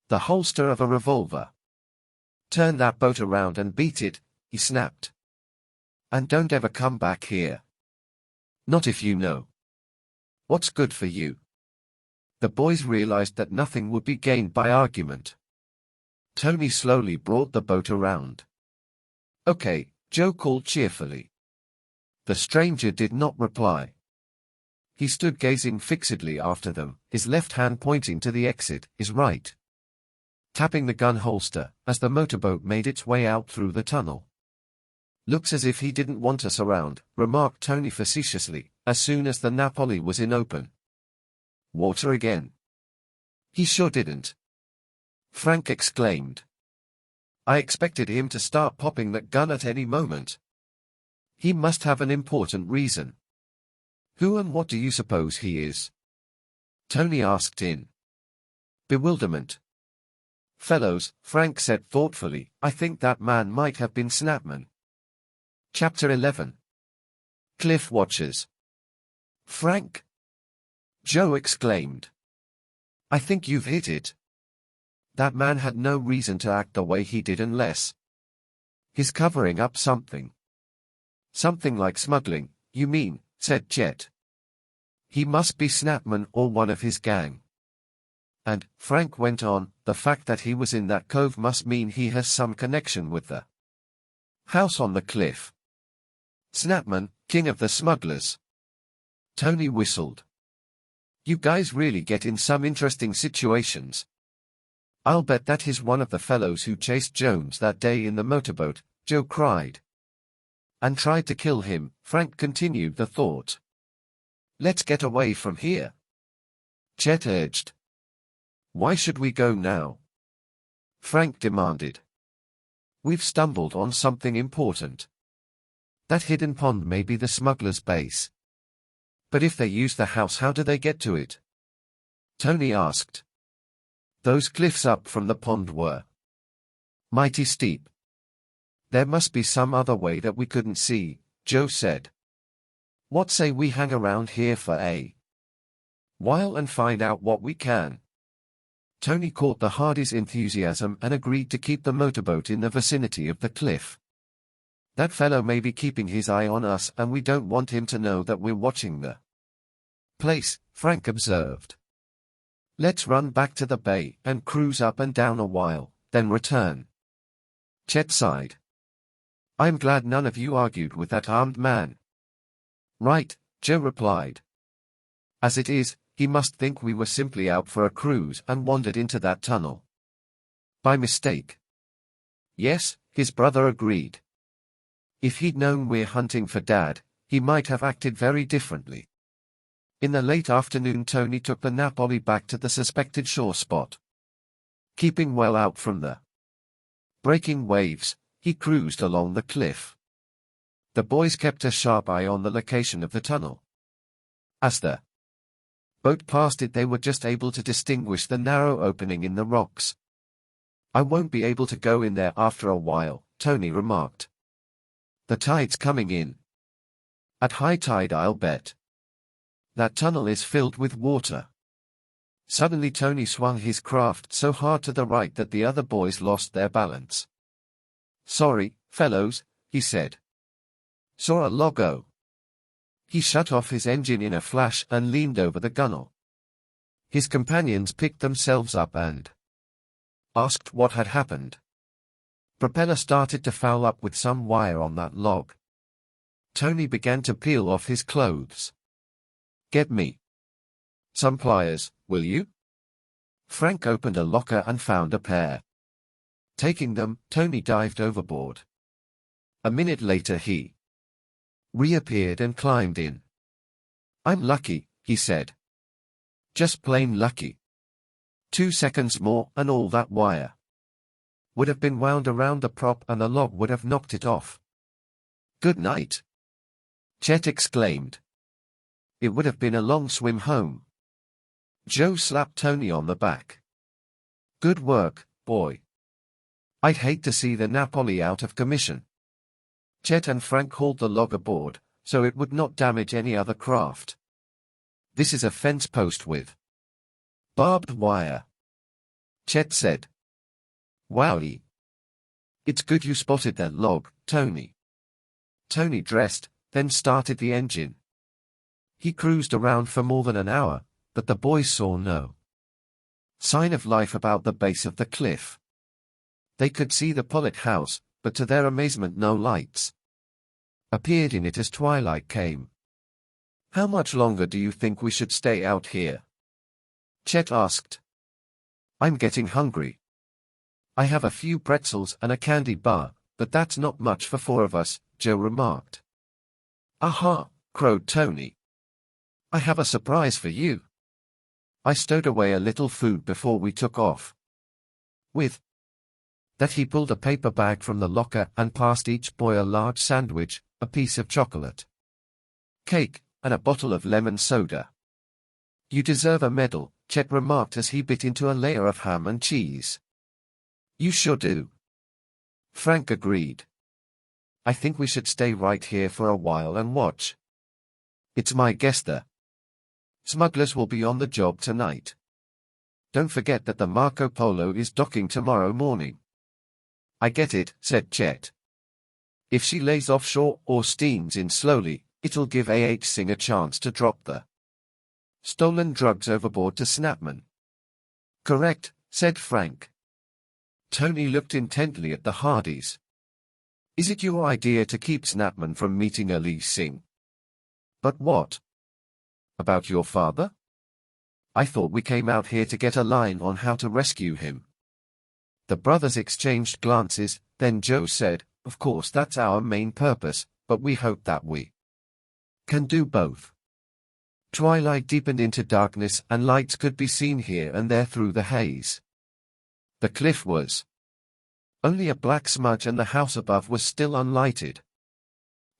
the holster of a revolver. "Turn that boat around and beat it," he snapped. "And don't ever come back here. Not if you know what's good for you." The boys realized that nothing would be gained by argument. Tony slowly brought the boat around. "Okay," Joe called cheerfully. The stranger did not reply. He stood gazing fixedly after them, his left hand pointing to the exit, his right tapping the gun holster, as the motorboat made its way out through the tunnel. "Looks as if he didn't want us around," remarked Tony facetiously, as soon as the Napoli was in open water again. "He sure didn't," Frank exclaimed. "I expected him to start popping that gun at any moment. He must have an important reason." "Who and what do you suppose he is?" Tony asked in bewilderment. "Fellows," Frank said thoughtfully, "I think that man might have been Snapman." Chapter 11. Cliff Watchers. "Frank?" Joe exclaimed. "I think you've hit it. That man had no reason to act the way he did unless he's covering up something." "Something like smuggling, you mean," said Chet. "He must be Snapman or one of his gang. And," Frank went on, "the fact that he was in that cove must mean he has some connection with the house on the cliff. Snapman, king of the smugglers." Tony whistled. "You guys really get in some interesting situations." "I'll bet that he's one of the fellows who chased Jones that day in the motorboat," Joe cried. "And tried to kill him," Frank continued the thought. "Let's get away from here," Chet urged. "Why should we go now?" Frank demanded. "We've stumbled on something important. That hidden pond may be the smugglers' base. But if they use the house, how do they get to it?" Tony asked. "Those cliffs up from the pond were mighty steep. There must be some other way that we couldn't see," Joe said. "What say we hang around here for a while and find out what we can?" Tony caught the Hardy's enthusiasm and agreed to keep the motorboat in the vicinity of the cliff. "That fellow may be keeping his eye on us and we don't want him to know that we're watching the place," Frank observed. "Let's run back to the bay and cruise up and down a while, then return." Chet sighed. "I'm glad none of you argued with that armed man." "Right," Joe replied. "As it is, he must think we were simply out for a cruise and wandered into that tunnel by mistake." "Yes," his brother agreed. "If he'd known we're hunting for Dad, he might have acted very differently." In the late afternoon, Tony took the Napoli back to the suspected shore spot. Keeping well out from the breaking waves, he cruised along the cliff. The boys kept a sharp eye on the location of the tunnel. As the boat passed it, they were just able to distinguish the narrow opening in the rocks. "I won't be able to go in there after a while," Tony remarked. "The tide's coming in. At high tide, I'll bet. That tunnel is filled with water." Suddenly Tony swung his craft so hard to the right that the other boys lost their balance. "Sorry, fellows," he said. "Saw a logo." He shut off his engine in a flash and leaned over the gunwale. His companions picked themselves up and asked what had happened. "Propeller started to foul up with some wire on that log." Tony began to peel off his clothes. "Get me some pliers, will you?" Frank opened a locker and found a pair. Taking them, Tony dived overboard. A minute later he reappeared and climbed in. "I'm lucky," he said. "Just plain lucky. 2 seconds more and all that wire would have been wound around the prop and the log would have knocked it off." "Good night," Chet exclaimed. "It would have been a long swim home." Joe slapped Tony on the back. "Good work, boy. I'd hate to see the Napoli out of commission." Chet and Frank hauled the log aboard, so it would not damage any other craft. "This is a fence post with barbed wire," Chet said. "Wowie. It's good you spotted that log, Tony." Tony dressed, then started the engine. He cruised around for more than an hour, but the boys saw no sign of life about the base of the cliff. They could see the Pollitt house, but to their amazement no lights appeared in it as twilight came. "How much longer do you think we should stay out here?" Chet asked. "I'm getting hungry. I have a few pretzels and a candy bar, but that's not much for 4 of us," Joe remarked. "Aha," crowed Tony. "I have a surprise for you." I stowed away a little food before we took off. With that he pulled a paper bag from the locker and passed each boy a large sandwich, a piece of chocolate cake, and a bottle of lemon soda. "You deserve a medal," Chet remarked as he bit into a layer of ham and cheese. "You sure do," Frank agreed. "I think we should stay right here for a while and watch. It's my guess the smugglers will be on the job tonight. Don't forget that the Marco Polo is docking tomorrow morning." "I get it," said Chet. "If she lays offshore or steams in slowly, it'll give A.H. Singh a chance to drop the stolen drugs overboard to Snapman." "Correct," said Frank. Tony looked intently at the Hardys. "Is it your idea to keep Snapman from meeting Ali Singh?" "But what about your father? I thought we came out here to get a line on how to rescue him." The brothers exchanged glances, then Joe said, "Of course that's our main purpose, but we hope that we can do both." Twilight deepened into darkness and lights could be seen here and there through the haze. The cliff was only a black smudge and the house above was still unlighted.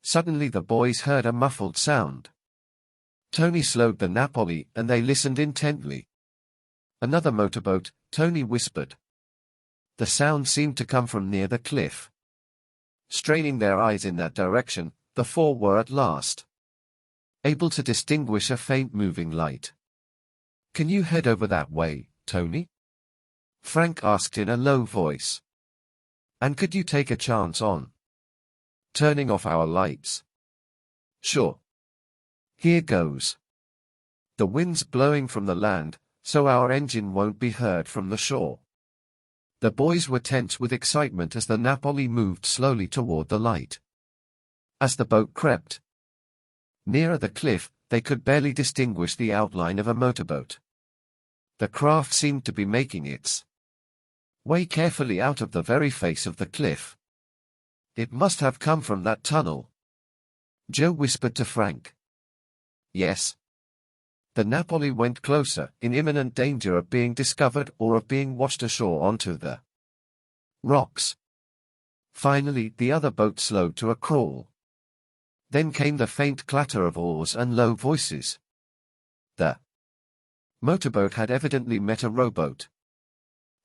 Suddenly the boys heard a muffled sound. Tony slowed the Napoli and they listened intently. "Another motorboat," Tony whispered. The sound seemed to come from near the cliff. Straining their eyes in that direction, the 4 were at last able to distinguish a faint moving light. "Can you head over that way, Tony?" Frank asked in a low voice. "And could you take a chance on turning off our lights?" "Sure. Here goes. The wind's blowing from the land, so our engine won't be heard from the shore." The boys were tense with excitement as the Napoli moved slowly toward the light. As the boat crept nearer the cliff, they could barely distinguish the outline of a motorboat. The craft seemed to be making its way carefully out of the very face of the cliff. "It must have come from that tunnel," Joe whispered to Frank. "Yes." The Napoli went closer, in imminent danger of being discovered or of being washed ashore onto the rocks. Finally, the other boat slowed to a crawl. Then came the faint clatter of oars and low voices. The motorboat had evidently met a rowboat.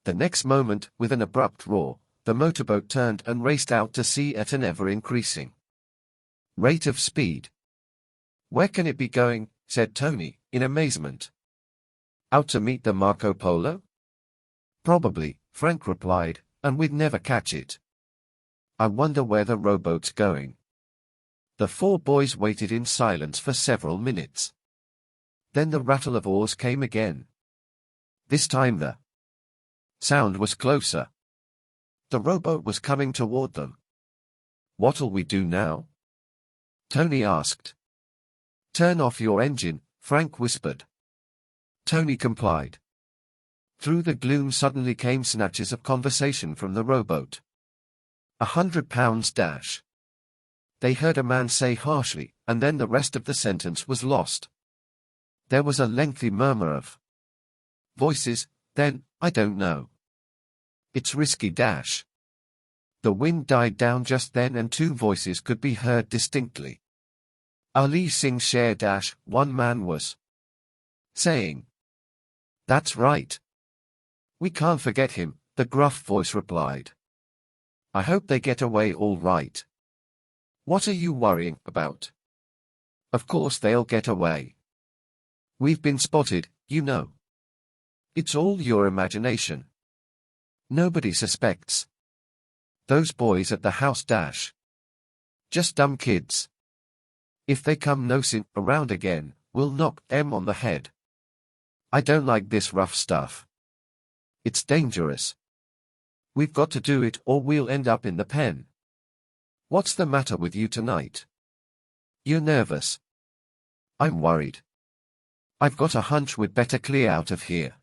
The next moment, with an abrupt roar, the motorboat turned and raced out to sea at an ever-increasing rate of speed. "Where can it be going?" said Tony, in amazement. "Out to meet the Marco Polo?" "Probably," Frank replied, "and we'd never catch it. I wonder where the rowboat's going." The 4 boys waited in silence for several minutes. Then the rattle of oars came again. This time the sound was closer. The rowboat was coming toward them. "What'll we do now?" Tony asked. "Turn off your engine," Frank whispered. Tony complied. Through the gloom suddenly came snatches of conversation from the rowboat. £100 dash. They heard a man say harshly, and then the rest of the sentence was lost. There was a lengthy murmur of voices, then, "I don't know. It's risky dash." The wind died down just then and two voices could be heard distinctly. "Ali Singh Sher dash," one man was saying. "That's right. We can't forget him," the gruff voice replied. "I hope they get away all right." "What are you worrying about?" "Of course they'll get away. We've been spotted, you know. It's all your imagination. Nobody suspects. Those boys at the house dash. Just dumb kids. If they come nosing around again, we'll knock them on the head. I don't like this rough stuff. It's dangerous. We've got to do it or we'll end up in the pen. What's the matter with you tonight? You're nervous." "I'm worried. I've got a hunch we'd better clear out of here."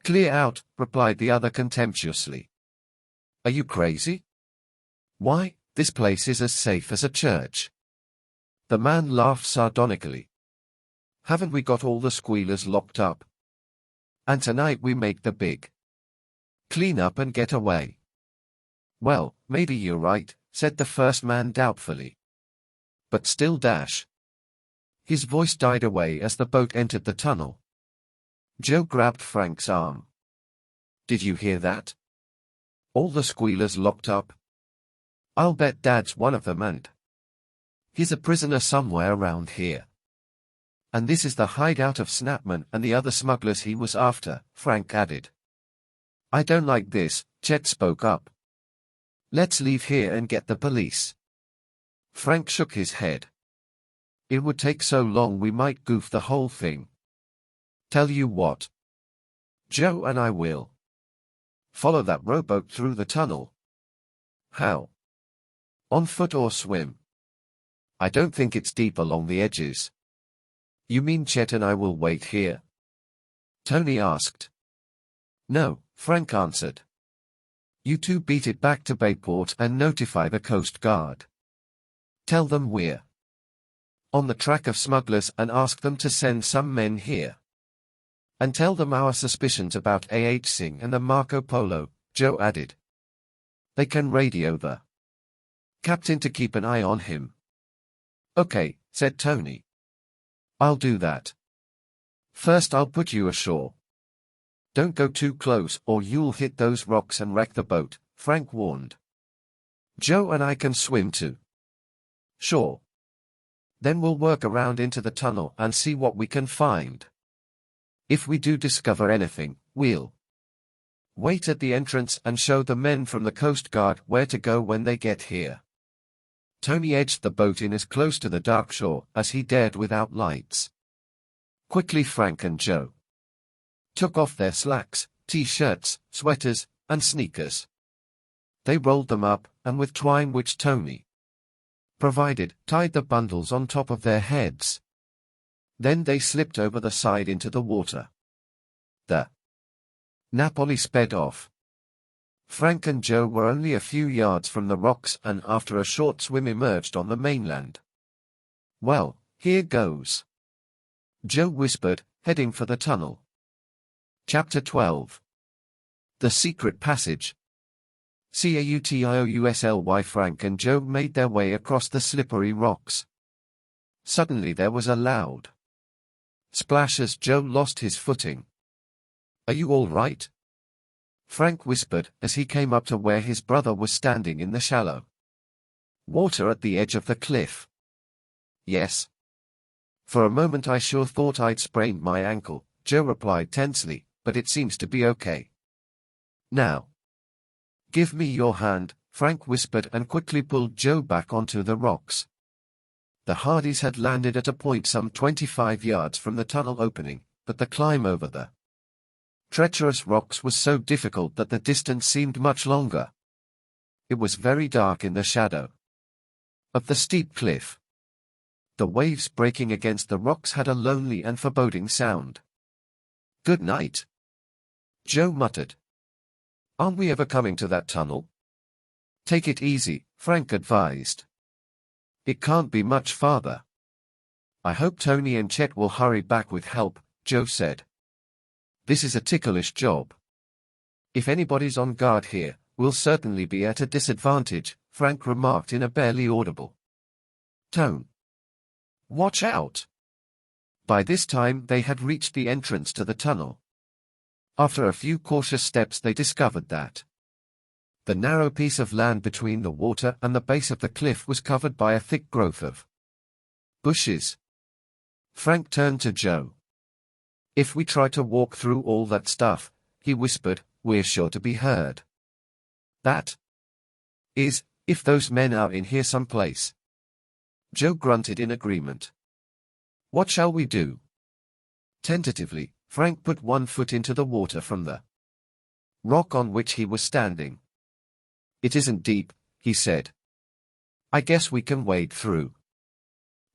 "Clear out," replied the other contemptuously. "Are you crazy? Why, this place is as safe as a church." The man laughed sardonically. "Haven't we got all the squealers locked up? And tonight we make the big clean up and get away." "Well, maybe you're right," said the first man doubtfully. "But still dash." His voice died away as the boat entered the tunnel. Joe grabbed Frank's arm. "Did you hear that? All the squealers locked up? I'll bet Dad's one of them and he's a prisoner somewhere around here. And this is the hideout of Snapman and the other smugglers he was after," Frank added. "I don't like this," Chet spoke up. "Let's leave here and get the police." Frank shook his head. "It would take so long we might goof the whole thing. Tell you what. Joe and I will follow that rowboat through the tunnel." "How? On foot or swim?" "I don't think it's deep along the edges." "You mean Chet and I will wait here?" Tony asked. "No," Frank answered. "You two beat it back to Bayport and notify the Coast Guard. Tell them we're on the track of smugglers and ask them to send some men here. And tell them our suspicions about A.H. Singh and the Marco Polo," Joe added. "They can radio the captain to keep an eye on him." "Okay," said Tony. "I'll do that. First I'll put you ashore. Don't go too close or you'll hit those rocks and wreck the boat," Frank warned. "Joe and I can swim too." "Sure. Then we'll work around into the tunnel and see what we can find. If we do discover anything, we'll wait at the entrance and show the men from the Coast Guard where to go when they get here." Tony edged the boat in as close to the dark shore as he dared without lights. Quickly Frank and Joe took off their slacks, t-shirts, sweaters, and sneakers. They rolled them up, and with twine which Tony provided, tied the bundles on top of their heads. Then they slipped over the side into the water. The Napoli sped off. Frank and Joe were only a few yards from the rocks and after a short swim emerged on the mainland. "Well, here goes," Joe whispered, heading for the tunnel. Chapter 12. The Secret Passage. Cautiously Frank and Joe made their way across the slippery rocks. Suddenly there was a loud splash as Joe lost his footing. "Are you all right?" Frank whispered as he came up to where his brother was standing in the shallow water at the edge of the cliff. "Yes. For a moment I sure thought I'd sprained my ankle," Joe replied tensely, "but it seems to be okay now." "Give me your hand," Frank whispered and quickly pulled Joe back onto the rocks. The Hardys had landed at a point some 25 yards from the tunnel opening, but the climb over the treacherous rocks was so difficult that the distance seemed much longer. It was very dark in the shadow of the steep cliff. The waves breaking against the rocks had a lonely and foreboding sound. "Good night," Joe muttered. "Aren't we ever coming to that tunnel?" "Take it easy," Frank advised. "It can't be much farther." "I hope Tony and Chet will hurry back with help," Joe said. "This is a ticklish job. If anybody's on guard here, we'll certainly be at a disadvantage," Frank remarked in a barely audible tone. "Watch out!" By this time they had reached the entrance to the tunnel. After a few cautious steps they discovered that the narrow piece of land between the water and the base of the cliff was covered by a thick growth of bushes. Frank turned to Joe. "If we try to walk through all that stuff," he whispered, "we're sure to be heard. That is, if those men are in here someplace." Joe grunted in agreement. "What shall we do?" Tentatively, Frank put one foot into the water from the rock on which he was standing. "It isn't deep," he said. "I guess we can wade through."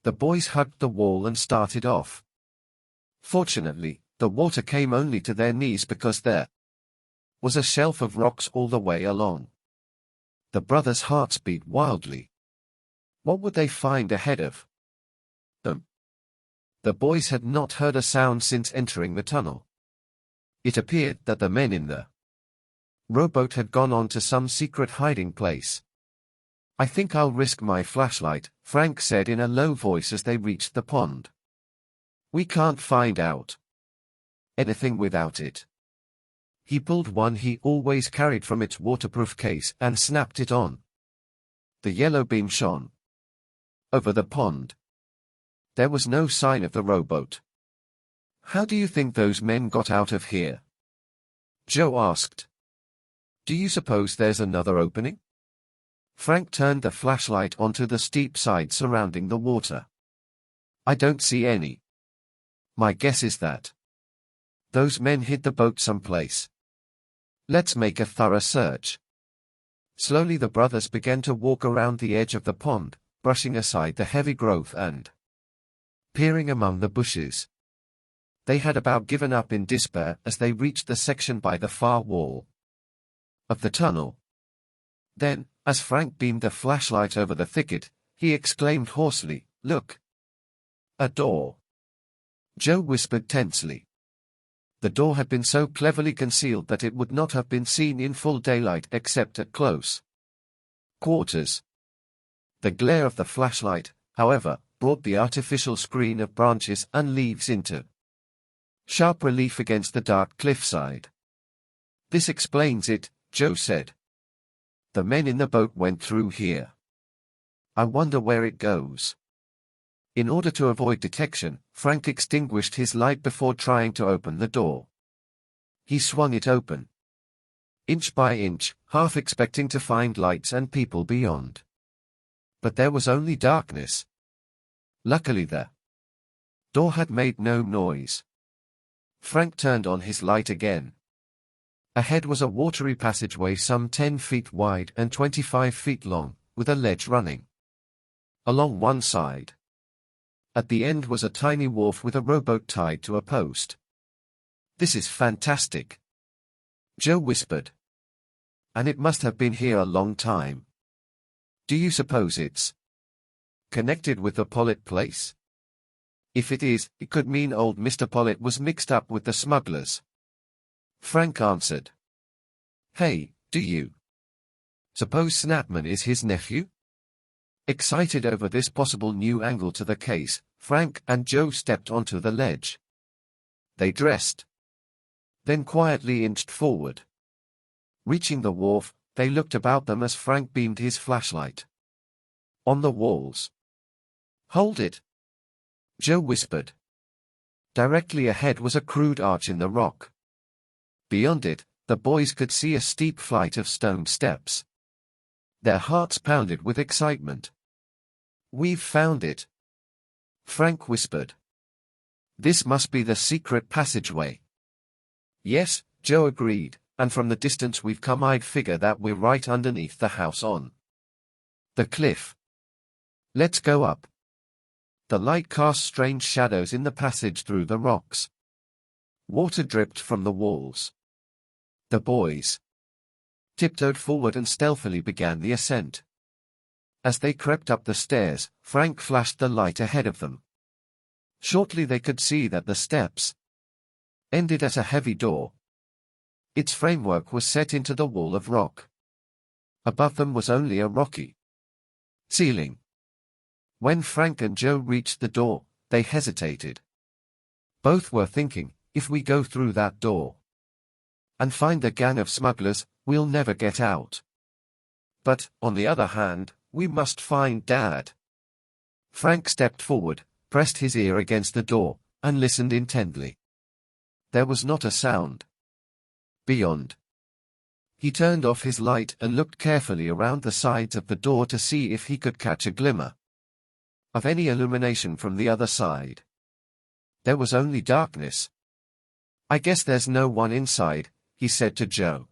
The boys hugged the wall and started off. Fortunately, the water came only to their knees because there was a shelf of rocks all the way along. The brothers' hearts beat wildly. What would they find ahead of them? The boys had not heard a sound since entering the tunnel. It appeared that the men in the rowboat had gone on to some secret hiding place. "I think I'll risk my flashlight," Frank said in a low voice as they reached the pond. "We can't find out anything without it." He pulled one he always carried from its waterproof case and snapped it on. The yellow beam shone over the pond. There was no sign of the rowboat. "How do you think those men got out of here?" Joe asked. "Do you suppose there's another opening?" Frank turned the flashlight onto the steep side surrounding the water. "I don't see any. My guess is that those men hid the boat someplace. Let's make a thorough search." Slowly the brothers began to walk around the edge of the pond, brushing aside the heavy growth and peering among the bushes. They had about given up in despair as they reached the section by the far wall of the tunnel. Then, as Frank beamed the flashlight over the thicket, he exclaimed hoarsely, "Look! A door!" Joe whispered tensely. The door had been so cleverly concealed that it would not have been seen in full daylight except at close quarters. The glare of the flashlight, however, brought the artificial screen of branches and leaves into sharp relief against the dark cliffside. "This explains it," Joe said. "The men in the boat went through here. I wonder where it goes." In order to avoid detection, Frank extinguished his light before trying to open the door. He swung it open, inch by inch, half expecting to find lights and people beyond. But there was only darkness. Luckily the door had made no noise. Frank turned on his light again. Ahead was a watery passageway some 10 feet wide and 25 feet long, with a ledge running along one side. At the end was a tiny wharf with a rowboat tied to a post. "This is fantastic," Joe whispered. "And it must have been here a long time. Do you suppose it's connected with the Pollitt place? If it is, it could mean old Mr. Pollitt was mixed up with the smugglers." Frank answered. "Hey, do you suppose Snapman is his nephew?" Excited over this possible new angle to the case, Frank and Joe stepped onto the ledge. They dressed, then quietly inched forward. Reaching the wharf, they looked about them as Frank beamed his flashlight on the walls. "Hold it," Joe whispered. Directly ahead was a crude arch in the rock. Beyond it, the boys could see a steep flight of stone steps. Their hearts pounded with excitement. "We've found it," Frank whispered. "This must be the secret passageway." "Yes," Joe agreed, "and from the distance we've come I'd figure that we're right underneath the house on the cliff. Let's go up." The light cast strange shadows in the passage through the rocks. Water dripped from the walls. The boys tiptoed forward and stealthily began the ascent. As they crept up the stairs, Frank flashed the light ahead of them. Shortly they could see that the steps ended at a heavy door. Its framework was set into the wall of rock. Above them was only a rocky ceiling. When Frank and Joe reached the door, they hesitated. Both were thinking, if we go through that door and find the gang of smugglers, we'll never get out. But, on the other hand, we must find Dad. Frank stepped forward, pressed his ear against the door, and listened intently. There was not a sound beyond. He turned off his light and looked carefully around the sides of the door to see if he could catch a glimmer of any illumination from the other side. There was only darkness. "I guess there's no one inside," he said to Joe.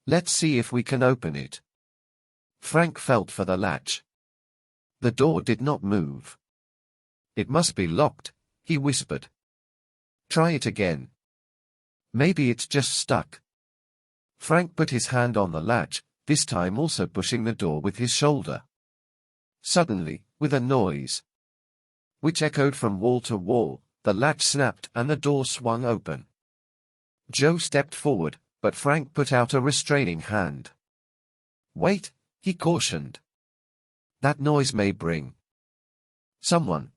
"Let's see if we can open it." Frank felt for the latch. The door did not move. "It must be locked," he whispered. "Try it again. Maybe it's just stuck." Frank put his hand on the latch, this time also pushing the door with his shoulder. Suddenly, with a noise which echoed from wall to wall, the latch snapped and the door swung open. Joe stepped forward, but Frank put out a restraining hand. "Wait," he cautioned. "That noise may bring someone."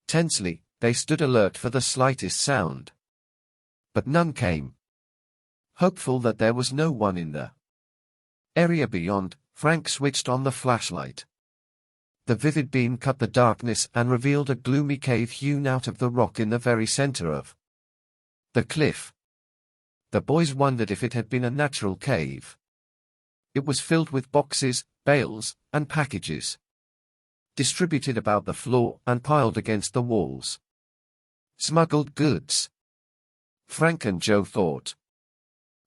Tensely, they stood alert for the slightest sound. But none came. Hopeful that there was no one in the area beyond, Frank switched on the flashlight. The vivid beam cut the darkness and revealed a gloomy cave hewn out of the rock in the very center of the cliff. The boys wondered if it had been a natural cave. It was filled with boxes, bales, and packages, distributed about the floor and piled against the walls. Smuggled goods, Frank and Joe thought.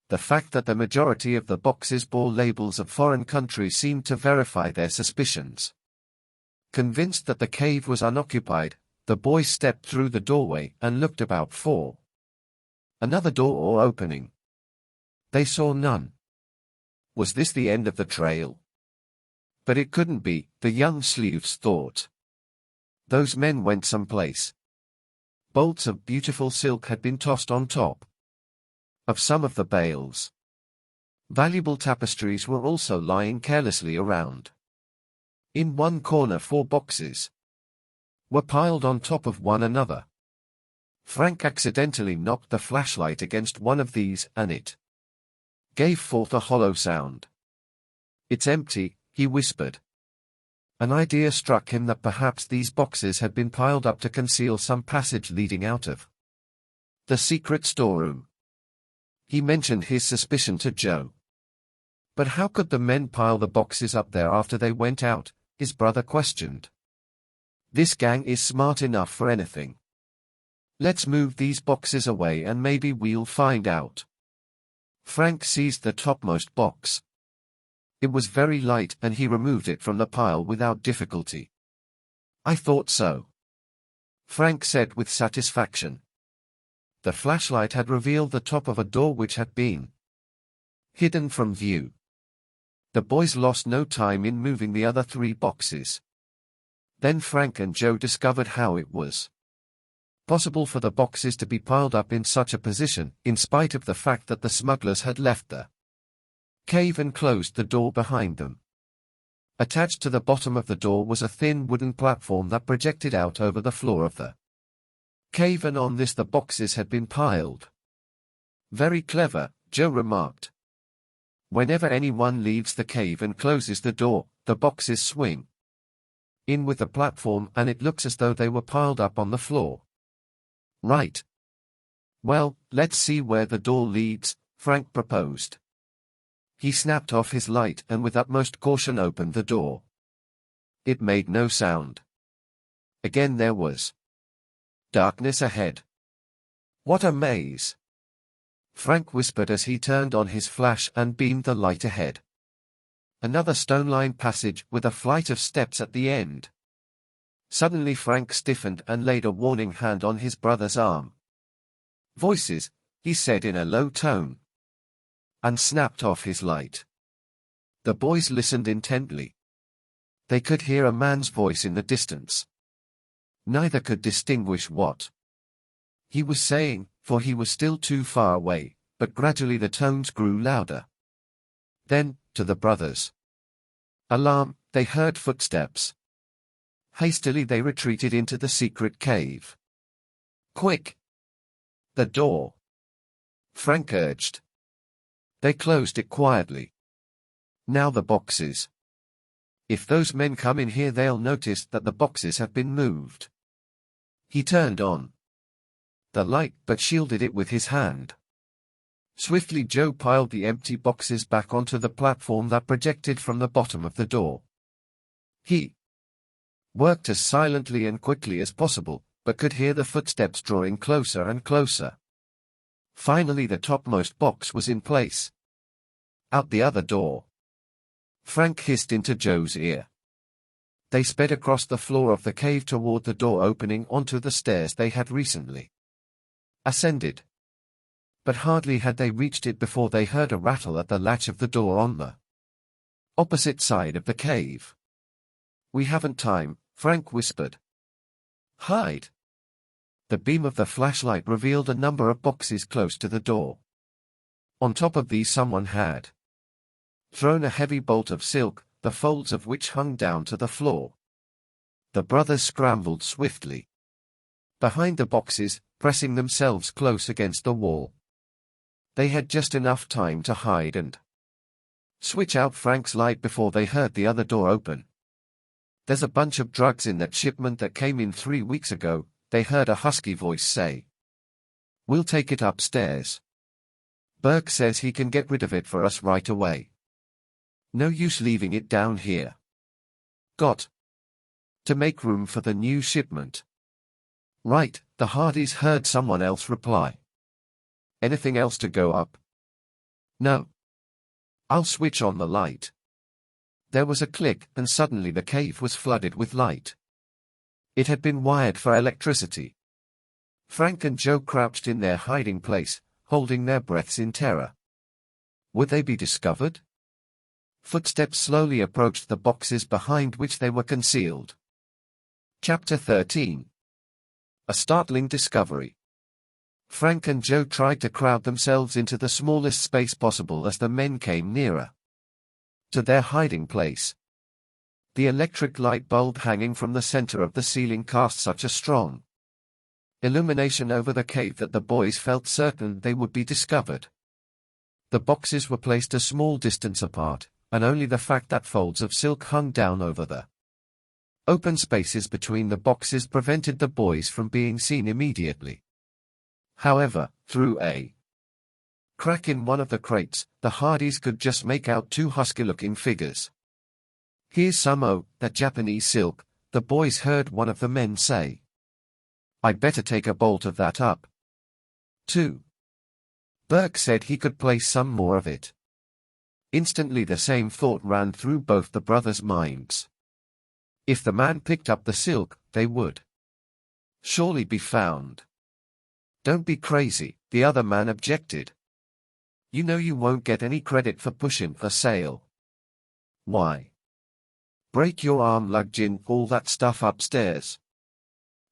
The fact that the majority of the boxes bore labels of foreign countries seemed to verify their suspicions. Convinced that the cave was unoccupied, the boys stepped through the doorway and looked about for another door or opening. They saw none. Was this the end of the trail? But it couldn't be, the young sleuths thought. Those men went someplace. Bolts of beautiful silk had been tossed on top of some of the bales. Valuable tapestries were also lying carelessly around. In one corner 4 boxes were piled on top of one another. Frank accidentally knocked the flashlight against one of these and it gave forth a hollow sound. "It's empty," he whispered. An idea struck him that perhaps these boxes had been piled up to conceal some passage leading out of the secret storeroom. He mentioned his suspicion to Joe. "But how could the men pile the boxes up there after they went out?" his brother questioned. "This gang is smart enough for anything. Let's move these boxes away and maybe we'll find out." Frank seized the topmost box. It was very light and he removed it from the pile without difficulty. "I thought so," Frank said with satisfaction. The flashlight had revealed the top of a door which had been hidden from view. The boys lost no time in moving the other 3 boxes. Then Frank and Joe discovered how it was possible for the boxes to be piled up in such a position, in spite of the fact that the smugglers had left the cave and closed the door behind them. Attached to the bottom of the door was a thin wooden platform that projected out over the floor of the cave, and on this the boxes had been piled. "Very clever," Joe remarked. "Whenever anyone leaves the cave and closes the door, the boxes swing in with the platform and it looks as though they were piled up on the floor." "Right. Well, let's see where the door leads," Frank proposed. He snapped off his light and with utmost caution opened the door. It made no sound. Again there was darkness ahead. "What a maze!" Frank whispered as he turned on his flash and beamed the light ahead. Another stone-lined passage with a flight of steps at the end. Suddenly Frank stiffened and laid a warning hand on his brother's arm. "Voices," he said in a low tone, and snapped off his light. The boys listened intently. They could hear a man's voice in the distance. Neither could distinguish what he was saying, for he was still too far away, but gradually the tones grew louder. Then, to the brothers' alarm, they heard footsteps. Hastily they retreated into the secret cave. "Quick! The door!" Frank urged. They closed it quietly. "Now the boxes. If those men come in here they'll notice that the boxes have been moved." He turned on the light but shielded it with his hand. Swiftly Joe piled the empty boxes back onto the platform that projected from the bottom of the door. He worked as silently and quickly as possible, but could hear the footsteps drawing closer and closer. Finally the topmost box was in place. "Out the other door," Frank hissed into Joe's ear. They sped across the floor of the cave toward the door opening onto the stairs they had recently ascended. But hardly had they reached it before they heard a rattle at the latch of the door on the opposite side of the cave. "We haven't time," Frank whispered. "Hide." The beam of the flashlight revealed a number of boxes close to the door. On top of these someone had thrown a heavy bolt of silk, the folds of which hung down to the floor. The brothers scrambled swiftly behind the boxes, pressing themselves close against the wall. They had just enough time to hide and switch out Frank's light before they heard the other door open. "There's a bunch of drugs in that shipment that came in 3 weeks ago," they heard a husky voice say. "We'll take it upstairs. Burke says he can get rid of it for us right away. No use leaving it down here. Got to make room for the new shipment." "Right," the Hardys heard someone else reply. "Anything else to go up?" "No. I'll switch on the light." There was a click, and suddenly the cave was flooded with light. It had been wired for electricity. Frank and Joe crouched in their hiding place, holding their breaths in terror. Would they be discovered? Footsteps slowly approached the boxes behind which they were concealed. Chapter 13. A startling discovery. Frank and Joe tried to crowd themselves into the smallest space possible as the men came nearer to their hiding place. The electric light bulb hanging from the center of the ceiling cast such a strong illumination over the cave that the boys felt certain they would be discovered. The boxes were placed a small distance apart, and only the fact that folds of silk hung down over the open spaces between the boxes prevented the boys from being seen immediately. However, through a crack in one of the crates, the Hardys could just make out two husky-looking figures. "Here's some that Japanese silk," the boys heard one of the men say. "I'd better take a bolt of that up, too." Burke said he could place some more of it. Instantly the same thought ran through both the brothers' minds. If the man picked up the silk, they would surely be found. "Don't be crazy," the other man objected. "You know you won't get any credit for pushing a sale. Why break your arm lugging all that stuff upstairs?"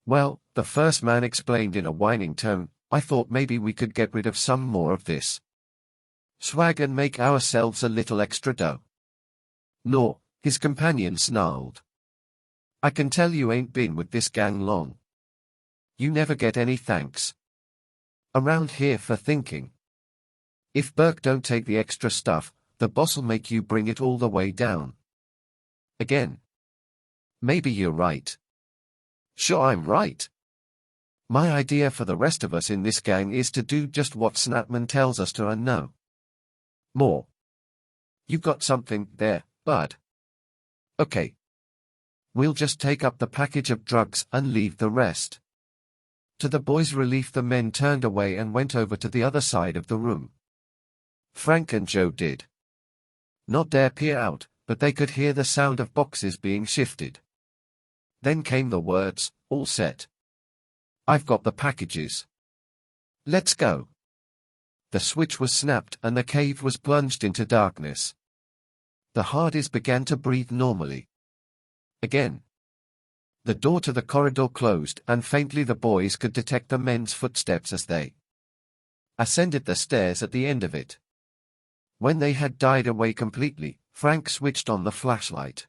"Well," the first man explained in a whining tone, "I thought maybe we could get rid of some more of this swag and make ourselves a little extra dough." "No," his companion snarled. "I can tell you ain't been with this gang long. You never get any thanks around here for thinking. If Burke don't take the extra stuff, the boss'll make you bring it all the way down again." "Maybe you're right." "Sure I'm right. My idea for the rest of us in this gang is to do just what Snapman tells us to and no more. You got something there, bud? Okay. We'll just take up the package of drugs and leave the rest." To the boys' relief the men turned away and went over to the other side of the room. Frank and Joe did not dare peer out, but they could hear the sound of boxes being shifted. Then came the words, "All set. I've got the packages. Let's go." The switch was snapped and the cave was plunged into darkness. The Hardys began to breathe normally again. The door to the corridor closed and faintly the boys could detect the men's footsteps as they ascended the stairs at the end of it. When they had died away completely, Frank switched on the flashlight.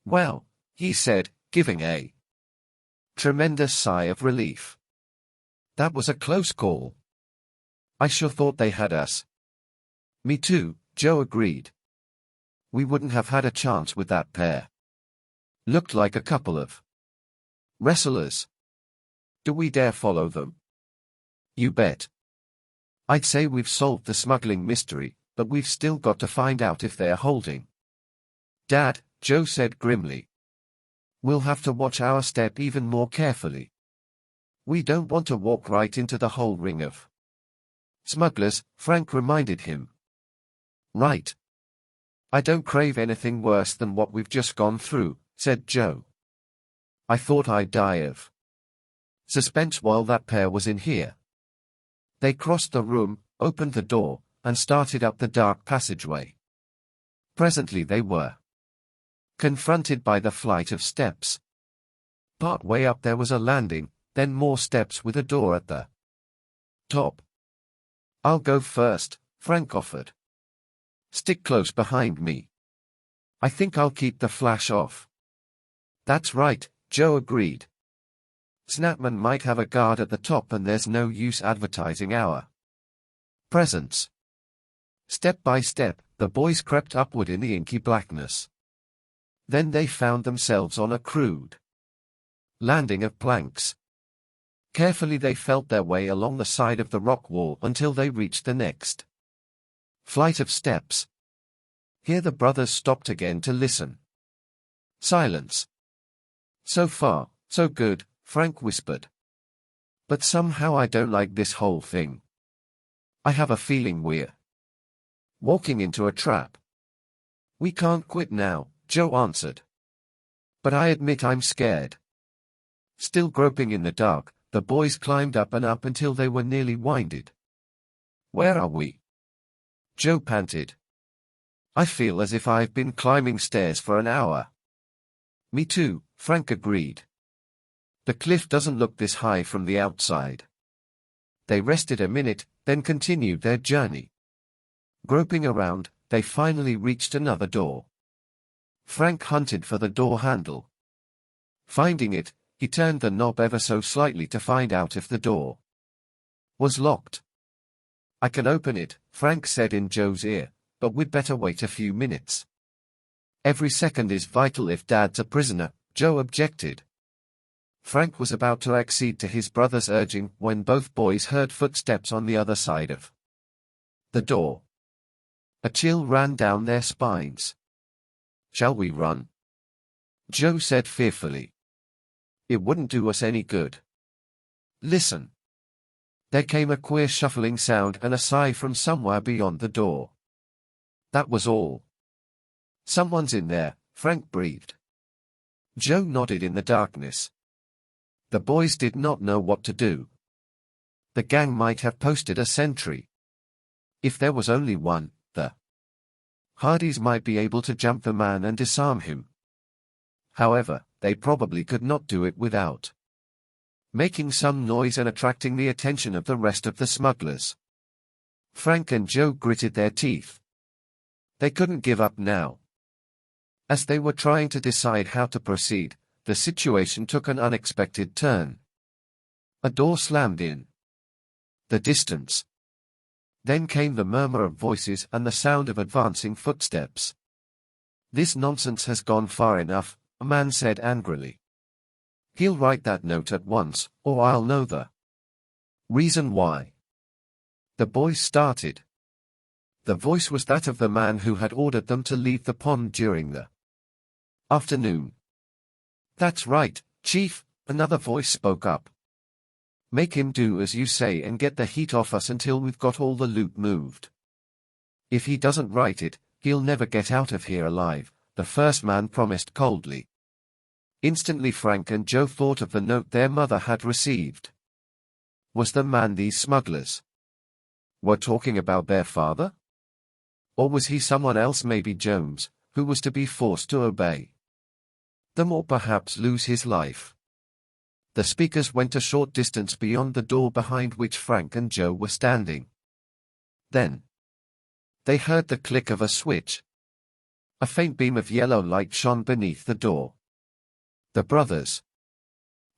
"Well," he said, giving a tremendous sigh of relief. "That was a close call. I sure thought they had us." "Me too," Joe agreed. "We wouldn't have had a chance with that pair. Looked like a couple of wrestlers. Do we dare follow them?" "You bet. I'd say we've solved the smuggling mystery, but we've still got to find out if they're holding." "Dad," Joe said grimly, "we'll have to watch our step even more carefully. We don't want to walk right into the whole ring of smugglers," Frank reminded him. "Right. I don't crave anything worse than what we've just gone through," said Joe. "I thought I'd die of suspense while that pair was in here." They crossed the room, opened the door, and started up the dark passageway. Presently they were confronted by the flight of steps. Part way up there was a landing, then more steps with a door at the top. "I'll go first," Frank offered. "Stick close behind me. I think I'll keep the flash off." "That's right," Joe agreed. "Snapman might have a guard at the top and there's no use advertising our presence." Step by step, the boys crept upward in the inky blackness. Then they found themselves on a crude landing of planks. Carefully they felt their way along the side of the rock wall until they reached the next flight of steps. Here the brothers stopped again to listen. Silence. "So far, so good," Frank whispered. "But somehow I don't like this whole thing. I have a feeling we're walking into a trap." "We can't quit now," Joe answered. "But I admit I'm scared." Still groping in the dark, the boys climbed up and up until they were nearly winded. "Where are we?" Joe panted. "I feel as if I've been climbing stairs for an hour." "Me too," Frank agreed. "The cliff doesn't look this high from the outside." They rested a minute, then continued their journey. Groping around, they finally reached another door. Frank hunted for the door handle. Finding it, he turned the knob ever so slightly to find out if the door was locked. "I can open it," Frank said in Joe's ear, "but we'd better wait a few minutes." "Every second is vital if Dad's a prisoner," Joe objected. Frank was about to accede to his brother's urging when both boys heard footsteps on the other side of the door. A chill ran down their spines. "Shall we run?" Joe said fearfully. "It wouldn't do us any good." "Listen." There came a queer shuffling sound and a sigh from somewhere beyond the door. That was all. "Someone's in there," Frank breathed. Joe nodded in the darkness. The boys did not know what to do. The gang might have posted a sentry. If there was only one, the Hardys might be able to jump the man and disarm him. However, they probably could not do it without making some noise and attracting the attention of the rest of the smugglers. Frank and Joe gritted their teeth. They couldn't give up now. As they were trying to decide how to proceed, the situation took an unexpected turn. A door slammed in the distance. Then came the murmur of voices and the sound of advancing footsteps. "This nonsense has gone far enough," a man said angrily. "He'll write that note at once, or I'll know the reason why." The boys started. The voice was that of the man who had ordered them to leave the pond during the afternoon. "That's right, Chief," another voice spoke up. "Make him do as you say and get the heat off us until we've got all the loot moved. If he doesn't write it, he'll never get out of here alive," the first man promised coldly. Instantly Frank and Joe thought of the note their mother had received. Was the man these smugglers were talking about their father? Or was he someone else, maybe Jones, who was to be forced to obey them or perhaps lose his life? The speakers went a short distance beyond the door behind which Frank and Joe were standing. Then they heard the click of a switch. A faint beam of yellow light shone beneath the door. The brothers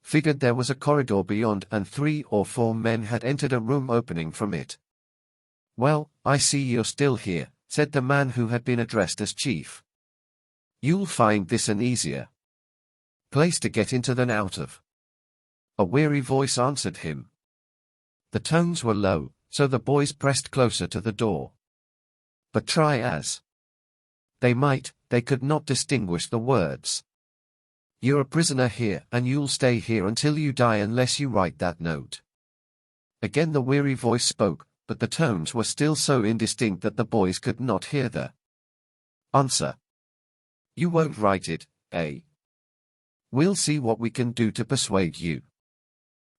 figured there was a corridor beyond and 3 or 4 men had entered a room opening from it. "Well, I see you're still here," said the man who had been addressed as chief. "You'll find this an easier place to get into than out of." A weary voice answered him. The tones were low, so the boys pressed closer to the door. But try as they might, they could not distinguish the words. "You're a prisoner here, and you'll stay here until you die unless you write that note." Again the weary voice spoke, but the tones were still so indistinct that the boys could not hear the answer. "You won't write it, eh? We'll see what we can do to persuade you.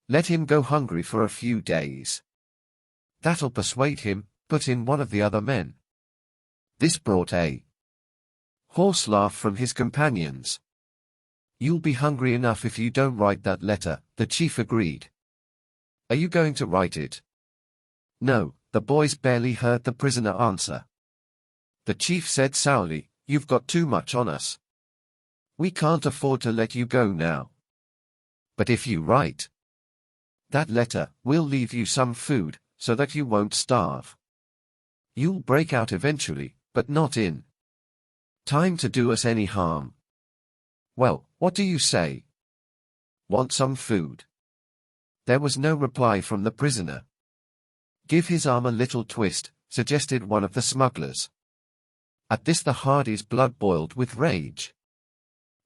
Let him go hungry for a few days." "That'll persuade him," put in one of the other men. This brought a hoarse laugh from his companions. "You'll be hungry enough if you don't write that letter," the chief agreed. "Are you going to write it?" "No," the boys barely heard the prisoner answer. The chief said sourly, "You've got too much on us. We can't afford to let you go now. But if you write that letter, we'll leave you some food, so that you won't starve. You'll break out eventually, but not in time to do us any harm. Well, what do you say? Want some food?" There was no reply from the prisoner. "Give his arm a little twist," suggested one of the smugglers. At this the Hardys' blood boiled with rage.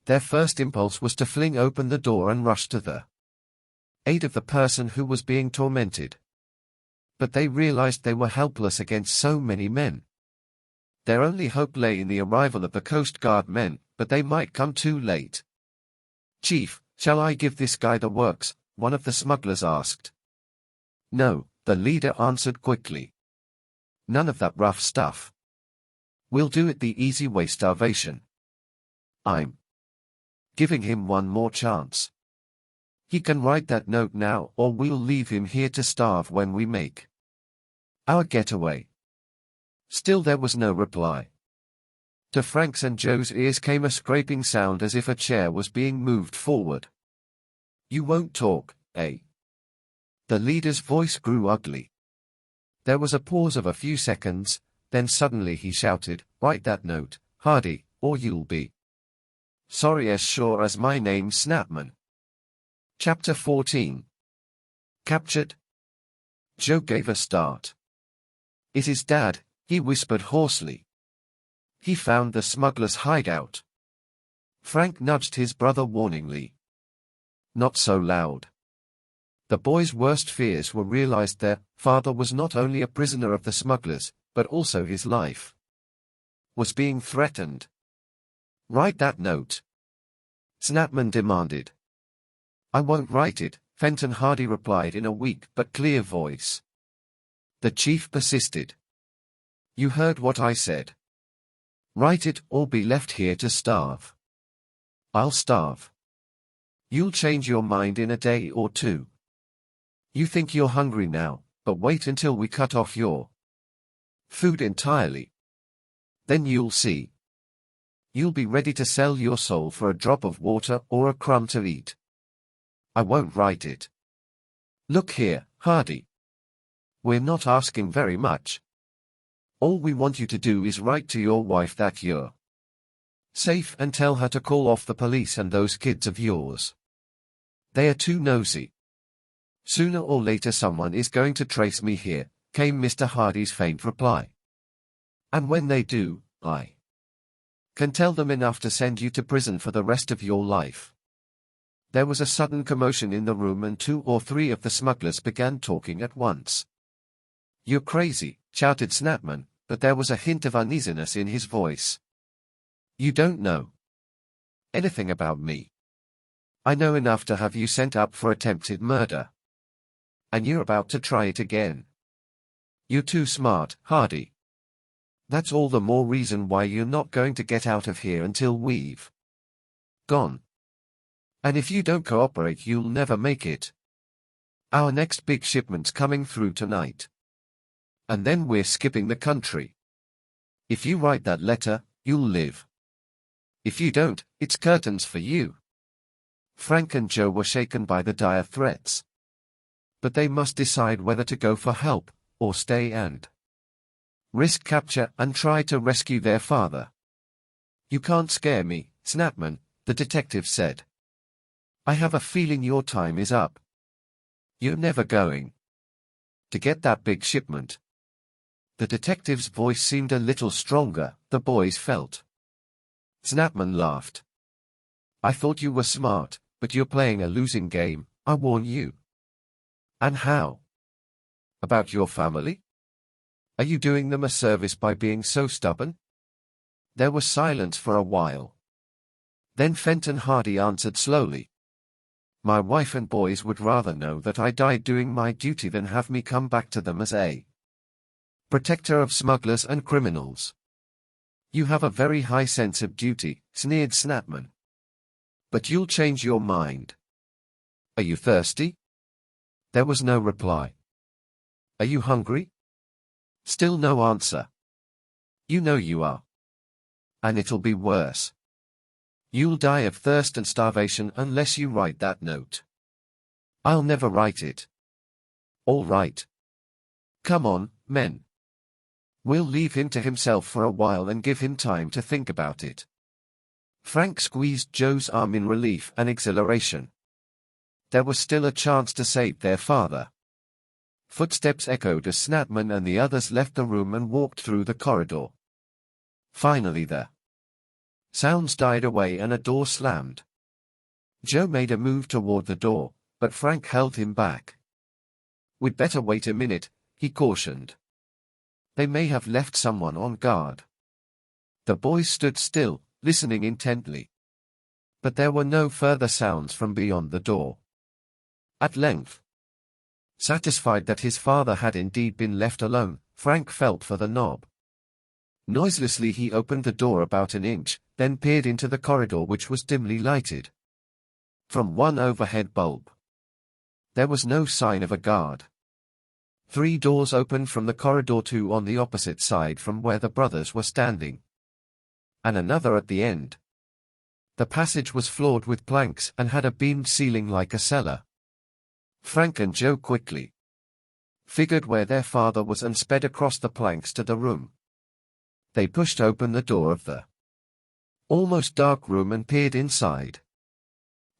Their first impulse was to fling open the door and rush to the aid of the person who was being tormented. But they realized they were helpless against so many men. Their only hope lay in the arrival of the Coast Guard men, but they might come too late. "Chief, shall I give this guy the works?" one of the smugglers asked. "No," the leader answered quickly. "None of that rough stuff. We'll do it the easy way, starvation. I'm giving him one more chance. He can write that note now, or we'll leave him here to starve when we make our getaway." Still there was no reply. To Frank's and Joe's ears came a scraping sound as if a chair was being moved forward. "You won't talk, eh?" The leader's voice grew ugly. There was a pause of a few seconds, then suddenly he shouted, "Write that note, Hardy, or you'll be sorry as sure as my name's Snapman." Chapter 14. Captured. Joe gave a start. "It is Dad," he whispered hoarsely. "He found the smuggler's hideout." Frank nudged his brother warningly. "Not so loud." The boy's worst fears were realized. Their father was not only a prisoner of the smugglers, but also his life was being threatened. "Write that note," Snapman demanded. "I won't write it," Fenton Hardy replied in a weak but clear voice. The chief persisted. "You heard what I said. Write it or be left here to starve." "I'll starve." "You'll change your mind in a day or two. You think you're hungry now, but wait until we cut off your food entirely. Then you'll see. You'll be ready to sell your soul for a drop of water or a crumb to eat." "I won't write it." "Look here, Hardy. We're not asking very much. All we want you to do is write to your wife that you're safe and tell her to call off the police and those kids of yours. They are too nosy. Sooner or later someone is going to trace me here," came Mr. Hardy's faint reply. "And when they do, I can tell them enough to send you to prison for the rest of your life." There was a sudden commotion in the room and 2 or 3 of the smugglers began talking at once. "You're crazy," shouted Snapman, but there was a hint of uneasiness in his voice. "You don't know anything about me. I know enough to have you sent up for attempted murder. And you're about to try it again. You're too smart, Hardy. That's all the more reason why you're not going to get out of here until we've gone. And if you don't cooperate, you'll never make it. Our next big shipment's coming through tonight. And then we're skipping the country. If you write that letter, you'll live. If you don't, it's curtains for you. Frank and Joe were shaken by the dire threats. But they must decide whether to go for help, or stay and risk capture and try to rescue their father. You can't scare me, Snapman, the detective said. I have a feeling your time is up. You're never going to get that big shipment. The detective's voice seemed a little stronger, the boys felt. Snapman laughed. I thought you were smart, but you're playing a losing game, I warn you. And how? About your family? Are you doing them a service by being so stubborn? There was silence for a while. Then Fenton Hardy answered slowly. My wife and boys would rather know that I died doing my duty than have me come back to them as a protector of smugglers and criminals. You have a very high sense of duty, sneered Snapman. But you'll change your mind. Are you thirsty? There was no reply. Are you hungry? Still no answer. You know you are. And it'll be worse. You'll die of thirst and starvation unless you write that note. I'll never write it. All right. Come on, men. We'll leave him to himself for a while and give him time to think about it. Frank squeezed Joe's arm in relief and exhilaration. There was still a chance to save their father. Footsteps echoed as Snapman and the others left the room and walked through the corridor. Finally the sounds died away and a door slammed. Joe made a move toward the door, but Frank held him back. We'd better wait a minute, he cautioned. They may have left someone on guard. The boys stood still, listening intently. But there were no further sounds from beyond the door. At length, satisfied that his father had indeed been left alone, Frank felt for the knob. Noiselessly he opened the door about an inch, then peered into the corridor which was dimly lighted from one overhead bulb. There was no sign of a guard. 3 doors opened from the corridor, 2 on the opposite side from where the brothers were standing, and another at the end. The passage was floored with planks and had a beamed ceiling like a cellar. Frank and Joe quickly figured where their father was and sped across the planks to the room. They pushed open the door of the almost dark room and peered inside.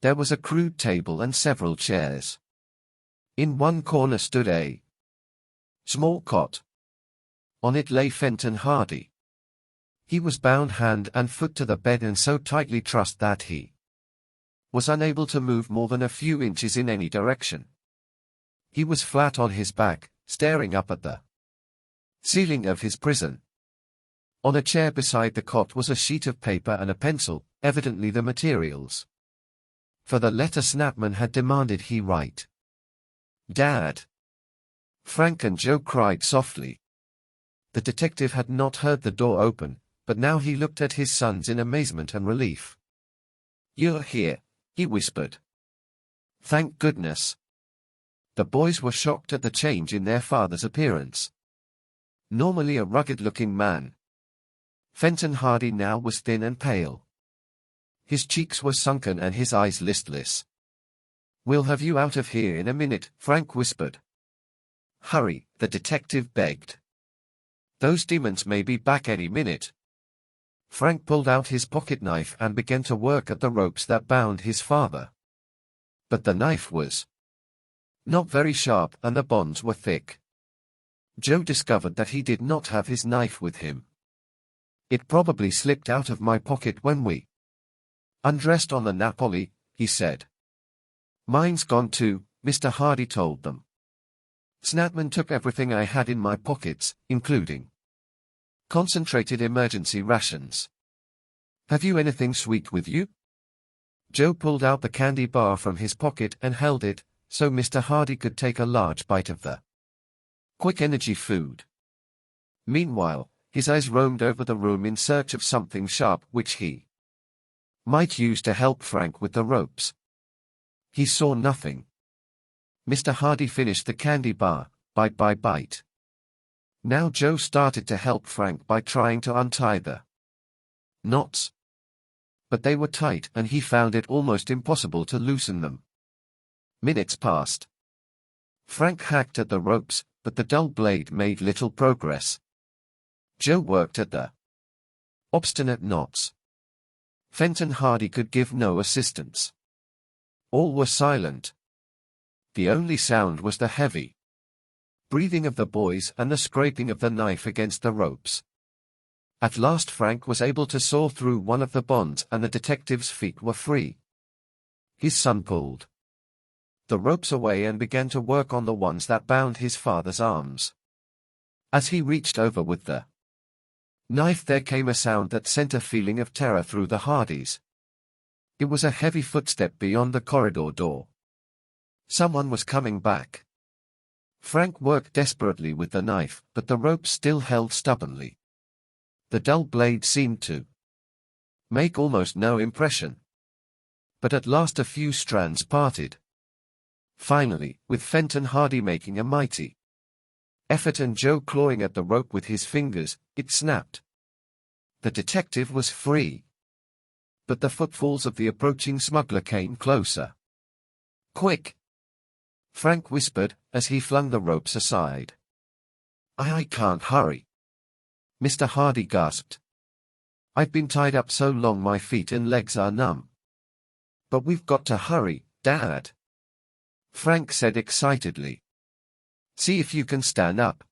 There was a crude table and several chairs. In one corner stood a small cot. On it lay Fenton Hardy. He was bound hand and foot to the bed and so tightly trussed that he was unable to move more than a few inches in any direction. He was flat on his back, staring up at the ceiling of his prison. On a chair beside the cot was a sheet of paper and a pencil, evidently the materials for the letter Snapman had demanded he write. Dad! Frank and Joe cried softly. The detective had not heard the door open, but now he looked at his sons in amazement and relief. You're here, he whispered. Thank goodness. The boys were shocked at the change in their father's appearance. Normally a rugged-looking man, Fenton Hardy now was thin and pale. His cheeks were sunken and his eyes listless. We'll have you out of here in a minute, Frank whispered. Hurry, the detective begged. Those demons may be back any minute. Frank pulled out his pocket knife and began to work at the ropes that bound his father. But the knife was not very sharp and the bonds were thick. Joe discovered that he did not have his knife with him. It probably slipped out of my pocket when we undressed on the Napoli, he said. Mine's gone too, Mr. Hardy told them. Snapman took everything I had in my pockets, including concentrated emergency rations. Have you anything sweet with you? Joe pulled out the candy bar from his pocket and held it, so Mr. Hardy could take a large bite of the quick energy food. Meanwhile, his eyes roamed over the room in search of something sharp which he might use to help Frank with the ropes. He saw nothing. Mr. Hardy finished the candy bar, bite by bite. Now Joe started to help Frank by trying to untie the knots. But they were tight and he found it almost impossible to loosen them. Minutes passed. Frank hacked at the ropes, but the dull blade made little progress. Joe worked at the obstinate knots. Fenton Hardy could give no assistance. All were silent. The only sound was the heavy breathing of the boys and the scraping of the knife against the ropes. At last Frank was able to saw through one of the bonds and the detective's feet were free. His son pulled the ropes away and began to work on the ones that bound his father's arms. As he reached over with the knife, there came a sound that sent a feeling of terror through the Hardys. It was a heavy footstep beyond the corridor door. Someone was coming back. Frank worked desperately with the knife, but the rope still held stubbornly. The dull blade seemed to make almost no impression. But at last a few strands parted. Finally, with Fenton Hardy making a mighty effort and Joe clawing at the rope with his fingers, it snapped. The detective was free. But the footfalls of the approaching smuggler came closer. "Quick!" Frank whispered, as he flung the ropes aside. I can't hurry." Mr. Hardy gasped. "I've been tied up so long my feet and legs are numb." "But we've got to hurry, Dad," Frank said excitedly. "See if you can stand up."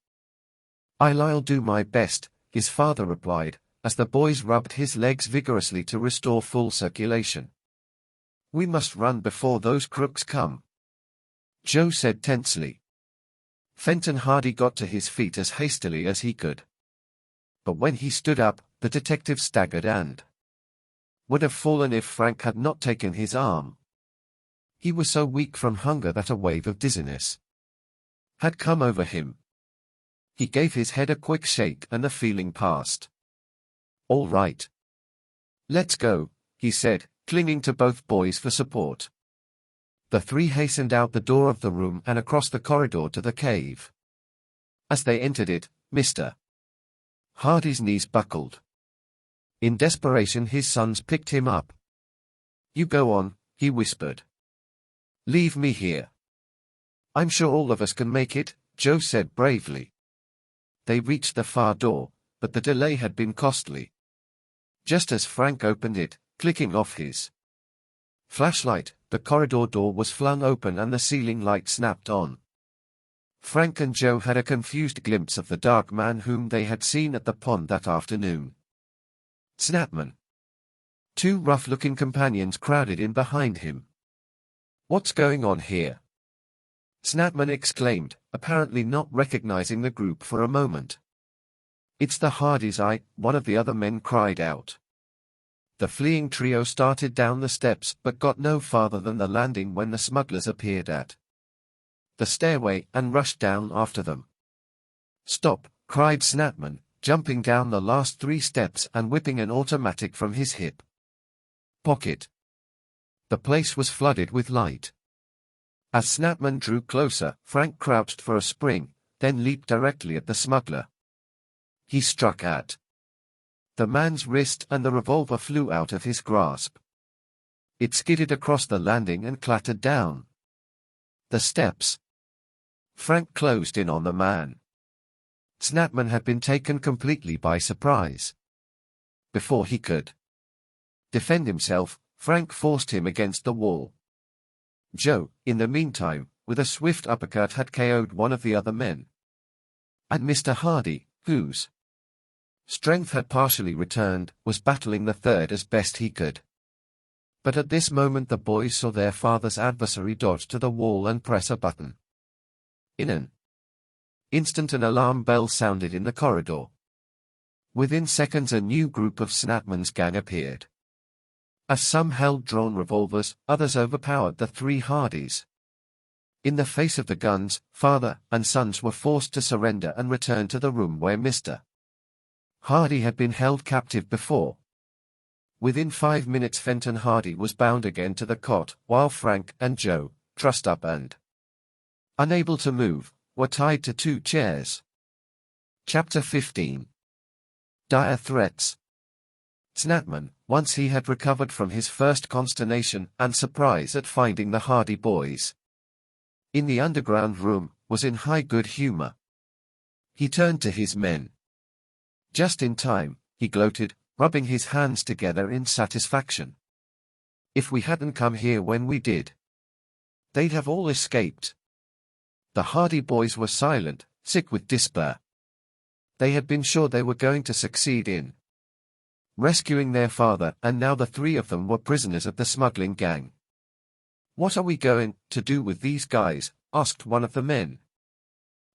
I'll do my best," his father replied, as the boys rubbed his legs vigorously to restore full circulation. "We must run before those crooks come," Joe said tensely. Fenton Hardy got to his feet as hastily as he could. But when he stood up, the detective staggered and would have fallen if Frank had not taken his arm. He was so weak from hunger that a wave of dizziness had come over him. He gave his head a quick shake and the feeling passed. "All right. Let's go," he said, clinging to both boys for support. The three hastened out the door of the room and across the corridor to the cave. As they entered it, Mr. Hardy's knees buckled. In desperation his sons picked him up. "You go on," he whispered. "Leave me here." "I'm sure all of us can make it," Joe said bravely. They reached the far door, but the delay had been costly. Just as Frank opened it, clicking off his flashlight, the corridor door was flung open and the ceiling light snapped on. Frank and Joe had a confused glimpse of the dark man whom they had seen at the pond that afternoon. Snapman. Two rough-looking companions crowded in behind him. "What's going on here?" Snapman exclaimed, apparently not recognizing the group for a moment. "It's the Hardys, one of the other men cried out. The fleeing trio started down the steps but got no farther than the landing when the smugglers appeared at the stairway and rushed down after them. "Stop!" cried Snapman, jumping down the last 3 steps and whipping an automatic from his hip pocket. The place was flooded with light. As Snapman drew closer, Frank crouched for a spring, then leaped directly at the smuggler. He struck at the man's wrist and the revolver flew out of his grasp. It skidded across the landing and clattered down the steps. Frank closed in on the man. Snapman had been taken completely by surprise. Before he could defend himself, Frank forced him against the wall. Joe, in the meantime, with a swift uppercut had KO'd one of the other men. And Mr. Hardy, whose strength had partially returned, was battling the third as best he could. But at this moment the boys saw their father's adversary dodge to the wall and press a button. In an instant an alarm bell sounded in the corridor. Within seconds a new group of Snapman's gang appeared. As some held drawn revolvers, others overpowered the three Hardys. In the face of the guns, father and sons were forced to surrender and return to the room where Mr. Hardy had been held captive before. Within 5 minutes Fenton Hardy was bound again to the cot, while Frank and Joe, trussed up and unable to move, were tied to 2 chairs. Chapter 15. Dire Threats. Snatman, once he had recovered from his first consternation and surprise at finding the Hardy boys in the underground room, was in high good humor. He turned to his men. Just in time, he gloated, rubbing his hands together in satisfaction. If we hadn't come here when we did, they'd have all escaped. The Hardy boys were silent, sick with despair. They had been sure they were going to succeed in rescuing their father, and now the 3 of them were prisoners of the smuggling gang. "What are we going to do with these guys?" asked one of the men.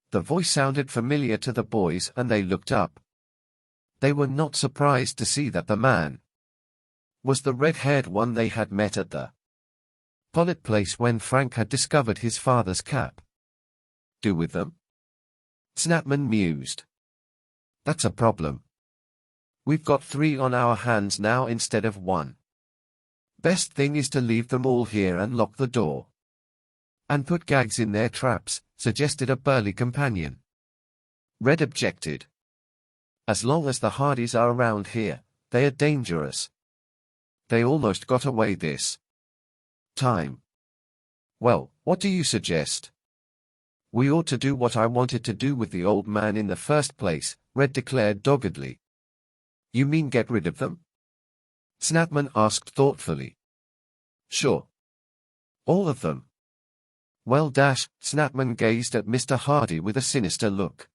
The voice sounded familiar to the boys and they looked up. They were not surprised to see that the man was the red-haired one they had met at the Pollitt place when Frank had discovered his father's cap. "Do with them?" Snatman mused. "That's a problem. We've got 3 on our hands now instead of 1. Best thing is to leave them all here and lock the door. And put gags in their traps," suggested a burly companion. Red objected. "As long as the Hardys are around here, they are dangerous. They almost got away this time." "Well, what do you suggest?" "We ought to do what I wanted to do with the old man in the first place," Red declared doggedly. "You mean get rid of them?" Snatman asked thoughtfully. "Sure. All of them." "Well, Snatman gazed at Mr. Hardy with a sinister look.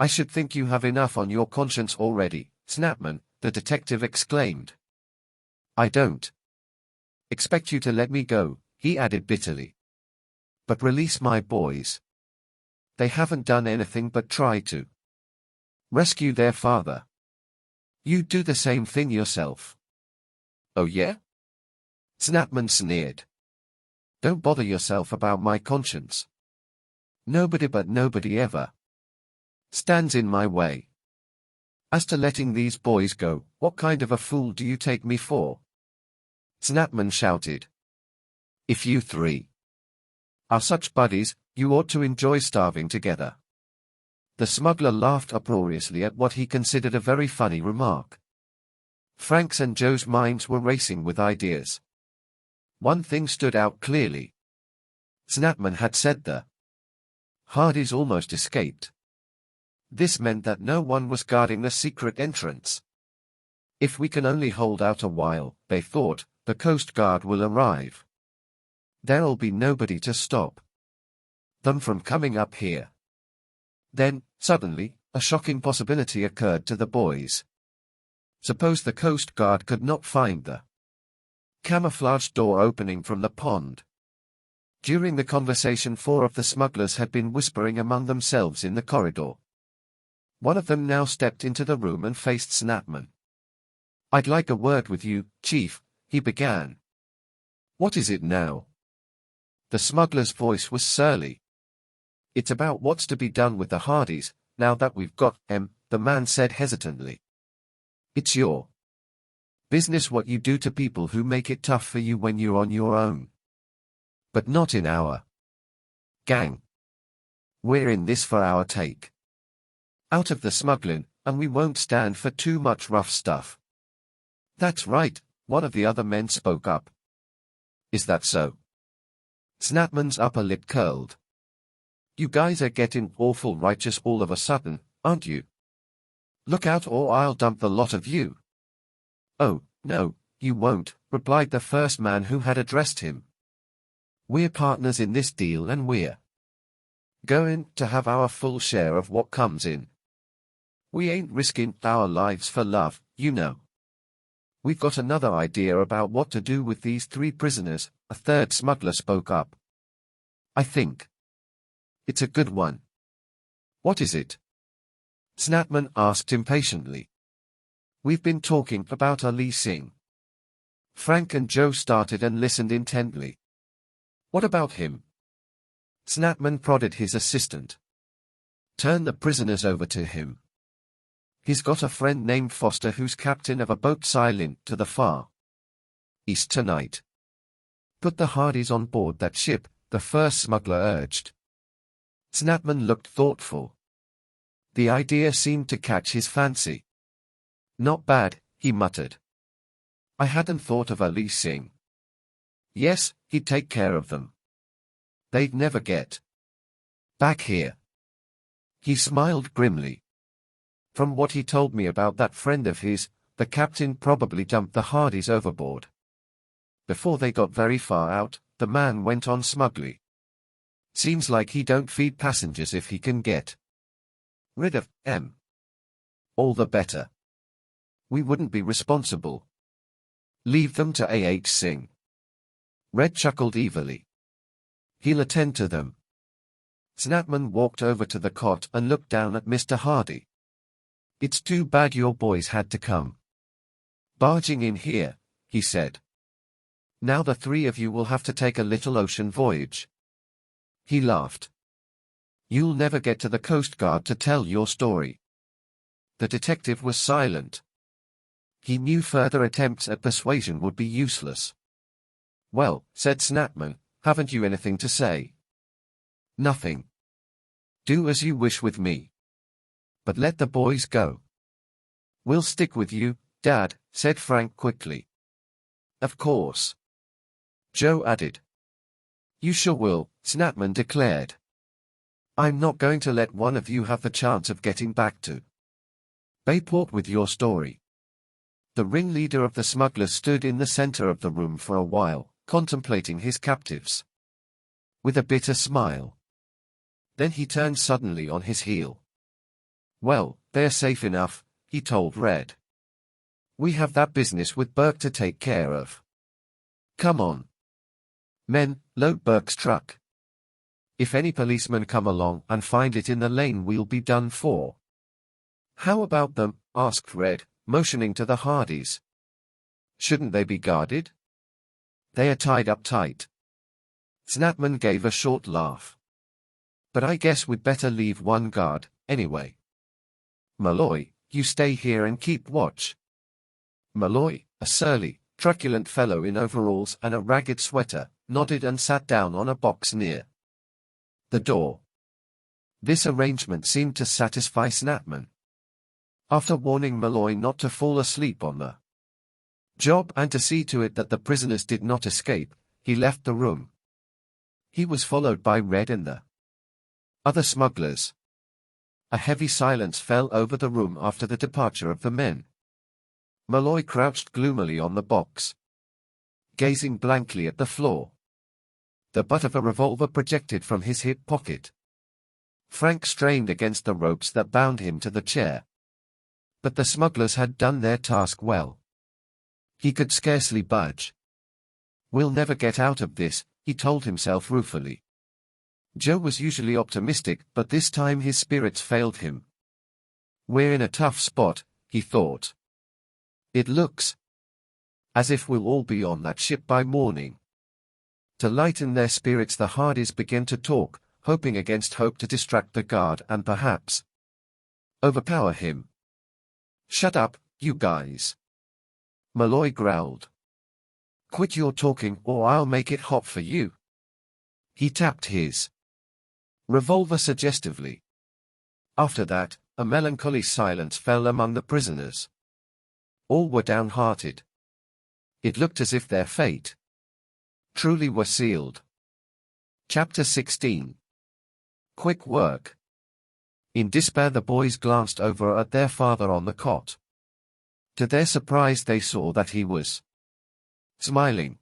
"I should think you have enough on your conscience already, Snatman," the detective exclaimed. "I don't expect you to let me go," he added bitterly. "But release my boys. They haven't done anything but try to rescue their father. You'd do the same thing yourself." "Oh yeah?" Snatman sneered. "Don't bother yourself about my conscience. Nobody ever stands in my way. As to letting these boys go, what kind of a fool do you take me for?" Snatman shouted. "If you 3 are such buddies, you ought to enjoy starving together." The smuggler laughed uproariously at what he considered a very funny remark. Frank's and Joe's minds were racing with ideas. One thing stood out clearly. Snatman had said the Hardys almost escaped. This meant that no one was guarding the secret entrance. "If we can only hold out a while," they thought, "the Coast Guard will arrive. There'll be nobody to stop them from coming up here." Then, suddenly, a shocking possibility occurred to the boys. Suppose the Coast Guard could not find the camouflaged door opening from the pond. During the conversation 4 of the smugglers had been whispering among themselves in the corridor. One of them now stepped into the room and faced Snatman. "I'd like a word with you, Chief," he began. "What is it now?" The smuggler's voice was surly. "It's about what's to be done with the Hardys, now that we've got them," the man said hesitantly. "It's your business what you do to people who make it tough for you when you're on your own. But not in our gang. We're in this for our take out of the smuggling, and we won't stand for too much rough stuff." "That's right," one of the other men spoke up. "Is that so?" Snatman's upper lip curled. "You guys are getting awful righteous all of a sudden, aren't you? Look out or I'll dump the lot of you." "Oh, no, you won't," replied the first man who had addressed him. "We're partners in this deal and we're going to have our full share of what comes in. We ain't risking our lives for love, you know." "We've got another idea about what to do with these 3 prisoners," a third smuggler spoke up. "I think it's a good one." "What is it?" Snatman asked impatiently. "We've been talking about Ali Singh Frank and Joe started and listened intently. What about him? Snapman prodded his assistant. Turn the prisoners over to him. He's got a friend named Foster who's captain of a boat sailing to the far east tonight. Put the Hardys on board that ship, the first smuggler urged. Snapman looked thoughtful. The idea seemed to catch his fancy. Not bad, he muttered. I hadn't thought of Ali Singh. Yes, he'd take care of them. They'd never get back here. He smiled grimly. From what he told me about that friend of his, the captain probably dumped the Hardys overboard. Before they got very far out, the man went on smuggling. Seems like he don't feed passengers if he can get rid of them. All the better. We wouldn't be responsible. Leave them to A.H. Singh. Red chuckled evilly. He'll attend to them. Snapman walked over to the cot and looked down at Mr. Hardy. It's too bad your boys had to come barging in here, he said. Now the three of you will have to take a little ocean voyage. He laughed. You'll never get to the Coast Guard to tell your story. The detective was silent. He knew further attempts at persuasion would be useless. Well, said Snapman, haven't you anything to say? Nothing. Do as you wish with me. But let the boys go. We'll stick with you, Dad, said Frank quickly. Of course. Joe added. You sure will, Snapman declared. I'm not going to let one of you have the chance of getting back to Bayport with your story. The ringleader of the smugglers stood in the center of the room for a while, contemplating his captives with a bitter smile. Then he turned suddenly on his heel. Well, they're safe enough, he told Red. We have that business with Burke to take care of. Come on. Men, load Burke's truck. If any policemen come along and find it in the lane, we'll be done for. How about them? Asked Red, motioning to the Hardys. Shouldn't they be guarded? They are tied up tight. Snapman gave a short laugh. But I guess we'd better leave one guard, anyway. Malloy, you stay here and keep watch. Malloy, a surly, truculent fellow in overalls and a ragged sweater, nodded and sat down on a box near the door. This arrangement seemed to satisfy Snapman. After warning Malloy not to fall asleep on the job and to see to it that the prisoners did not escape, he left the room. He was followed by Red and the other smugglers. A heavy silence fell over the room after the departure of the men. Malloy crouched gloomily on the box, gazing blankly at the floor. The butt of a revolver projected from his hip pocket. Frank strained against the ropes that bound him to the chair. But the smugglers had done their task well. He could scarcely budge. We'll never get out of this, he told himself ruefully. Joe was usually optimistic, but this time his spirits failed him. We're in a tough spot, he thought. It looks as if we'll all be on that ship by morning. To lighten their spirits, the Hardys began to talk, hoping against hope to distract the guard and perhaps overpower him. Shut up, you guys. Malloy growled. Quit your talking or I'll make it hot for you. He tapped his revolver suggestively. After that, a melancholy silence fell among the prisoners. All were downhearted. It looked as if their fate truly were sealed. Chapter 16. Quick work. In despair, the boys glanced over at their father on the cot. To their surprise, they saw that he was smiling.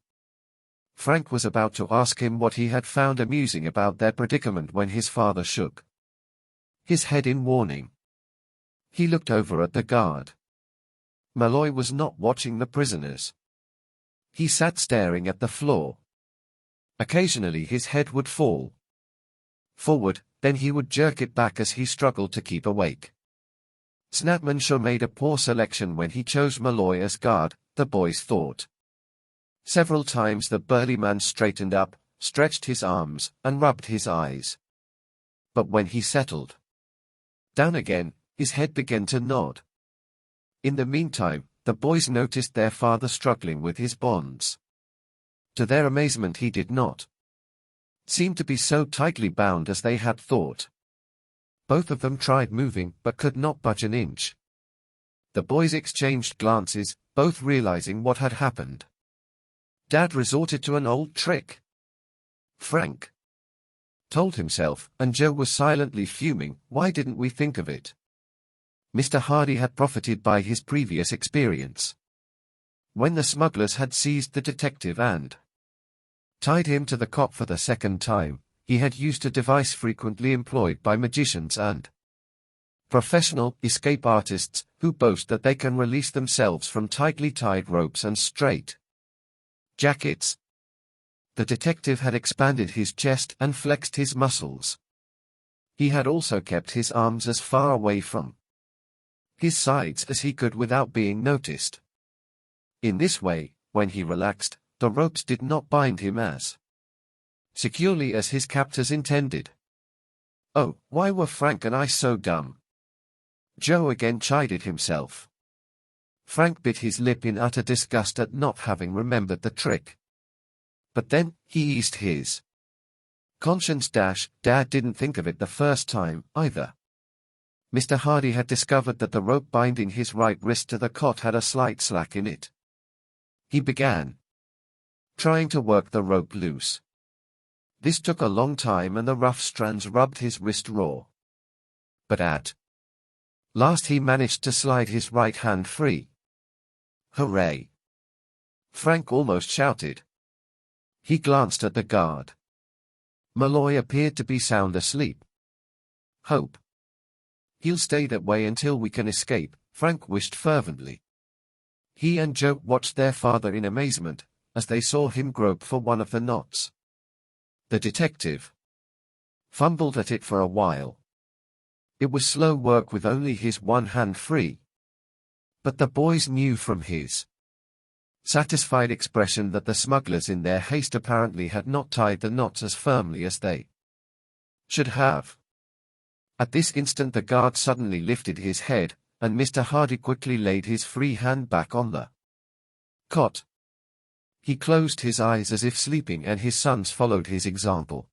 Frank was about to ask him what he had found amusing about their predicament when his father shook his head in warning. He looked over at the guard. Malloy was not watching the prisoners. He sat staring at the floor. Occasionally his head would fall forward, then he would jerk it back as he struggled to keep awake. Snapman sure made a poor selection when he chose Malloy as guard, the boys thought. Several times the burly man straightened up, stretched his arms, and rubbed his eyes. But when he settled down again, his head began to nod. In the meantime, the boys noticed their father struggling with his bonds. To their amazement, he did not seem to be so tightly bound as they had thought. Both of them tried moving but could not budge an inch. The boys exchanged glances, both realizing what had happened. Dad resorted to an old trick, Frank told himself, and Joe was silently fuming. Why didn't we think of it? Mr. Hardy had profited by his previous experience. When the smugglers had seized the detective and tied him to the cot for the second time, he had used a device frequently employed by magicians and professional escape artists who boast that they can release themselves from tightly tied ropes and straight jackets. The detective had expanded his chest and flexed his muscles. He had also kept his arms as far away from his sides as he could without being noticed. In this way, when he relaxed, the ropes did not bind him as securely as his captors intended. Oh, why were Frank and I so dumb? Joe again chided himself. Frank bit his lip in utter disgust at not having remembered the trick. But then, he eased his conscience. Dad didn't think of it the first time, either. Mr. Hardy had discovered that the rope binding his right wrist to the cot had a slight slack in it. He began trying to work the rope loose. This took a long time and the rough strands rubbed his wrist raw. But at last he managed to slide his right hand free. Hooray! Frank almost shouted. He glanced at the guard. Malloy appeared to be sound asleep. Hope he'll stay that way until we can escape, Frank wished fervently. He and Joe watched their father in amazement, as they saw him grope for one of the knots. The detective fumbled at it for a while. It was slow work with only his one hand free. But the boys knew from his satisfied expression that the smugglers in their haste apparently had not tied the knots as firmly as they should have. At this instant the guard suddenly lifted his head, and Mr. Hardy quickly laid his free hand back on the cot. He closed his eyes as if sleeping, and his sons followed his example.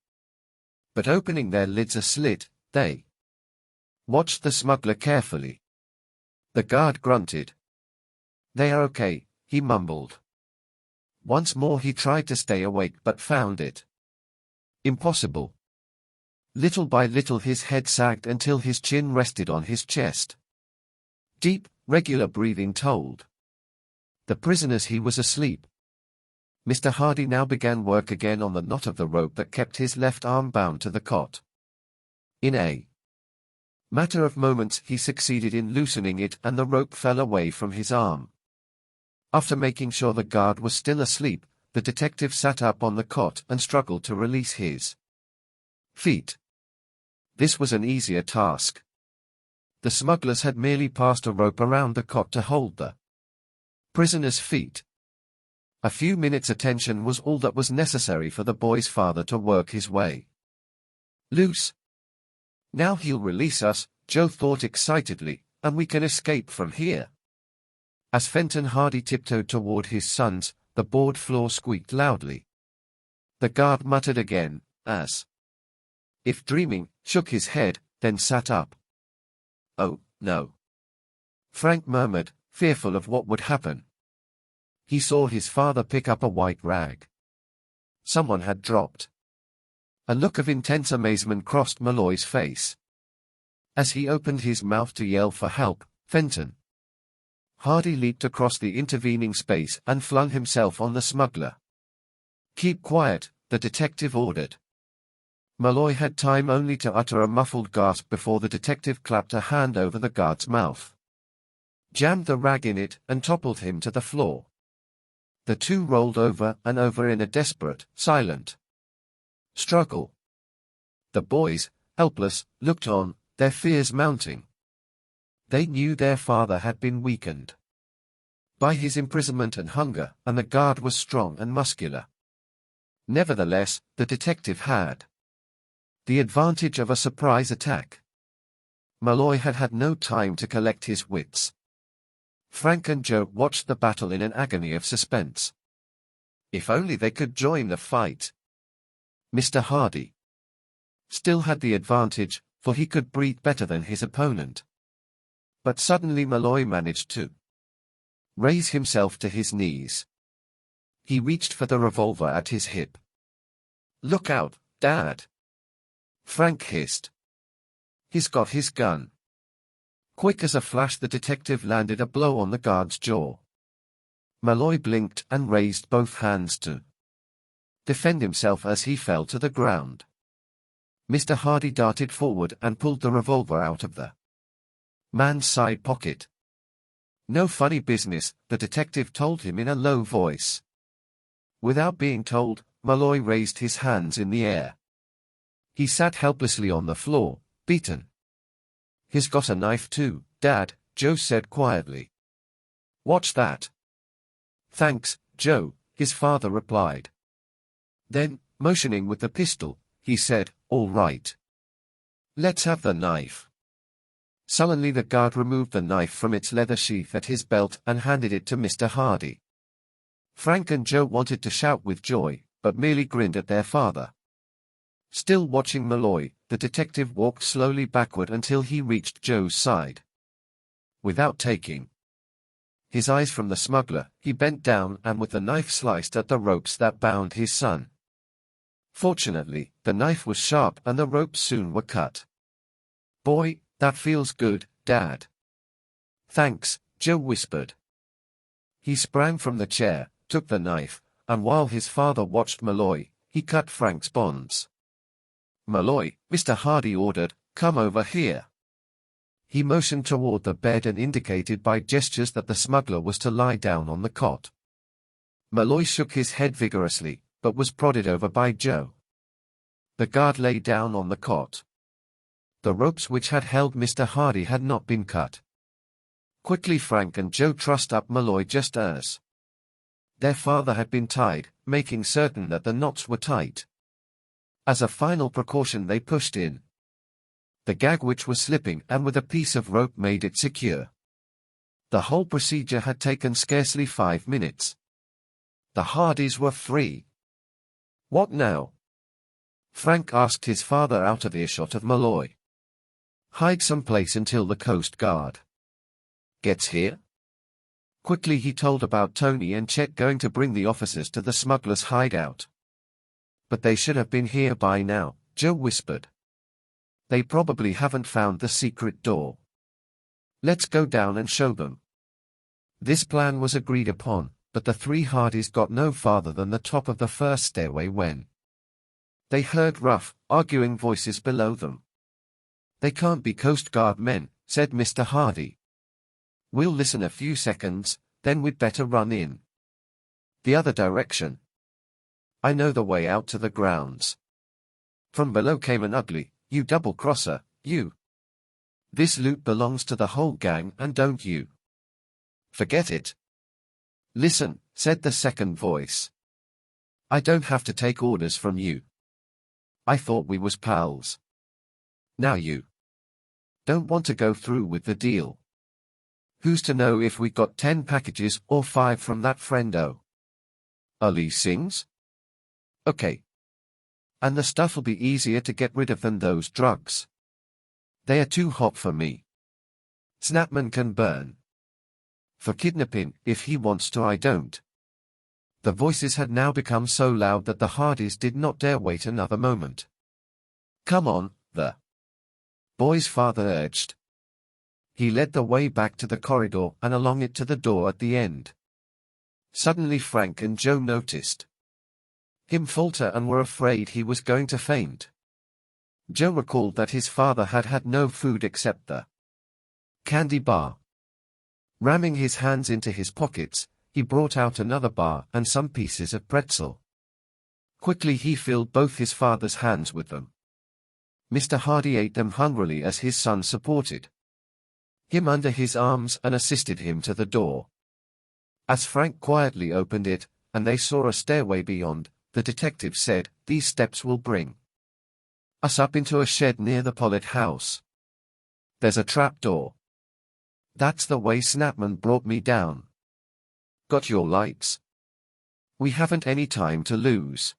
But opening their lids a slit, they watched the smuggler carefully. The guard grunted. "They are okay," he mumbled. Once more he tried to stay awake but found it impossible. Little by little his head sagged until his chin rested on his chest. Deep, regular breathing told the prisoners he was asleep. Mr. Hardy now began work again on the knot of the rope that kept his left arm bound to the cot. In a matter of moments he succeeded in loosening it and the rope fell away from his arm. After making sure the guard was still asleep, the detective sat up on the cot and struggled to release his feet. This was an easier task. The smugglers had merely passed a rope around the cot to hold the prisoner's feet. A few minutes' attention was all that was necessary for the boy's father to work his way loose. Now he'll release us, Joe thought excitedly, and we can escape from here. As Fenton Hardy tiptoed toward his sons, the board floor squeaked loudly. The guard muttered again, as if dreaming, shook his head, then sat up. "Oh, no," Frank murmured, fearful of what would happen. He saw his father pick up a white rag someone had dropped. A look of intense amazement crossed Malloy's face. As he opened his mouth to yell for help, Fenton Hardy leaped across the intervening space and flung himself on the smuggler. "Keep quiet," the detective ordered. Malloy had time only to utter a muffled gasp before the detective clapped a hand over the guard's mouth, jammed the rag in it, and toppled him to the floor. The two rolled over and over in a desperate, silent struggle. The boys, helpless, looked on, their fears mounting. They knew their father had been weakened. by his imprisonment and hunger, and the guard was strong and muscular. Nevertheless, the detective had the advantage of a surprise attack. Malloy had had no time to collect his wits. Frank and Joe watched the battle in an agony of suspense. If only they could join the fight. Mr. Hardy still had the advantage, for he could breathe better than his opponent. But suddenly Malloy managed to raise himself to his knees. He reached for the revolver at his hip. "Look out, Dad!" Frank hissed. "He's got his gun." Quick as a flash, the detective landed a blow on the guard's jaw. Malloy blinked and raised both hands to defend himself as he fell to the ground. Mr. Hardy darted forward and pulled the revolver out of the man's side pocket. "No funny business," the detective told him in a low voice. Without being told, Malloy raised his hands in the air. He sat helplessly on the floor, beaten. "He's got a knife too, Dad," Joe said quietly. "Watch that." "Thanks, Joe," his father replied. Then, motioning with the pistol, he said, "All right. Let's have the knife." Sullenly the guard removed the knife from its leather sheath at his belt and handed it to Mr. Hardy. Frank and Joe wanted to shout with joy, but merely grinned at their father. Still watching Malloy, the detective walked slowly backward until he reached Joe's side. Without taking his eyes from the smuggler, he bent down and with the knife sliced at the ropes that bound his son. Fortunately, the knife was sharp and the ropes soon were cut. "Boy, that feels good, Dad." "Thanks," Joe whispered. He sprang from the chair, took the knife, and while his father watched Malloy, he cut Frank's bonds. "Malloy," Mr. Hardy ordered, "come over here." He motioned toward the bed and indicated by gestures that the smuggler was to lie down on the cot. Malloy shook his head vigorously, but was prodded over by Joe. The guard lay down on the cot. The ropes which had held Mr. Hardy had not been cut. Quickly Frank and Joe trussed up Malloy just as their father had been tied, making certain that the knots were tight. As a final precaution they pushed in the gag which was slipping and with a piece of rope made it secure. The whole procedure had taken scarcely 5 minutes. The Hardys were free. "What now?" Frank asked his father out of earshot of Malloy. "Hide someplace until the Coast Guard gets here." Quickly he told about Tony and Chet going to bring the officers to the smuggler's hideout. "But they should have been here by now," Joe whispered. "They probably haven't found the secret door. Let's go down and show them." This plan was agreed upon, but the three Hardys got no farther than the top of the first stairway when they heard rough, arguing voices below them. "They can't be Coast Guard men," said Mr. Hardy. "We'll listen a few seconds, then we'd better run in the other direction. I know the way out to the grounds." From below came an ugly, "You double-crosser, you. This loot belongs to the whole gang and don't you forget it." "Listen," said the second voice. "I don't have to take orders from you. I thought we was pals. Now you don't want to go through with the deal. Who's to know if we got 10 packages or 5 from that friendo? Ali Singh's? Okay. And the stuff'll be easier to get rid of than those drugs. They are too hot for me. Snapman can burn. For kidnapping, if he wants to, I don't." The voices had now become so loud that the Hardys did not dare wait another moment. "Come on," the boy's father urged. He led the way back to the corridor and along it to the door at the end. Suddenly Frank and Joe noticed him falter and were afraid he was going to faint. Joe recalled that his father had had no food except the candy bar. Ramming his hands into his pockets, he brought out another bar and some pieces of pretzel. Quickly he filled both his father's hands with them. Mr. Hardy ate them hungrily as his son supported him under his arms and assisted him to the door. As Frank quietly opened it, and they saw a stairway beyond, the detective said, "These steps will bring us up into a shed near the Pollitt house. There's a trapdoor. That's the way Snapman brought me down. Got your lights? We haven't any time to lose."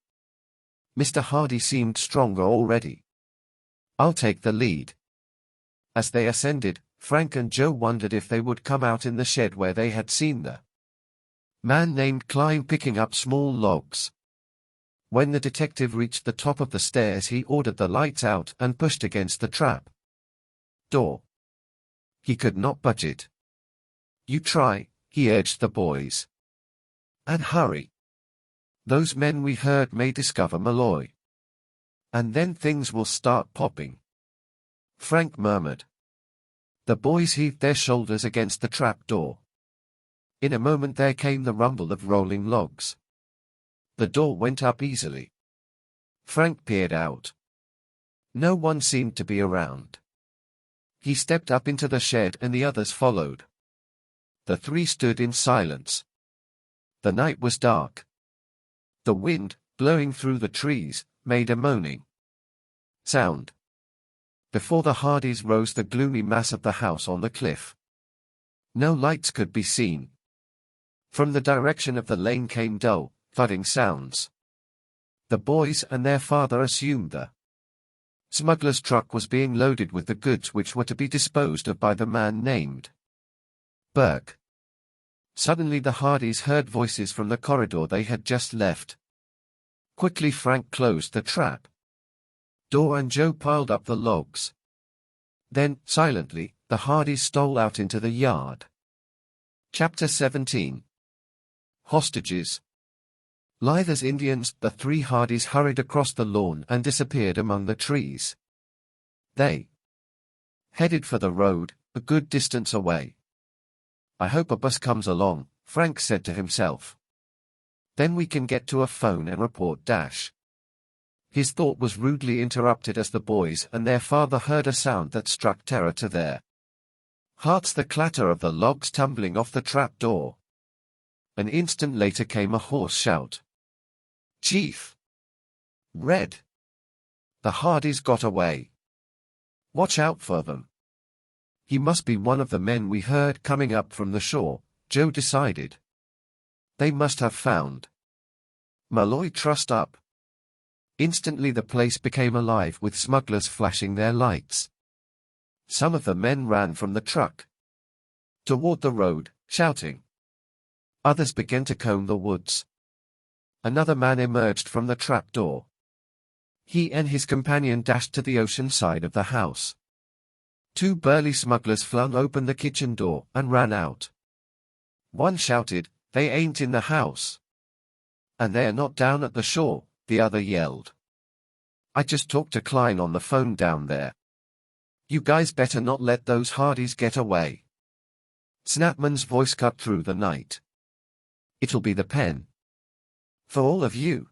Mr. Hardy seemed stronger already. "I'll take the lead." As they ascended, Frank and Joe wondered if they would come out in the shed where they had seen the man named Klein picking up small logs. When the detective reached the top of the stairs, he ordered the lights out and pushed against the trap door. He could not budge it. "You try," he urged the boys. "And hurry. Those men we heard may discover Malloy. And then things will start popping," Frank murmured. The boys heaved their shoulders against the trap door. In a moment there came the rumble of rolling logs. The door went up easily. Frank peered out. No one seemed to be around. He stepped up into the shed and the others followed. The three stood in silence. The night was dark. The wind, blowing through the trees, made a moaning sound. Before the Hardys rose the gloomy mass of the house on the cliff. No lights could be seen. From the direction of the lane came dull, thudding sounds. The boys and their father assumed the smuggler's truck was being loaded with the goods which were to be disposed of by the man named Burke. Suddenly the Hardys heard voices from the corridor they had just left. Quickly Frank closed the trap door and Joe piled up the logs. Then, silently, the Hardys stole out into the yard. Chapter 17. Hostages. Lithe as Indians, the three Hardys hurried across the lawn and disappeared among the trees. They headed for the road, a good distance away. "I hope a bus comes along," Frank said to himself. "Then we can get to a phone and report Dash." His thought was rudely interrupted as the boys and their father heard a sound that struck terror to their hearts, the clatter of the logs tumbling off the trap door. An instant later came a hoarse shout. "Chief! Red! The Hardys got away. Watch out for them." He must be one of the men we heard coming up from the shore, Joe decided. They must have found Malloy trussed up. Instantly the place became alive with smugglers flashing their lights. Some of the men ran from the truck toward the road, shouting. Others began to comb the woods. Another man emerged from the trap door. He and his companion dashed to the ocean side of the house. Two burly smugglers flung open the kitchen door and ran out. One shouted, "They ain't in the house." "And they're not down at the shore," the other yelled. "I just talked to Klein on the phone down there. You guys better not let those Hardys get away." Snapman's voice cut through the night. "It'll be the pen. For all of you.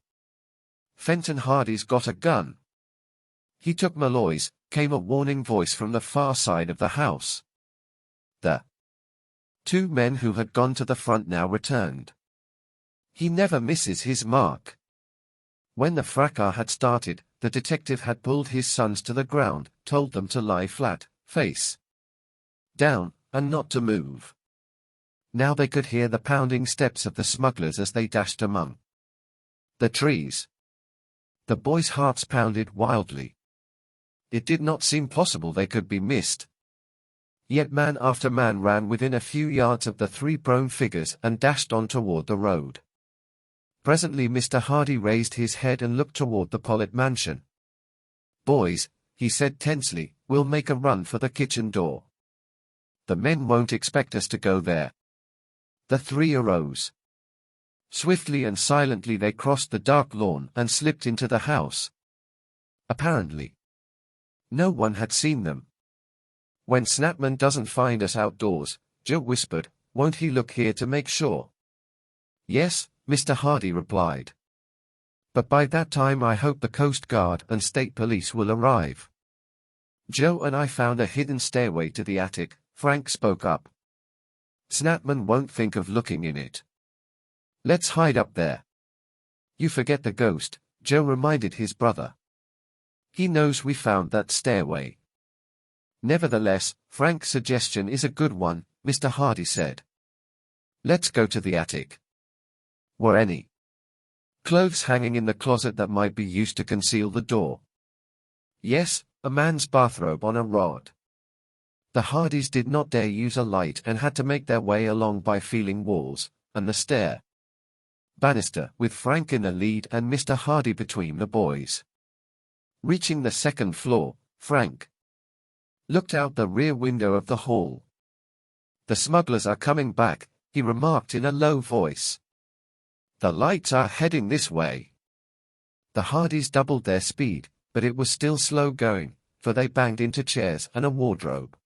Fenton Hardy's got a gun." "He took Malloy's," came a warning voice from the far side of the house. The two men who had gone to the front now returned. "He never misses his mark." When the fracas had started, the detective had pulled his sons to the ground, told them to lie flat, face down, and not to move. Now they could hear the pounding steps of the smugglers as they dashed among the trees. The boys' hearts pounded wildly. It did not seem possible they could be missed. Yet man after man ran within a few yards of the three prone figures and dashed on toward the road. Presently Mr. Hardy raised his head and looked toward the Pollitt mansion. "Boys," he said tensely, "we'll make a run for the kitchen door. The men won't expect us to go there." The three arose. Swiftly and silently they crossed the dark lawn and slipped into the house. Apparently, no one had seen them. "When Snapman doesn't find us outdoors," Joe whispered, "won't he look here to make sure?" "Yes," Mr. Hardy replied. "But by that time I hope the Coast Guard and State Police will arrive." "Joe and I found a hidden stairway to the attic," Frank spoke up. "Snapman won't think of looking in it." Let's hide up there. You forget the ghost, Joe reminded his brother. He knows we found that stairway. Nevertheless, Frank's suggestion is a good one, Mr. Hardy said. Let's go to the attic. Were any clothes hanging in the closet that might be used to conceal the door? Yes, a man's bathrobe on a rod. The Hardys did not dare use a light and had to make their way along by feeling walls, and the stair banister, with Frank in the lead and Mr. Hardy between the boys. Reaching the second floor, Frank looked out the rear window of the hall. The smugglers are coming back, he remarked in a low voice. The lights are heading this way. The Hardys doubled their speed, but it was still slow going, for they banged into chairs and a wardrobe.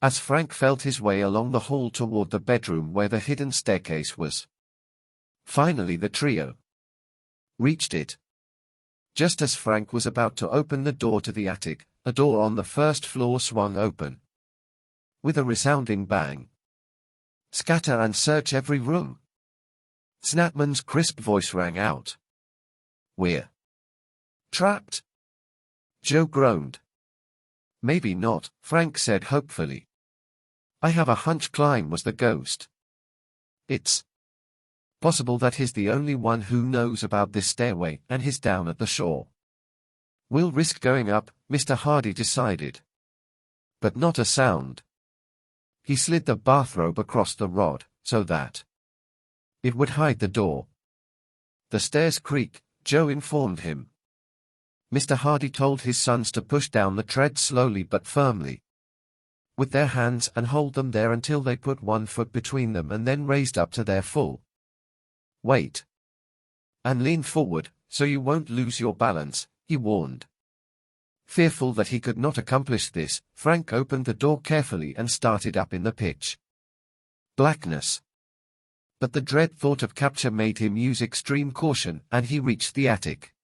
As Frank felt his way along the hall toward the bedroom where the hidden staircase was. Finally the trio reached it. Just as Frank was about to open the door to the attic, a door on the first floor swung open. With a resounding bang. Scatter and search every room. Snapman's crisp voice rang out. We're trapped. Joe groaned. Maybe not, Frank said hopefully. I have a hunch Klein was the ghost. It's possible that he's the only one who knows about this stairway and he's down at the shore. We'll risk going up, Mr. Hardy decided. But not a sound. He slid the bathrobe across the rod, so that it would hide the door. The stairs creak, Joe informed him. Mr. Hardy told his sons to push down the tread slowly but firmly with their hands and hold them there until they put 1 foot between them and then raised up to their full weight. And lean forward, so you won't lose your balance, he warned. Fearful that he could not accomplish this, Frank opened the door carefully and started up in the pitch blackness. But the dread thought of capture made him use extreme caution and he reached the attic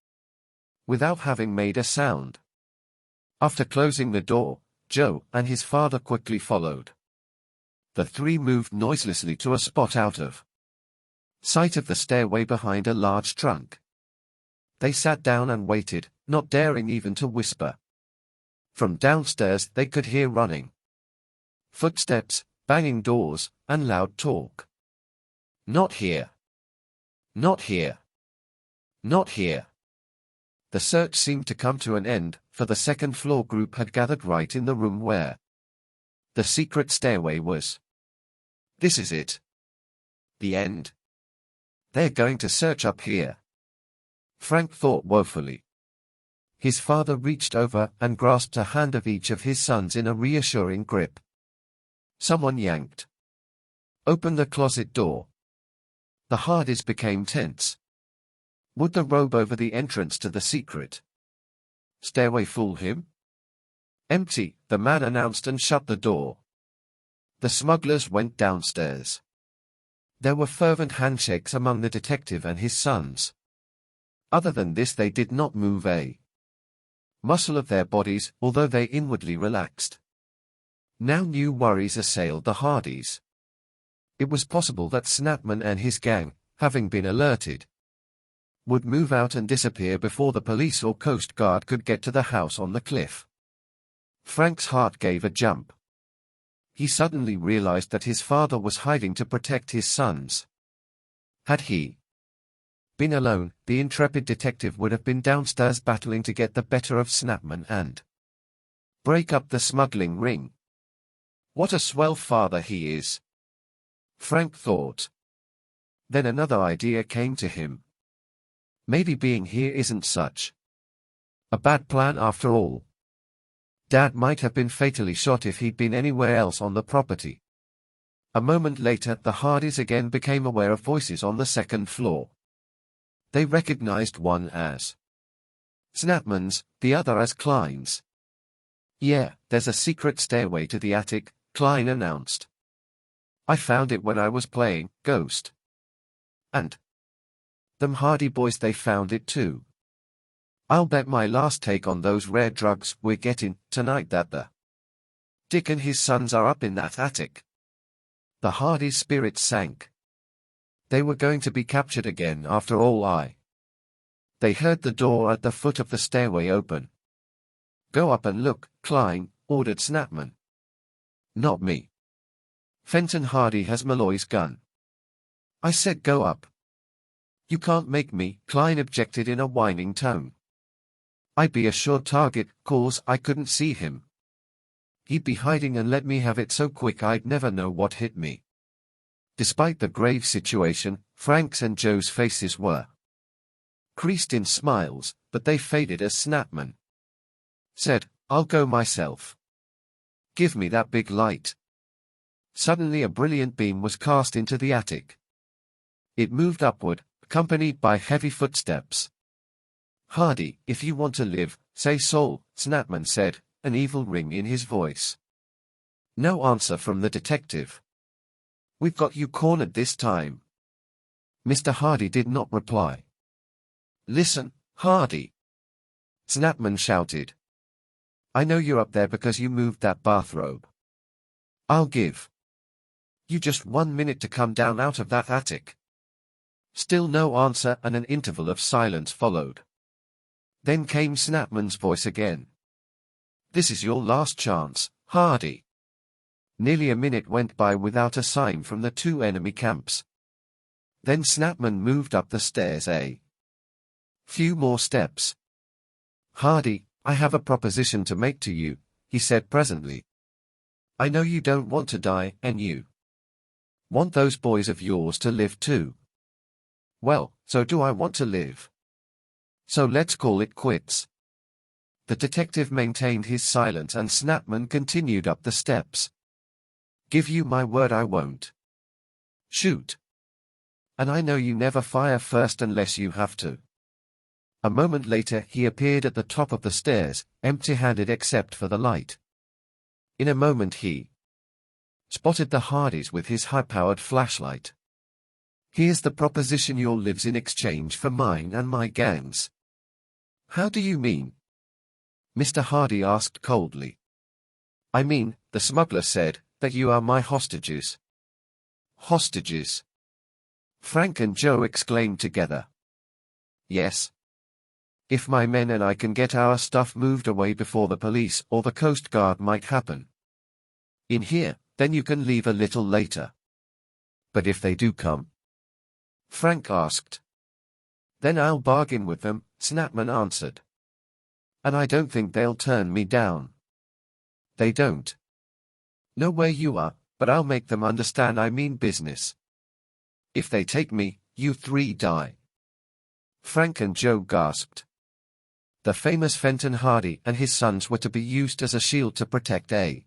without having made a sound. After closing the door, Joe and his father quickly followed. The three moved noiselessly to a spot out of sight of the stairway behind a large trunk. They sat down and waited, not daring even to whisper. From downstairs they could hear running footsteps, banging doors, and loud talk. Not here. Not here. Not here. The search seemed to come to an end, for the second floor group had gathered right in the room where the secret stairway was. This is it. The end. They're going to search up here. Frank thought woefully. His father reached over and grasped a hand of each of his sons in a reassuring grip. Someone yanked open the closet door. The Hardys became tense. Would the robe over the entrance to the secret stairway fool him? Empty, the man announced and shut the door. The smugglers went downstairs. There were fervent handshakes among the detective and his sons. Other than this they did not move a muscle of their bodies, although they inwardly relaxed. Now new worries assailed the Hardys. It was possible that Snapman and his gang, having been alerted, would move out and disappear before the police or Coast Guard could get to the house on the cliff. Frank's heart gave a jump. He suddenly realized that his father was hiding to protect his sons. Had he been alone, the intrepid detective would have been downstairs battling to get the better of Snapman and break up the smuggling ring. What a swell father he is, Frank thought. Then another idea came to him. Maybe being here isn't such a bad plan after all. Dad might have been fatally shot if he'd been anywhere else on the property. A moment later the Hardys again became aware of voices on the second floor. They recognized one as Snapman's, the other as Klein's. Yeah, there's a secret stairway to the attic, Klein announced. I found it when I was playing Ghost. And them Hardy boys, they found it too. I'll bet my last take on those rare drugs we're getting tonight that the Dick and his sons are up in that attic. The Hardys' spirits sank. They were going to be captured again after all. They heard the door at the foot of the stairway open. "Go up and look, Klein," ordered Snapman. "Not me. Fenton Hardy has Malloy's gun." "I said go up." "You can't make me," Klein objected in a whining tone. "I'd be a sure target, 'cause I couldn't see him. He'd be hiding and let me have it so quick I'd never know what hit me." Despite the grave situation, Frank's and Joe's faces were creased in smiles, but they faded as Snapman said, "I'll go myself. Give me that big light." Suddenly a brilliant beam was cast into the attic. It moved upward, accompanied by heavy footsteps. "Hardy, if you want to live, say so," Snapman said, an evil ring in his voice. No answer from the detective. "We've got you cornered this time." Mr. Hardy did not reply. "Listen, Hardy," Snapman shouted. "I know you're up there because you moved that bathrobe. I'll give you just 1 minute to come down out of that attic." Still no answer, and an interval of silence followed. Then came Snapman's voice again. "This is your last chance, Hardy." Nearly a minute went by without a sign from the two enemy camps. Then Snapman moved up the stairs a few more steps. "Hardy, I have a proposition to make to you," he said presently. "I know you don't want to die, and you want those boys of yours to live too. Well, so do I want to live. So let's call it quits." The detective maintained his silence and Snapman continued up the steps. "Give you my word I won't shoot. And I know you never fire first unless you have to." A moment later he appeared at the top of the stairs, empty-handed except for the light. In a moment he spotted the Hardys with his high-powered flashlight. "Here's the proposition: your lives in exchange for mine and my gang's." "How do you mean?" Mr. Hardy asked coldly. "I mean," the smuggler said, "that you are my hostages." "Hostages?" Frank and Joe exclaimed together. "Yes. If my men and I can get our stuff moved away before the police or the Coast Guard might happen in here, then you can leave a little later." "But if they do come?" Frank asked. "Then I'll bargain with them," Snapman answered. "And I don't think they'll turn me down." "They don't know where you are, but I'll make them understand I mean business. If they take me, you three die." Frank and Joe gasped. The famous Fenton Hardy and his sons were to be used as a shield to protect a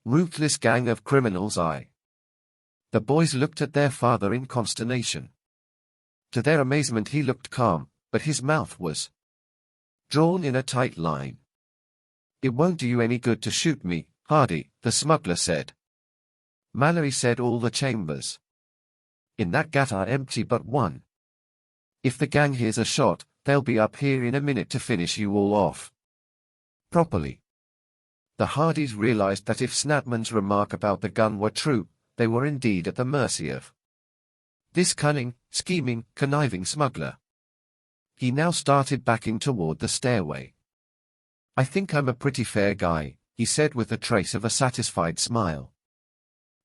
ruthless gang of criminals. The boys looked at their father in consternation. To their amazement he looked calm, but his mouth was drawn in a tight line. "It won't do you any good to shoot me, Hardy," the smuggler said. "Mallory said all the chambers in that gat are empty but one. If the gang hears a shot, they'll be up here in a minute to finish you all off properly." The Hardys realized that if Snapman's remark about the gun were true, they were indeed at the mercy of this cunning, scheming, conniving smuggler. He now started backing toward the stairway. "I think I'm a pretty fair guy," he said with a trace of a satisfied smile.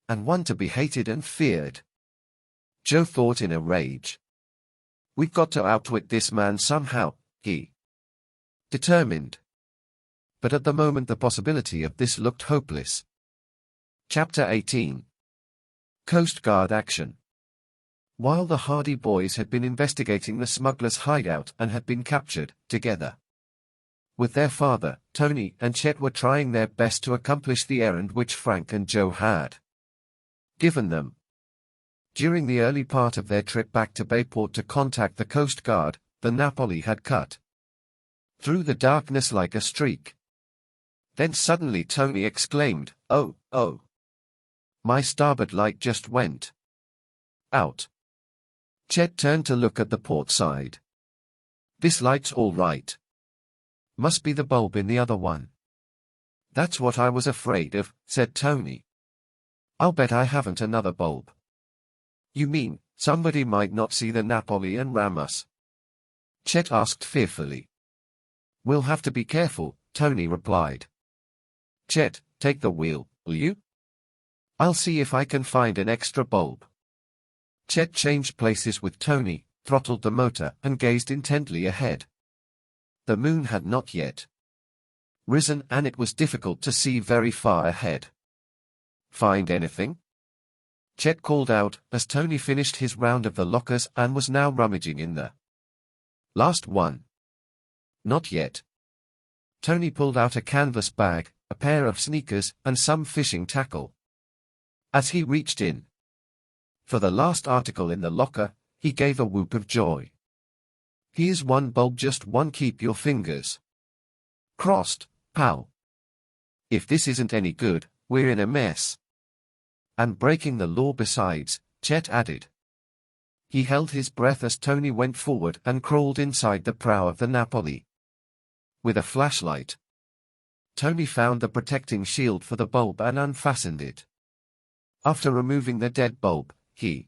"And one to be hated and feared." Joe thought in a rage. "We've got to outwit this man somehow," he determined. But at the moment the possibility of this looked hopeless. Chapter 18. Coast Guard Action. While the Hardy boys had been investigating the smuggler's hideout and had been captured, together with their father, Tony and Chet were trying their best to accomplish the errand which Frank and Joe had given them. During the early part of their trip back to Bayport to contact the Coast Guard, the Napoli had cut through the darkness like a streak. Then suddenly Tony exclaimed, "Oh, oh! My starboard light just went out." Chet turned to look at the port side. "This light's all right. Must be the bulb in the other one." "That's what I was afraid of," said Tony. "I'll bet I haven't another bulb." "You mean, Somebody might not see the Napoli and ram us. Chet asked fearfully. We'll have to be careful, Tony replied. Chet, take the wheel, will you? I'll see if I can find an extra bulb. Chet changed places with Tony, throttled the motor, and gazed intently ahead. The moon had not yet risen, and it was difficult to see very far ahead. Find anything? Chet called out, as Tony finished his round of the lockers and was now rummaging in the last one. Not yet. Tony pulled out a canvas bag, a pair of sneakers, and some fishing tackle. As he reached in for the last article in the locker, he gave a whoop of joy. Here's one bulb, just one, keep your fingers crossed, pal. If this isn't any good, we're in a mess. And breaking the law besides, Chet added. He held his breath as Tony went forward and crawled inside the prow of the Napoli. With a flashlight, Tony found the protecting shield for the bulb and unfastened it. After removing the dead bulb, he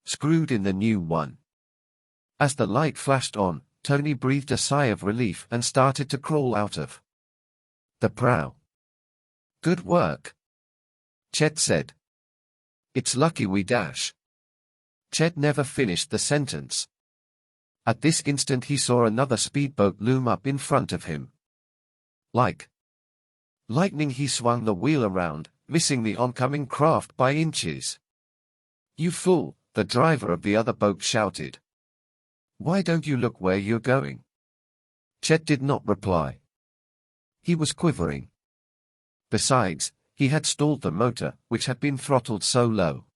screwed in the new one. As the light flashed on, Tony breathed a sigh of relief and started to crawl out of the prow. Good work, Chet said. It's lucky we dash. Chet never finished the sentence. At this instant he saw another speedboat loom up in front of him. Like lightning he swung the wheel around, missing the oncoming craft by inches. You fool, the driver of the other boat shouted. Why don't you look where you're going? Chet did not reply. He was quivering. Besides, he had stalled the motor, which had been throttled so low.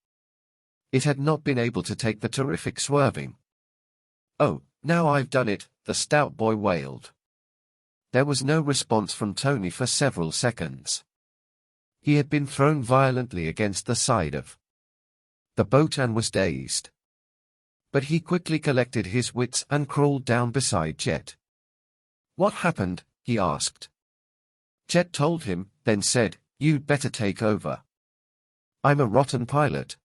It had not been able to take the terrific swerving. Oh, now I've done it, the stout boy wailed. There was no response from Tony for several seconds. He had been thrown violently against the side of the boat and was dazed. But he quickly collected his wits and crawled down beside Chet. What happened? He asked. Chet told him, then said, You'd better take over. I'm a rotten pilot.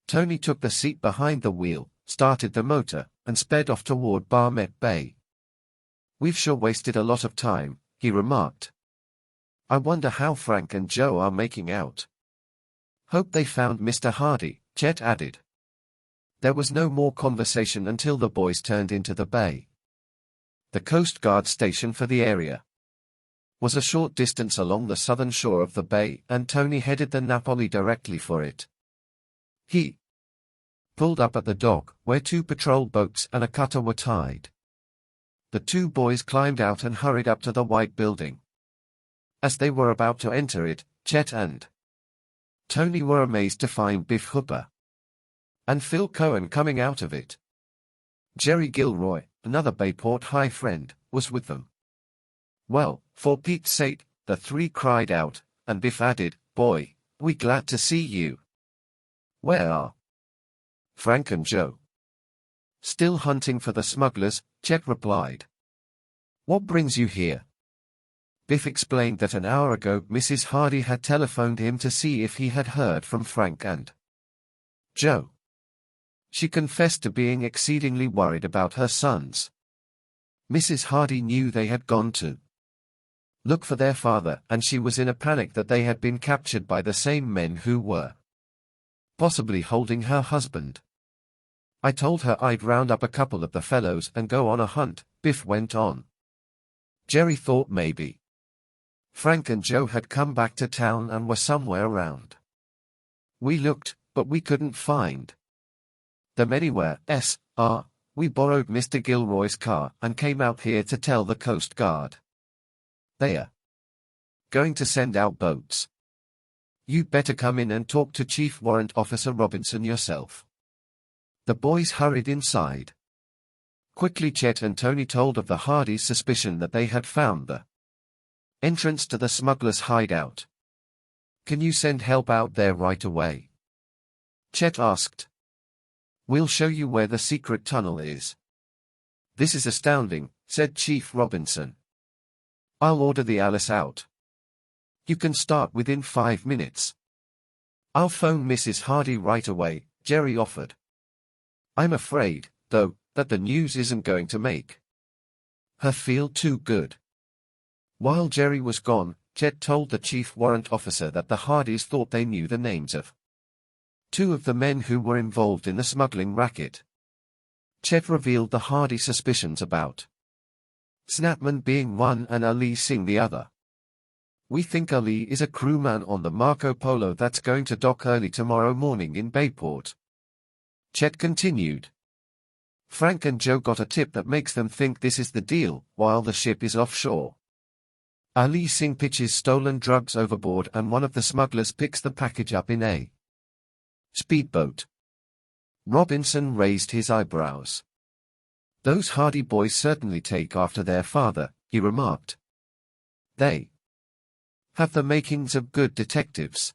Tony took the seat behind the wheel, started the motor, and sped off toward Barmet Bay. We've sure wasted a lot of time, he remarked. I wonder how Frank and Joe are making out. Hope they found Mr. Hardy, Chet added. There was no more conversation until the boys turned into the bay. The Coast Guard station for the area was a short distance along the southern shore of the bay, and Tony headed the Napoli directly for it. He pulled up at the dock, where 2 patrol boats and a cutter were tied. The 2 boys climbed out and hurried up to the white building. As they were about to enter it, Chet and Tony were amazed to find Biff Hooper and Phil Cohen coming out of it. Jerry Gilroy, another Bayport High friend, was with them. Well, for Pete's sake, the 3 cried out, and Biff added, Boy, we glad to see you. Where are Frank and Joe? Still hunting for the smugglers, Chet replied. What brings you here? Biff explained that an hour ago Mrs. Hardy had telephoned him to see if he had heard from Frank and Joe. She confessed to being exceedingly worried about her sons. Mrs. Hardy knew they had gone to look for their father, and she was in a panic that they had been captured by the same men who were possibly holding her husband. I told her I'd round up a couple of the fellows and go on a hunt, Biff went on. Jerry thought maybe Frank and Joe had come back to town and were somewhere around. We looked, but we couldn't find them anywhere. We borrowed Mr. Gilroy's car and came out here to tell the Coast Guard. They are going to send out boats. You'd better come in and talk to Chief Warrant Officer Robinson yourself. The boys hurried inside. Quickly Chet and Tony told of the Hardys' suspicion that they had found the entrance to the smugglers' hideout. Can you send help out there right away? Chet asked. We'll show you where the secret tunnel is. This is astounding, said Chief Robinson. I'll order the Alice out. You can start within 5 minutes. I'll phone Mrs. Hardy right away, Jerry offered. I'm afraid, though, that the news isn't going to make her feel too good. While Jerry was gone, Chet told the chief warrant officer that the Hardys thought they knew the names of two of the men who were involved in the smuggling racket. Chet revealed the Hardy suspicions about Snapman being one and Ali Singh the other. We think Ali is a crewman on the Marco Polo that's going to dock early tomorrow morning in Bayport. Chet continued. Frank and Joe got a tip that makes them think this is the deal, while the ship is offshore. Ali Singh pitches stolen drugs overboard and one of the smugglers picks the package up in a speedboat. Robinson raised his eyebrows. Those Hardy boys certainly take after their father, he remarked. They have the makings of good detectives.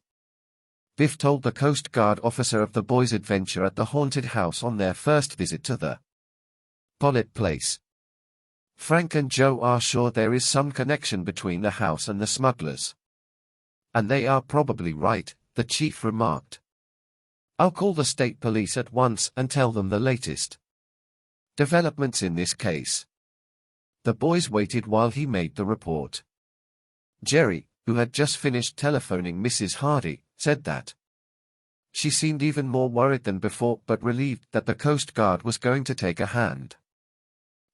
Biff told the Coast Guard officer of the boys' adventure at the haunted house on their first visit to the Pollitt place. Frank and Joe are sure there is some connection between the house and the smugglers. And they are probably right, the chief remarked. I'll call the state police at once and tell them the latest developments in this case. The boys waited while he made the report. Jerry, who had just finished telephoning Mrs. Hardy, said that she seemed even more worried than before but relieved that the Coast Guard was going to take a hand.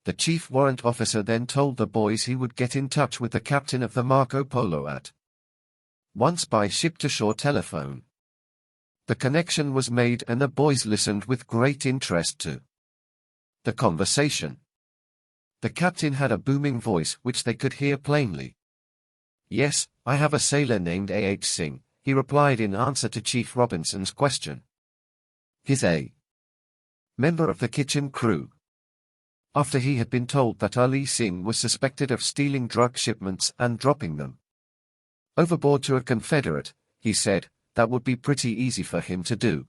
The chief warrant officer then told the boys he would get in touch with the captain of the Marco Polo at once by ship-to-shore telephone. The connection was made and the boys listened with great interest to the conversation. The captain had a booming voice which they could hear plainly. Yes, I have a sailor named A.H. Singh, he replied in answer to Chief Robinson's question. He's a member of the kitchen crew. After he had been told that Ali Singh was suspected of stealing drug shipments and dropping them overboard to a Confederate, he said, that would be pretty easy for him to do.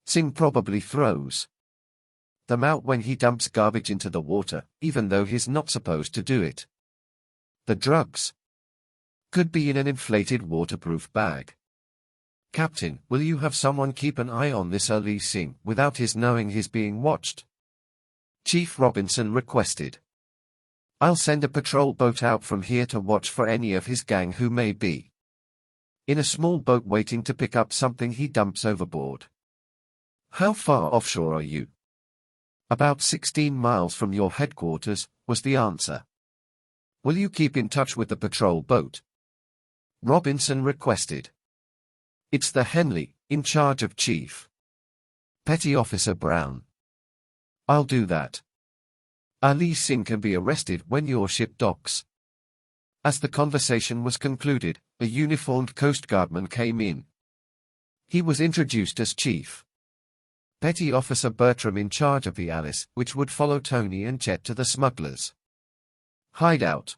Singh probably throws them out when he dumps garbage into the water, even though he's not supposed to do it. The drugs could be in an inflated waterproof bag. Captain, will you have someone keep an eye on this Ali Singh without his knowing he's being watched? Chief Robinson requested. I'll send a patrol boat out from here to watch for any of his gang who may be in a small boat waiting to pick up something he dumps overboard. How far offshore are you? About 16 miles from your headquarters, was the answer. Will you keep in touch with the patrol boat? Robinson requested. It's the Henley, in charge of Chief Petty Officer Brown. I'll do that. Ali Singh can be arrested when your ship docks. As the conversation was concluded, a uniformed Coast Guardman came in. He was introduced as Chief Petty Officer Bertram in charge of the Alice, which would follow Tony and Chet to the smugglers' hideout.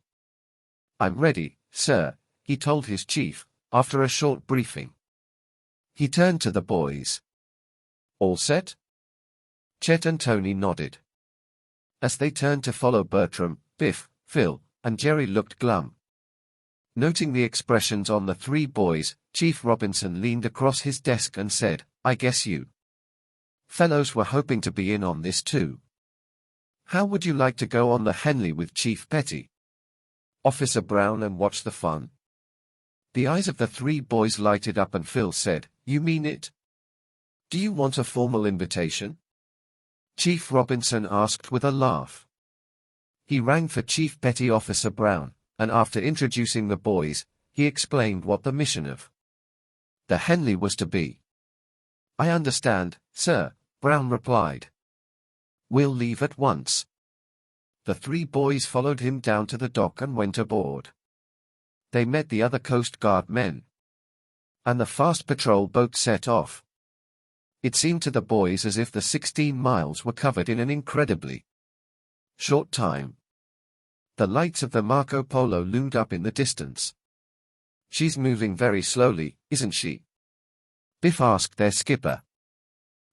I'm ready, sir, he told his chief, after a short briefing. He turned to the boys. All set? Chet and Tony nodded. As they turned to follow Bertram, Biff, Phil, and Jerry looked glum. Noting the expressions on the three boys, Chief Robinson leaned across his desk and said, I guess you fellows were hoping to be in on this too. How would you like to go on the Henley with Chief Petty Officer Brown and watch the fun? The eyes of the three boys lighted up and Phil said, You mean it? Do you want a formal invitation? Chief Robinson asked with a laugh. He rang for Chief Petty Officer Brown, and after introducing the boys, he explained what the mission of the Henley was to be. I understand, sir, Brown replied. We'll leave at once. The three boys followed him down to the dock and went aboard. They met the other Coast Guard men, and the fast patrol boat set off. It seemed to the boys as if the 16 miles were covered in an incredibly short time. The lights of the Marco Polo loomed up in the distance. She's moving very slowly, isn't she? Biff asked their skipper.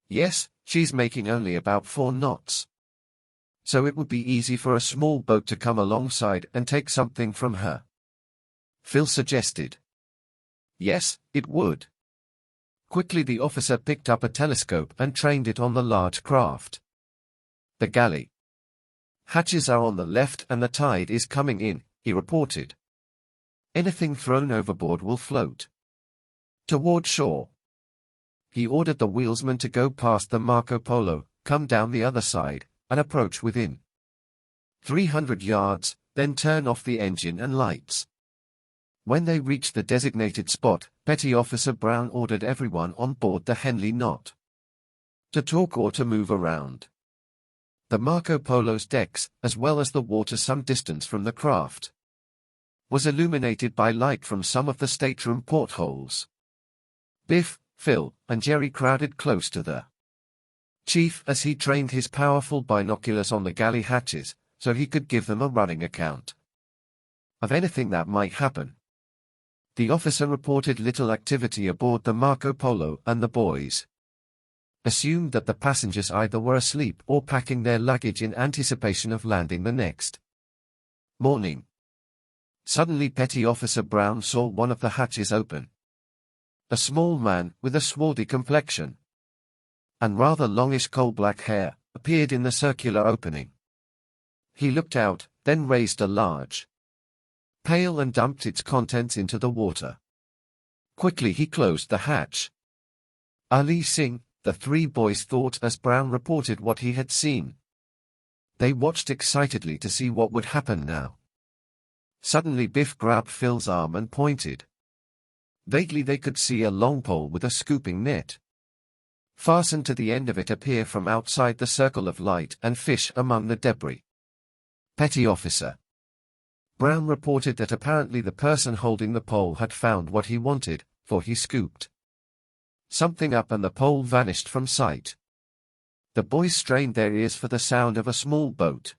Yes, she's making only about 4 knots. So it would be easy for a small boat to come alongside and take something from her. Phil suggested. Yes, it would. Quickly the officer picked up a telescope and trained it on the large craft. The galley hatches are on the left and the tide is coming in, he reported. Anything thrown overboard will float toward shore. He ordered the wheelsman to go past the Marco Polo, come down the other side, and approach within 300 yards, then turn off the engine and lights. When they reached the designated spot, Petty Officer Brown ordered everyone on board the Henley not to talk or to move around. The Marco Polo's decks, as well as the water some distance from the craft, was illuminated by light from some of the stateroom portholes. Biff, Phil, and Jerry crowded close to the chief as he trained his powerful binoculars on the galley hatches, so he could give them a running account of anything that might happen. The officer reported little activity aboard the Marco Polo, and the boys assumed that the passengers either were asleep or packing their luggage in anticipation of landing the next morning. Suddenly Petty Officer Brown saw one of the hatches open. A small man, with a swarthy complexion and rather longish coal-black hair, appeared in the circular opening. He looked out, then raised a large pail and dumped its contents into the water. Quickly he closed the hatch. Ali Singh, the three boys thought as Brown reported what he had seen. They watched excitedly to see what would happen now. Suddenly Biff grabbed Phil's arm and pointed. Vaguely they could see a long pole with a scooping net fastened to the end of it appear from outside the circle of light and fish among the debris. Petty Officer Brown reported that apparently the person holding the pole had found what he wanted, for he scooped something up and the pole vanished from sight. The boys strained their ears for the sound of a small boat.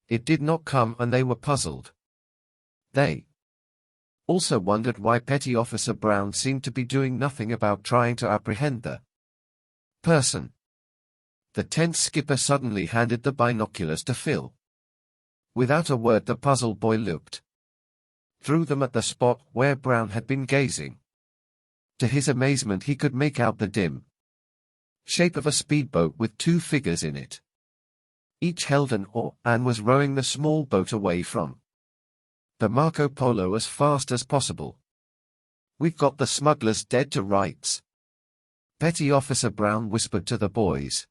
It did not come and they were puzzled. They also wondered why Petty Officer Brown seemed to be doing nothing about trying to apprehend the person. The tense skipper suddenly handed the binoculars to Phil. Without a word the puzzled boy looked through them at the spot where Brown had been gazing. To his amazement he could make out the dim shape of a speedboat with two figures in it. Each held an oar and was rowing the small boat away from the Marco Polo as fast as possible. "We've got the smugglers dead to rights," Petty Officer Brown whispered to the boys.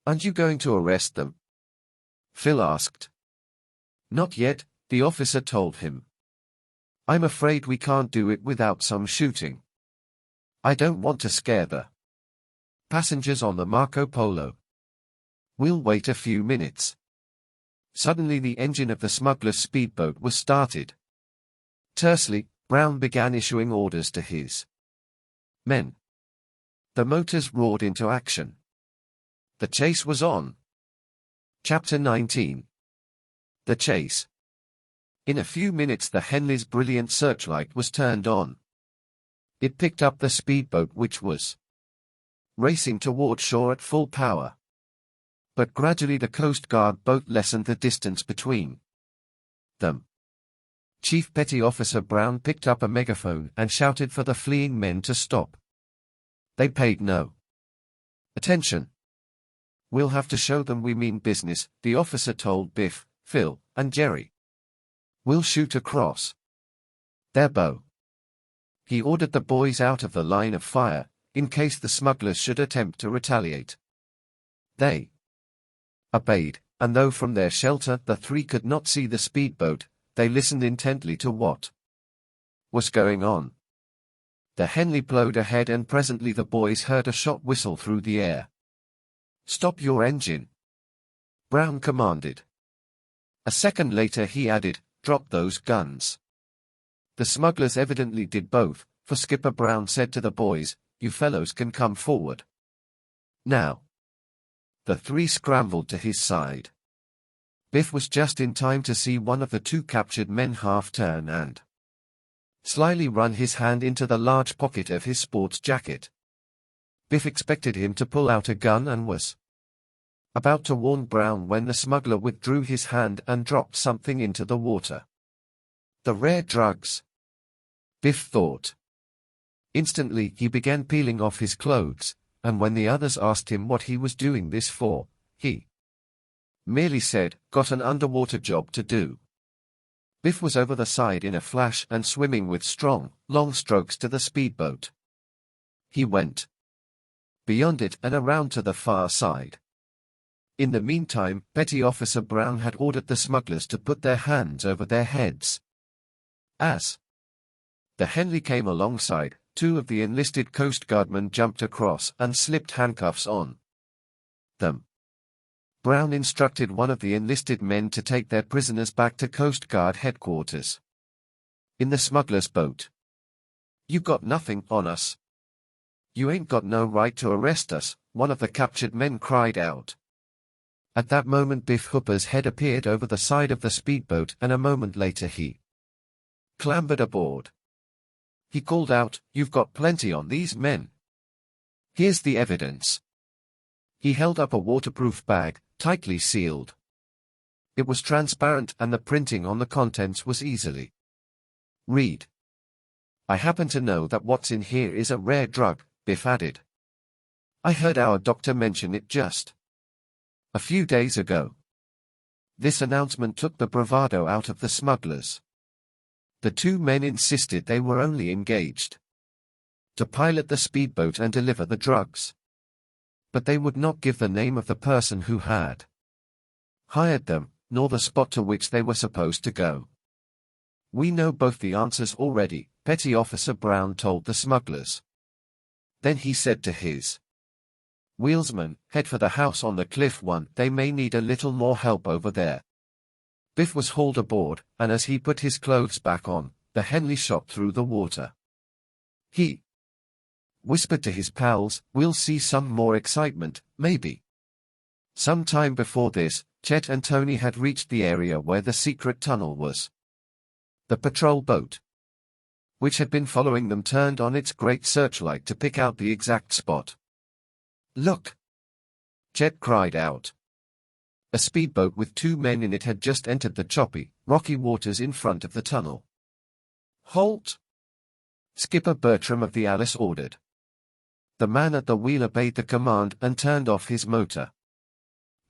"Aren't you going to arrest them?" Phil asked. "Not yet," the officer told him. "I'm afraid we can't do it without some shooting. I don't want to scare the passengers on the Marco Polo. We'll wait a few minutes." Suddenly the engine of the smuggler's speedboat was started. Tersely, Brown began issuing orders to his men. The motors roared into action. The chase was on. Chapter 19. The chase. In a few minutes the Henley's brilliant searchlight was turned on. It picked up the speedboat which was racing toward shore at full power. But gradually the Coast Guard boat lessened the distance between them. Chief Petty Officer Brown picked up a megaphone and shouted for the fleeing men to stop. They paid no attention. "We'll have to show them we mean business," the officer told Biff, Phil, and Jerry. "We'll shoot across their bow." He ordered the boys out of the line of fire, in case the smugglers should attempt to retaliate. They obeyed, and though from their shelter the three could not see the speedboat, they listened intently to what was going on. The Henley plowed ahead and presently the boys heard a shot whistle through the air. "Stop your engine," Brown commanded. A second later he added, "Drop those guns." The smugglers evidently did both, for Skipper Brown said to the boys, "You fellows can come forward now." The three scrambled to his side. Biff was just in time to see one of the two captured men half turn and slyly run his hand into the large pocket of his sports jacket. Biff expected him to pull out a gun and was about to warn Brown when the smuggler withdrew his hand and dropped something into the water. The rare drugs, Biff thought. Instantly he began peeling off his clothes, and when the others asked him what he was doing this for, he merely said, "Got an underwater job to do." Biff was over the side in a flash and swimming with strong, long strokes to the speedboat. He went beyond it and around to the far side. In the meantime, Petty Officer Brown had ordered the smugglers to put their hands over their heads. As the Henley came alongside, two of the enlisted Coast Guardmen jumped across and slipped handcuffs on them. Brown instructed one of the enlisted men to take their prisoners back to Coast Guard headquarters. In the smuggler's boat. "You got nothing on us. You ain't got no right to arrest us," one of the captured men cried out. At that moment Biff Hooper's head appeared over the side of the speedboat, and a moment later he clambered aboard. He called out, "You've got plenty on these men. Here's the evidence." He held up a waterproof bag, tightly sealed. It was transparent and the printing on the contents was easily read. "I happen to know that what's in here is a rare drug," Biff added. "I heard our doctor mention it just a few days ago." This announcement took the bravado out of the smugglers. The two men insisted they were only engaged to pilot the speedboat and deliver the drugs. But they would not give the name of the person who had hired them, nor the spot to which they were supposed to go. "We know both the answers already," Petty Officer Brown told the smugglers. Then he said to his wheelsman, "Head for the house on the cliff. They may need a little more help over there." Biff was hauled aboard, and as he put his clothes back on, the Henley shot through the water. He whispered to his pals, "We'll see some more excitement, maybe." Some time before this, Chet and Tony had reached the area where the secret tunnel was. The patrol boat, which had been following them, turned on its great searchlight to pick out the exact spot. "Look!" Chet cried out. A speedboat with two men in it had just entered the choppy, rocky waters in front of the tunnel. "Halt!" Skipper Bertram of the Alice ordered. The man at the wheel obeyed the command and turned off his motor.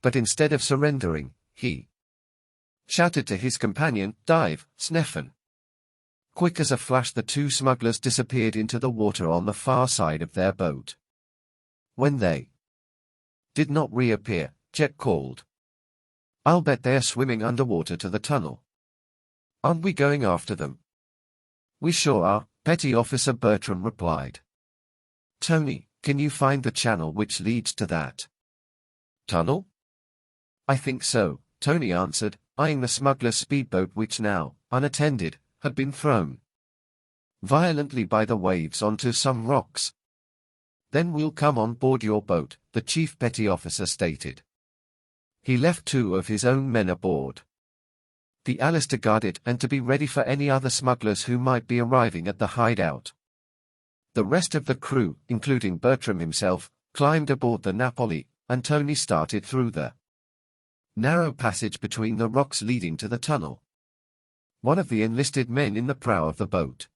But instead of surrendering, he shouted to his companion, "Dive, Sneffen!" Quick as a flash the two smugglers disappeared into the water on the far side of their boat. When they did not reappear, Chet called, "I'll bet they're swimming underwater to the tunnel. Aren't we going after them?" "We sure are," Petty Officer Bertram replied. "Tony, can you find the channel which leads to that tunnel?" "I think so," Tony answered, eyeing the smuggler's speedboat which now, unattended, had been thrown violently by the waves onto some rocks. "Then we'll come on board your boat," the chief petty officer stated. He left two of his own men aboard the Alice to guard it and to be ready for any other smugglers who might be arriving at the hideout. The rest of the crew, including Bertram himself, climbed aboard the Napoli, and Tony started through the narrow passage between the rocks leading to the tunnel. One of the enlisted men in the prow of the boat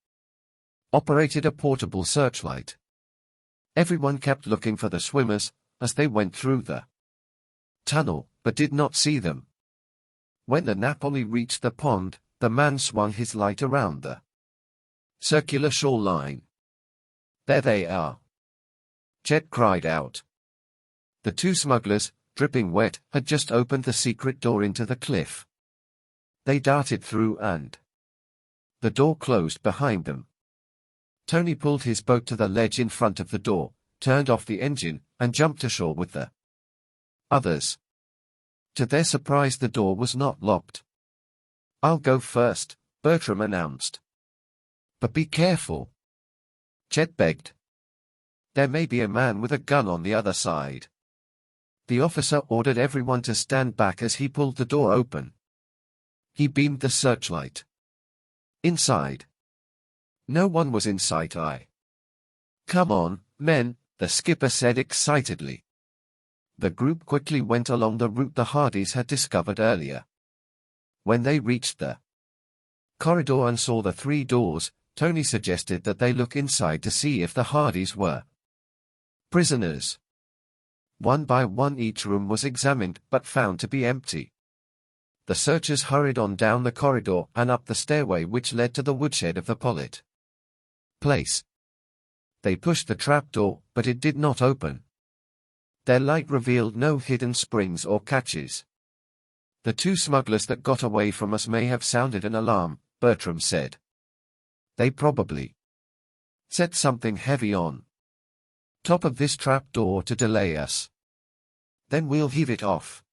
operated a portable searchlight. Everyone kept looking for the swimmers as they went through the tunnel, but did not see them. When the Napoli reached the pond, the man swung his light around the circular shoreline. "There they are!" Chet cried out. The two smugglers, dripping wet, had just opened the secret door into the cliff. They darted through and the door closed behind them. Tony pulled his boat to the ledge in front of the door, turned off the engine, and jumped ashore with the others. To their surprise, the door was not locked. "I'll go first," Bertram announced. "But be careful," Chet begged. "There may be a man with a gun on the other side." The officer ordered everyone to stand back as he pulled the door open. He beamed the searchlight inside. No one was in sight. "Come on, men," the skipper said excitedly. The group quickly went along the route the Hardys had discovered earlier. When they reached the corridor and saw the three doors, Tony suggested that they look inside to see if the Hardys were prisoners. One by one each room was examined but found to be empty. The searchers hurried on down the corridor and up the stairway which led to the woodshed of the Pollitt place. They pushed the trapdoor, but it did not open. Their light revealed no hidden springs or catches. "The two smugglers that got away from us may have sounded an alarm," Bertram said. "They probably set something heavy on top of this trapdoor to delay us. Then we'll heave it off,"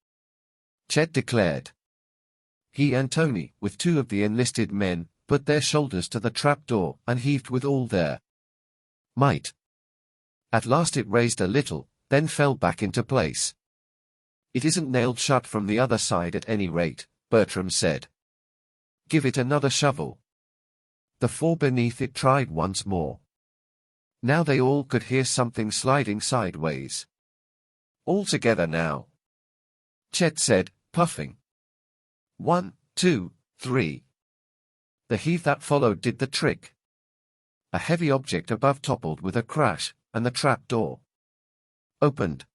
Chet declared. He and Tony, with two of the enlisted men, put their shoulders to the trapdoor and heaved with all their might. At last it raised a little, then fell back into place. "It isn't nailed shut from the other side at any rate," Bertram said. "Give it another shovel." The four beneath it tried once more. Now they all could hear something sliding sideways. "All together now," Chet said, puffing. 1, 2, 3. The heave that followed did the trick. A heavy object above toppled with a crash, and the trap door opened.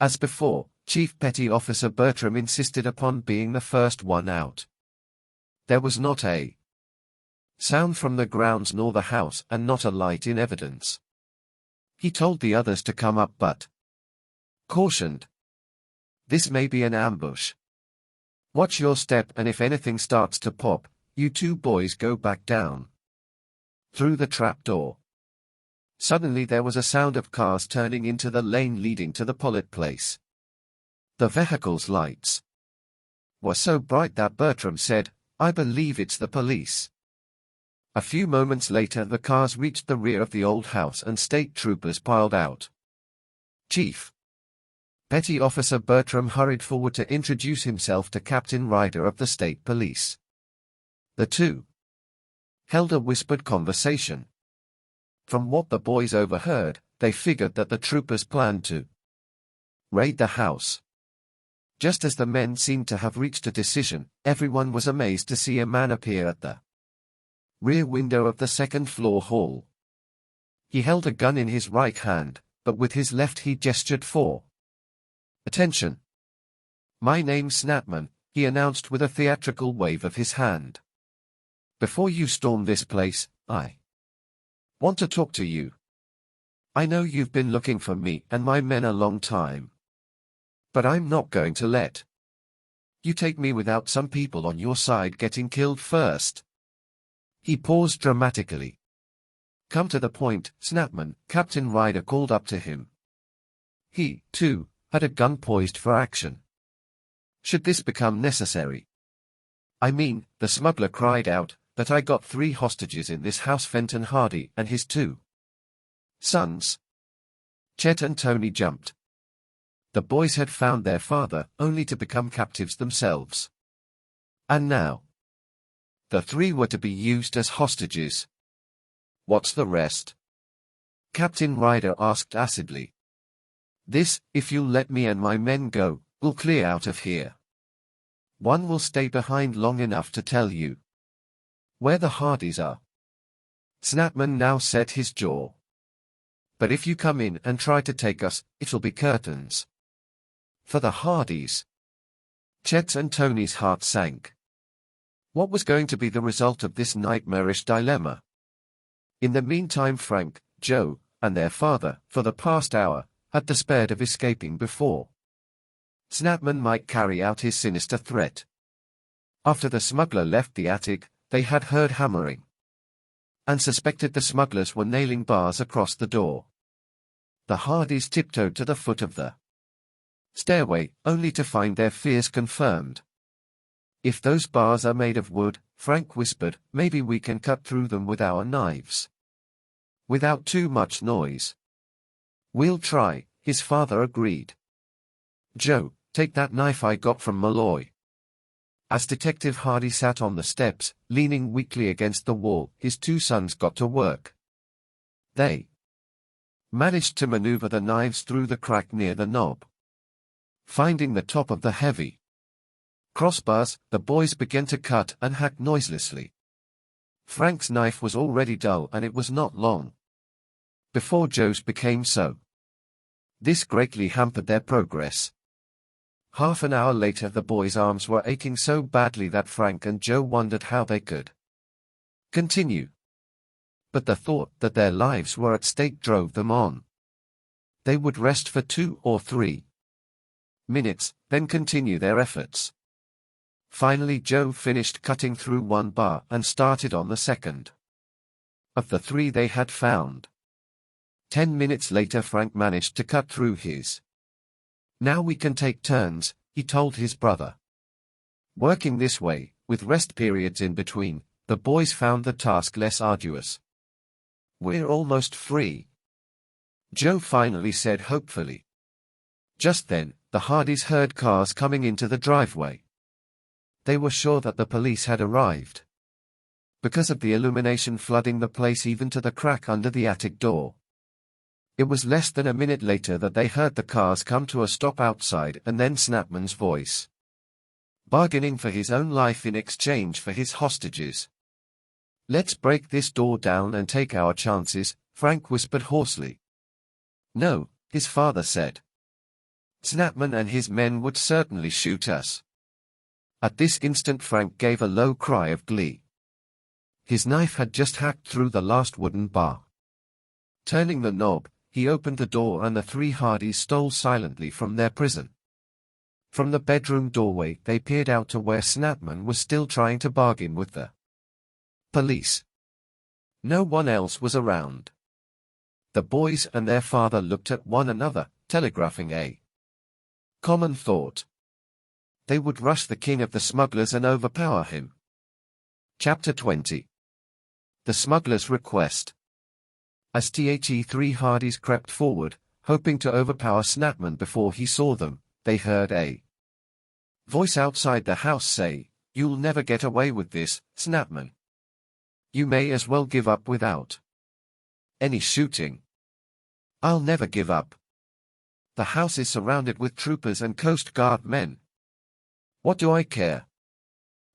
As before, Chief Petty Officer Bertram insisted upon being the first one out. There was not a sound from the grounds nor the house, and not a light in evidence. He told the others to come up but cautioned, "This may be an ambush. Watch your step, and if anything starts to pop, you two boys go back down through the trapdoor." Suddenly there was a sound of cars turning into the lane leading to the Pollitt place. The vehicle's lights were so bright that Bertram said, "I believe it's the police." A few moments later the cars reached the rear of the old house and state troopers piled out. Chief Petty Officer Bertram hurried forward to introduce himself to Captain Ryder of the State Police. The two held a whispered conversation. From what the boys overheard, they figured that the troopers planned to raid the house. Just as the men seemed to have reached a decision, everyone was amazed to see a man appear at the rear window of the second-floor hall. He held a gun in his right hand, but with his left he gestured for attention. "My name's Snapman," he announced with a theatrical wave of his hand. "Before you storm this place, I want to talk to you. I know you've been looking for me and my men a long time. But I'm not going to let you take me without some people on your side getting killed first." He paused dramatically. "Come to the point, Snapman," Captain Ryder called up to him. He, too, had a gun poised for action. "Should this become necessary. I mean," the smuggler cried out, "that I got 3 hostages in this house, Fenton Hardy and his 2 sons." Chet and Tony jumped. The boys had found their father, only to become captives themselves. And now the 3 were to be used as hostages. "What's the rest?" Captain Ryder asked acidly. "This, if you'll let me and my men go, we'll clear out of here. One will stay behind long enough to tell you where the Hardys are." Snapman now set his jaw. "But if you come in and try to take us, it'll be curtains for the Hardys." Chet's and Tony's heart sank. What was going to be the result of this nightmarish dilemma? In the meantime Frank, Joe, and their father, for the past hour, had despaired of escaping before Snapman might carry out his sinister threat. After the smuggler left the attic, they had heard hammering and suspected the smugglers were nailing bars across the door. The Hardys tiptoed to the foot of the stairway, only to find their fears confirmed. "If those bars are made of wood," Frank whispered, "maybe we can cut through them with our knives without too much noise." "We'll try," his father agreed. "Joe, take that knife I got from Malloy." As Detective Hardy sat on the steps, leaning weakly against the wall, his 2 sons got to work. They managed to maneuver the knives through the crack near the knob. Finding the top of the heavy crossbars, the boys began to cut and hack noiselessly. Frank's knife was already dull, and it was not long before Joe's became so. This greatly hampered their progress. Half an hour later, the boys' arms were aching so badly that Frank and Joe wondered how they could continue. But the thought that their lives were at stake drove them on. They would rest for 2 or 3 minutes, then continue their efforts. Finally, Joe finished cutting through one bar and started on the second of the 3 they had found. 10 minutes later, Frank managed to cut through his. "Now we can take turns," he told his brother. Working this way, with rest periods in between, the boys found the task less arduous. "We're almost free," Joe finally said hopefully. Just then, the Hardys heard cars coming into the driveway. They were sure that the police had arrived, because of the illumination flooding the place even to the crack under the attic door. It was less than a minute later that they heard the cars come to a stop outside, and then Snapman's voice, bargaining for his own life in exchange for his hostages. "Let's break this door down and take our chances," Frank whispered hoarsely. "No," his father said. "Snapman and his men would certainly shoot us." At this instant, Frank gave a low cry of glee. His knife had just hacked through the last wooden bar. Turning the knob, he opened the door, and the 3 Hardys stole silently from their prison. From the bedroom doorway, they peered out to where Snapman was still trying to bargain with the police. No one else was around. The boys and their father looked at one another, telegraphing a common thought. They would rush the king of the smugglers and overpower him. Chapter 20. The Smuggler's Request. As the 3 Hardys crept forward, hoping to overpower Snapman before he saw them, they heard a voice outside the house say, "You'll never get away with this, Snapman. You may as well give up without any shooting." "I'll never give up. The house is surrounded with troopers and Coast Guard men. What do I care?"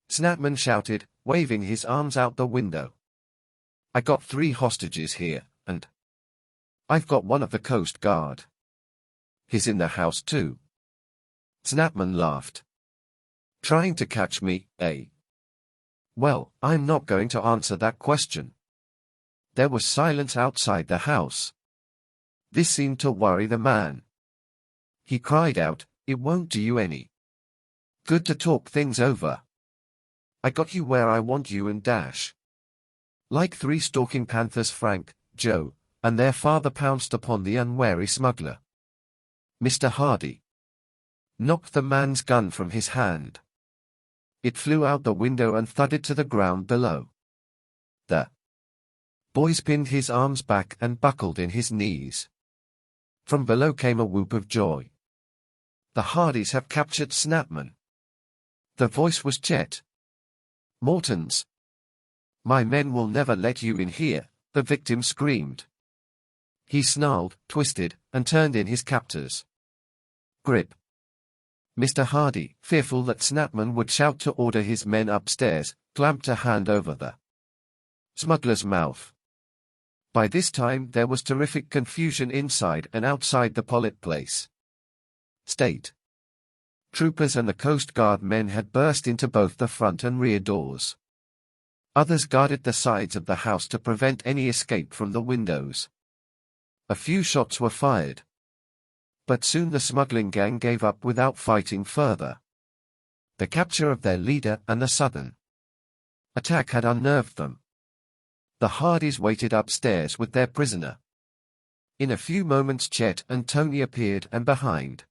Snapman shouted, waving his arms out the window. "I got 3 hostages here, and I've got one of the Coast Guard. He's in the house too." Snapman laughed. "Trying to catch me, eh? Well, I'm not going to answer that question." There was silence outside the house. This seemed to worry the man. He cried out, "It won't do you any good to talk things over. I got you where I want you and dash." Like 3 stalking panthers, Frank, Joe, and their father pounced upon the unwary smuggler. Mr. Hardy knocked the man's gun from his hand. It flew out the window and thudded to the ground below. The boys pinned his arms back and buckled in his knees. From below came a whoop of joy. "The Hardys have captured Snapman." The voice was Chet Morton's. "My men will never let you in here," the victim screamed. He snarled, twisted, and turned in his captor's grip. Mr. Hardy, fearful that Snapman would shout to order his men upstairs, clamped a hand over the smuggler's mouth. By this time there was terrific confusion inside and outside the Pollitt place. State troopers and the Coast Guard men had burst into both the front and rear doors. Others guarded the sides of the house to prevent any escape from the windows. A few shots were fired. But soon the smuggling gang gave up without fighting further. The capture of their leader and the sudden attack had unnerved them. The Hardys waited upstairs with their prisoner. In a few moments Chet and Tony appeared, and behind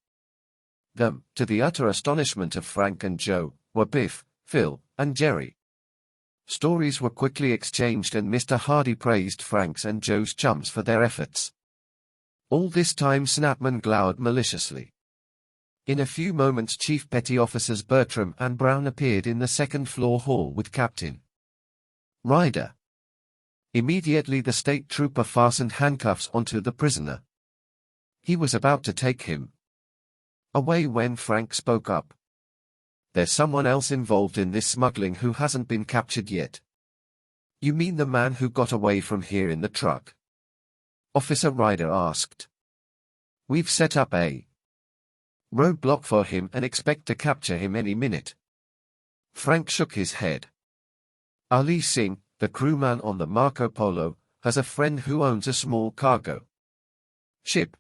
them, to the utter astonishment of Frank and Joe, were Biff, Phil, and Jerry. Stories were quickly exchanged, and Mr. Hardy praised Frank's and Joe's chums for their efforts. All this time Snapman glowered maliciously. In a few moments Chief Petty Officers Bertram and Brown appeared in the second-floor hall with Captain Ryder. Immediately the state trooper fastened handcuffs onto the prisoner. He was about to take him away when Frank spoke up. "There's someone else involved in this smuggling who hasn't been captured yet." You mean the man who got away from here in the truck? Officer Ryder asked. We've set up a roadblock for him and expect to capture him any minute. Frank shook his head. Ali Singh, the crewman on the Marco Polo, has a friend who owns a small cargo ship.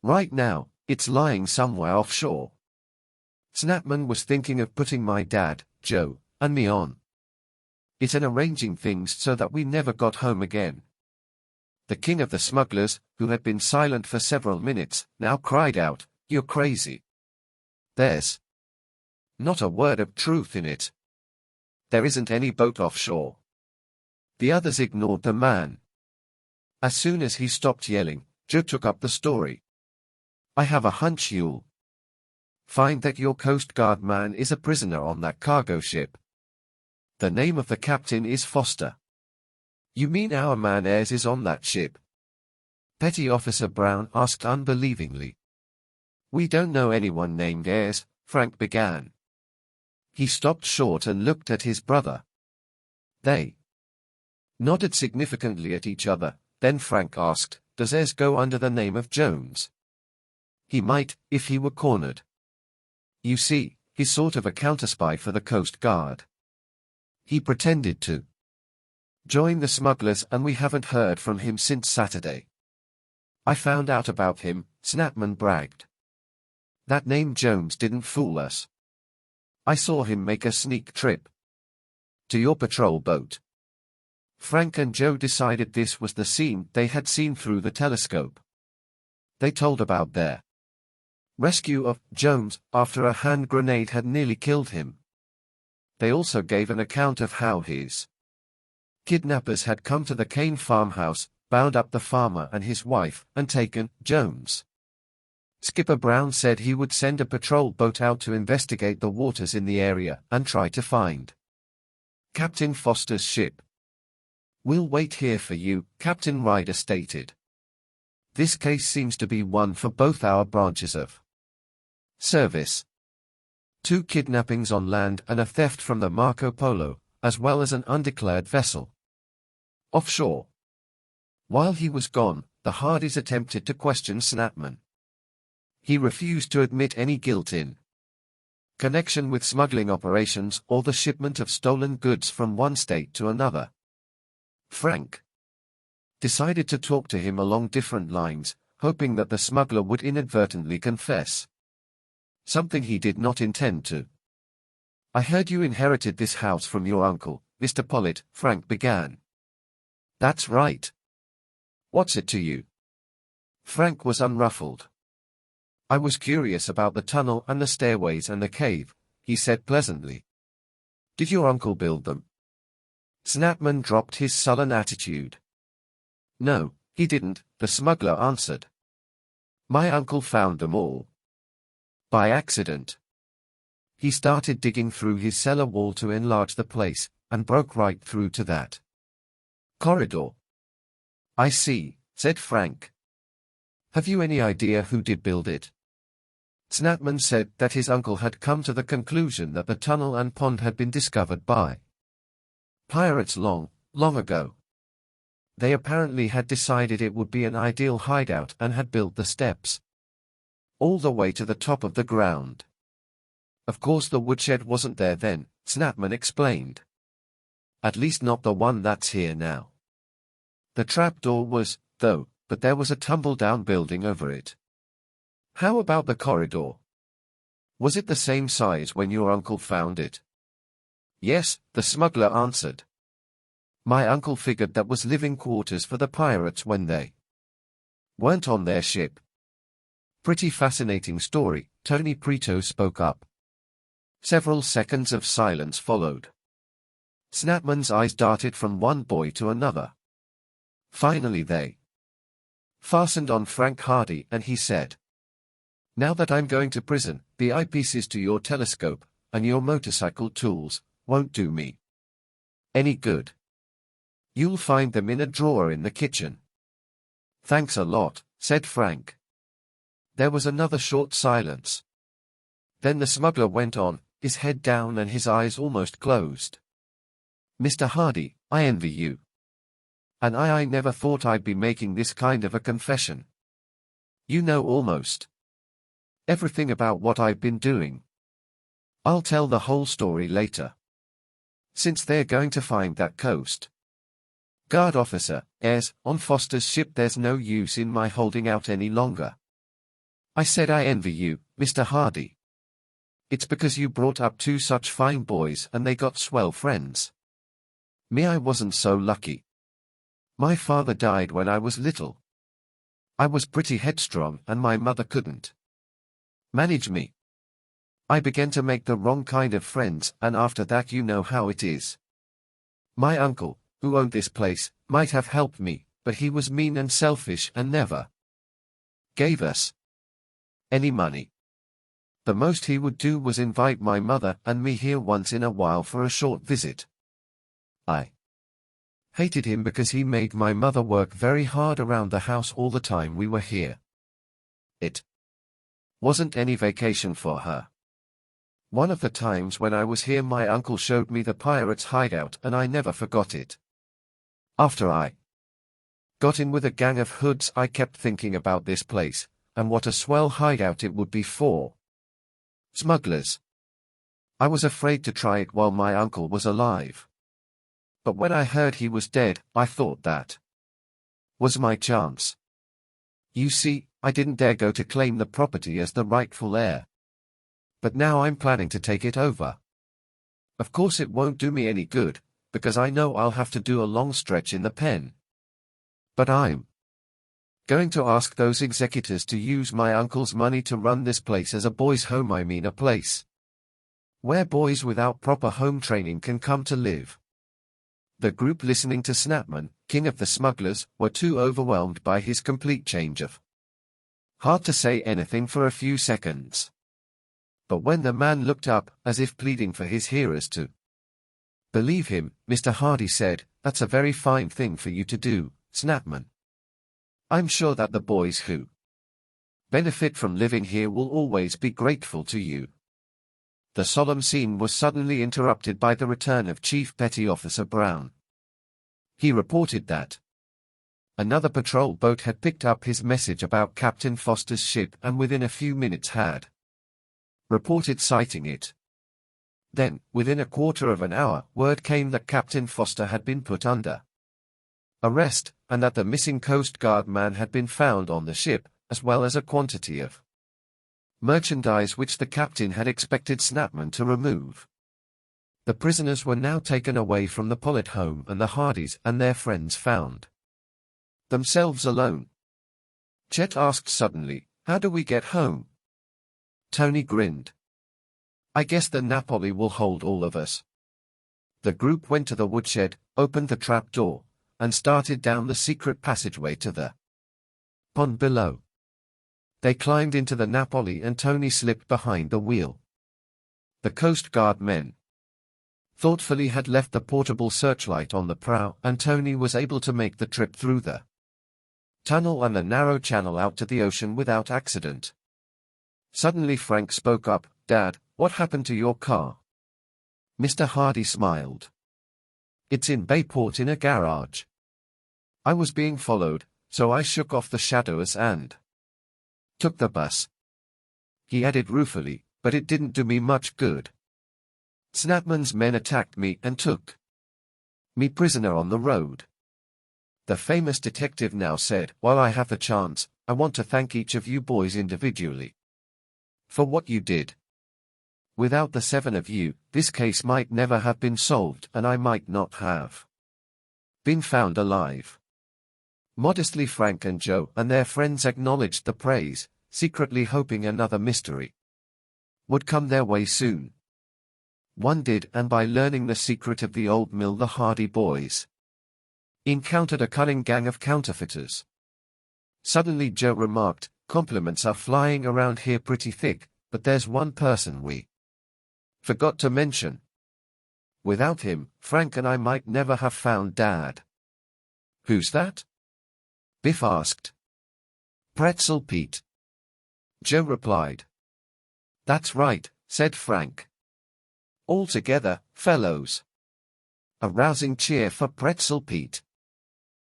Right now, it's lying somewhere offshore. Snapman was thinking of putting my dad, Joe, and me on it and arranging things so that we never got home again. The king of the smugglers, who had been silent for several minutes, now cried out, "You're crazy. There's not a word of truth in it. There isn't any boat offshore." The others ignored the man. As soon as he stopped yelling, Joe took up the story. "I have a hunch you'll find that your Coast Guard man is a prisoner on that cargo ship. The name of the captain is Foster." "You mean our man Ayres is on that ship?" Petty Officer Brown asked unbelievingly. "We don't know anyone named Ayres," Frank began. He stopped short and looked at his brother. They nodded significantly at each other. Then Frank asked, "Does Ayres go under the name of Jones?" "He might, if he were cornered. You see, he's sort of a counterspy for the Coast Guard. He pretended to join the smugglers and we haven't heard from him since Saturday. I found out about him," Snapman bragged. "That name Jones didn't fool us. I saw him make a sneak trip to your patrol boat." Frank and Joe decided this was the scene they had seen through the telescope. They told about their rescue of Jones after a hand grenade had nearly killed him. They also gave an account of how his kidnappers had come to the Kane farmhouse, bound up the farmer and his wife, and taken Jones. Skipper Brown said he would send a patrol boat out to investigate the waters in the area and try to find Captain Foster's ship. "We'll wait here for you," Captain Ryder stated. "This case seems to be one for both our branches of service. 2 kidnappings on land and a theft from the Marco Polo, as well as an undeclared vessel offshore." While he was gone, the Hardys attempted to question Snapman. He refused to admit any guilt in connection with smuggling operations or the shipment of stolen goods from one state to another. Frank decided to talk to him along different lines, hoping that the smuggler would inadvertently confess something he did not intend to. "I heard you inherited this house from your uncle, Mr. Pollitt," Frank began. "That's right. What's it to you?" Frank was unruffled. "I was curious about the tunnel and the stairways and the cave," he said pleasantly. "Did your uncle build them?" Snapman dropped his sullen attitude. "No, he didn't," the smuggler answered. "My uncle found them all by accident. He started digging through his cellar wall to enlarge the place, and broke right through to that corridor." "I see," said Frank. "Have you any idea who did build it?" Snapman said that his uncle had come to the conclusion that the tunnel and pond had been discovered by pirates long, long ago. They apparently had decided it would be an ideal hideout and had built the steps all the way to the top of the ground. Of course the woodshed wasn't there then, Snapman explained. At least not the one that's here now. The trapdoor was, though, but there was a tumble-down building over it. "How about the corridor? Was it the same size when your uncle found it?" "Yes," the smuggler answered. "My uncle figured that was living quarters for the pirates when they weren't on their ship." "Pretty fascinating story," Tony Preto spoke up. Several seconds of silence followed. Snapman's eyes darted from one boy to another. Finally they fastened on Frank Hardy and he said, "Now that I'm going to prison, the eyepieces to your telescope, and your motorcycle tools, won't do me any good. You'll find them in a drawer in the kitchen." "Thanks a lot," said Frank. There was another short silence. Then the smuggler went on, his head down and his eyes almost closed. "Mr. Hardy, I envy you. And I never thought I'd be making this kind of a confession. You know almost everything about what I've been doing. I'll tell the whole story later. Since they're going to find that Coast Guard officer, as on Foster's ship, there's no use in my holding out any longer. I said I envy you, Mr. Hardy. It's because you brought up two such fine boys and they got swell friends. Me, I wasn't so lucky. My father died when I was little. I was pretty headstrong and my mother couldn't manage me. I began to make the wrong kind of friends, and after that you know how it is. My uncle, who owned this place, might have helped me, but he was mean and selfish and never gave us any money. The most he would do was invite my mother and me here once in a while for a short visit. I hated him because he made my mother work very hard around the house all the time we were here. It wasn't any vacation for her. One of the times when I was here, my uncle showed me the pirates' hideout and I never forgot it. After I got in with a gang of hoods, I kept thinking about this place, and what a swell hideout it would be for smugglers. I was afraid to try it while my uncle was alive. But when I heard he was dead, I thought that was my chance. You see, I didn't dare go to claim the property as the rightful heir. But now I'm planning to take it over. Of course it won't do me any good, because I know I'll have to do a long stretch in the pen. But I'm going to ask those executors to use my uncle's money to run this place as a boys' home. I mean a place where boys without proper home training can come to live. The group listening to Snapman, king of the smugglers, were too overwhelmed by his complete change of heart to say anything for a few seconds. But when the man looked up, as if pleading for his hearers to believe him, Mr. Hardy said, "That's a very fine thing for you to do, Snapman. I'm sure that the boys who benefit from living here will always be grateful to you." The solemn scene was suddenly interrupted by the return of Chief Petty Officer Brown. He reported that another patrol boat had picked up his message about Captain Foster's ship and within a few minutes had reported sighting it. Then, within a quarter of an hour, word came that Captain Foster had been put under arrest, and that the missing Coast Guard man had been found on the ship, as well as a quantity of merchandise which the captain had expected Snapman to remove. The prisoners were now taken away from the Pollitt home, and the Hardys and their friends found themselves alone. Chet asked suddenly, "How do we get home?" Tony grinned. "I guess the Napoli will hold all of us." The group went to the woodshed, opened the trap door, and started down the secret passageway to the pond below. They climbed into the Napoli and Tony slipped behind the wheel. The Coast Guard men thoughtfully had left the portable searchlight on the prow, and Tony was able to make the trip through the tunnel and the narrow channel out to the ocean without accident. Suddenly Frank spoke up, "Dad, what happened to your car?" Mr. Hardy smiled. "It's in Bayport in a garage. I was being followed, so I shook off the shadows and took the bus," he added ruefully, "but it didn't do me much good. Snapman's men attacked me and took me prisoner on the road." The famous detective now said, "While I have the chance, I want to thank each of you boys individually for what you did. Without the 7 of you, this case might never have been solved and I might not have been found alive." Modestly Frank and Joe and their friends acknowledged the praise, secretly hoping another mystery would come their way soon. One did, and by learning the secret of the old mill, the Hardy boys encountered a cunning gang of counterfeiters. Suddenly Joe remarked, "Compliments are flying around here pretty thick, but there's one person we forgot to mention. Without him, Frank and I might never have found Dad." "Who's that?" Biff asked. "Pretzel Pete," Joe replied. "That's right," said Frank. "All together, fellows." A rousing cheer for Pretzel Pete.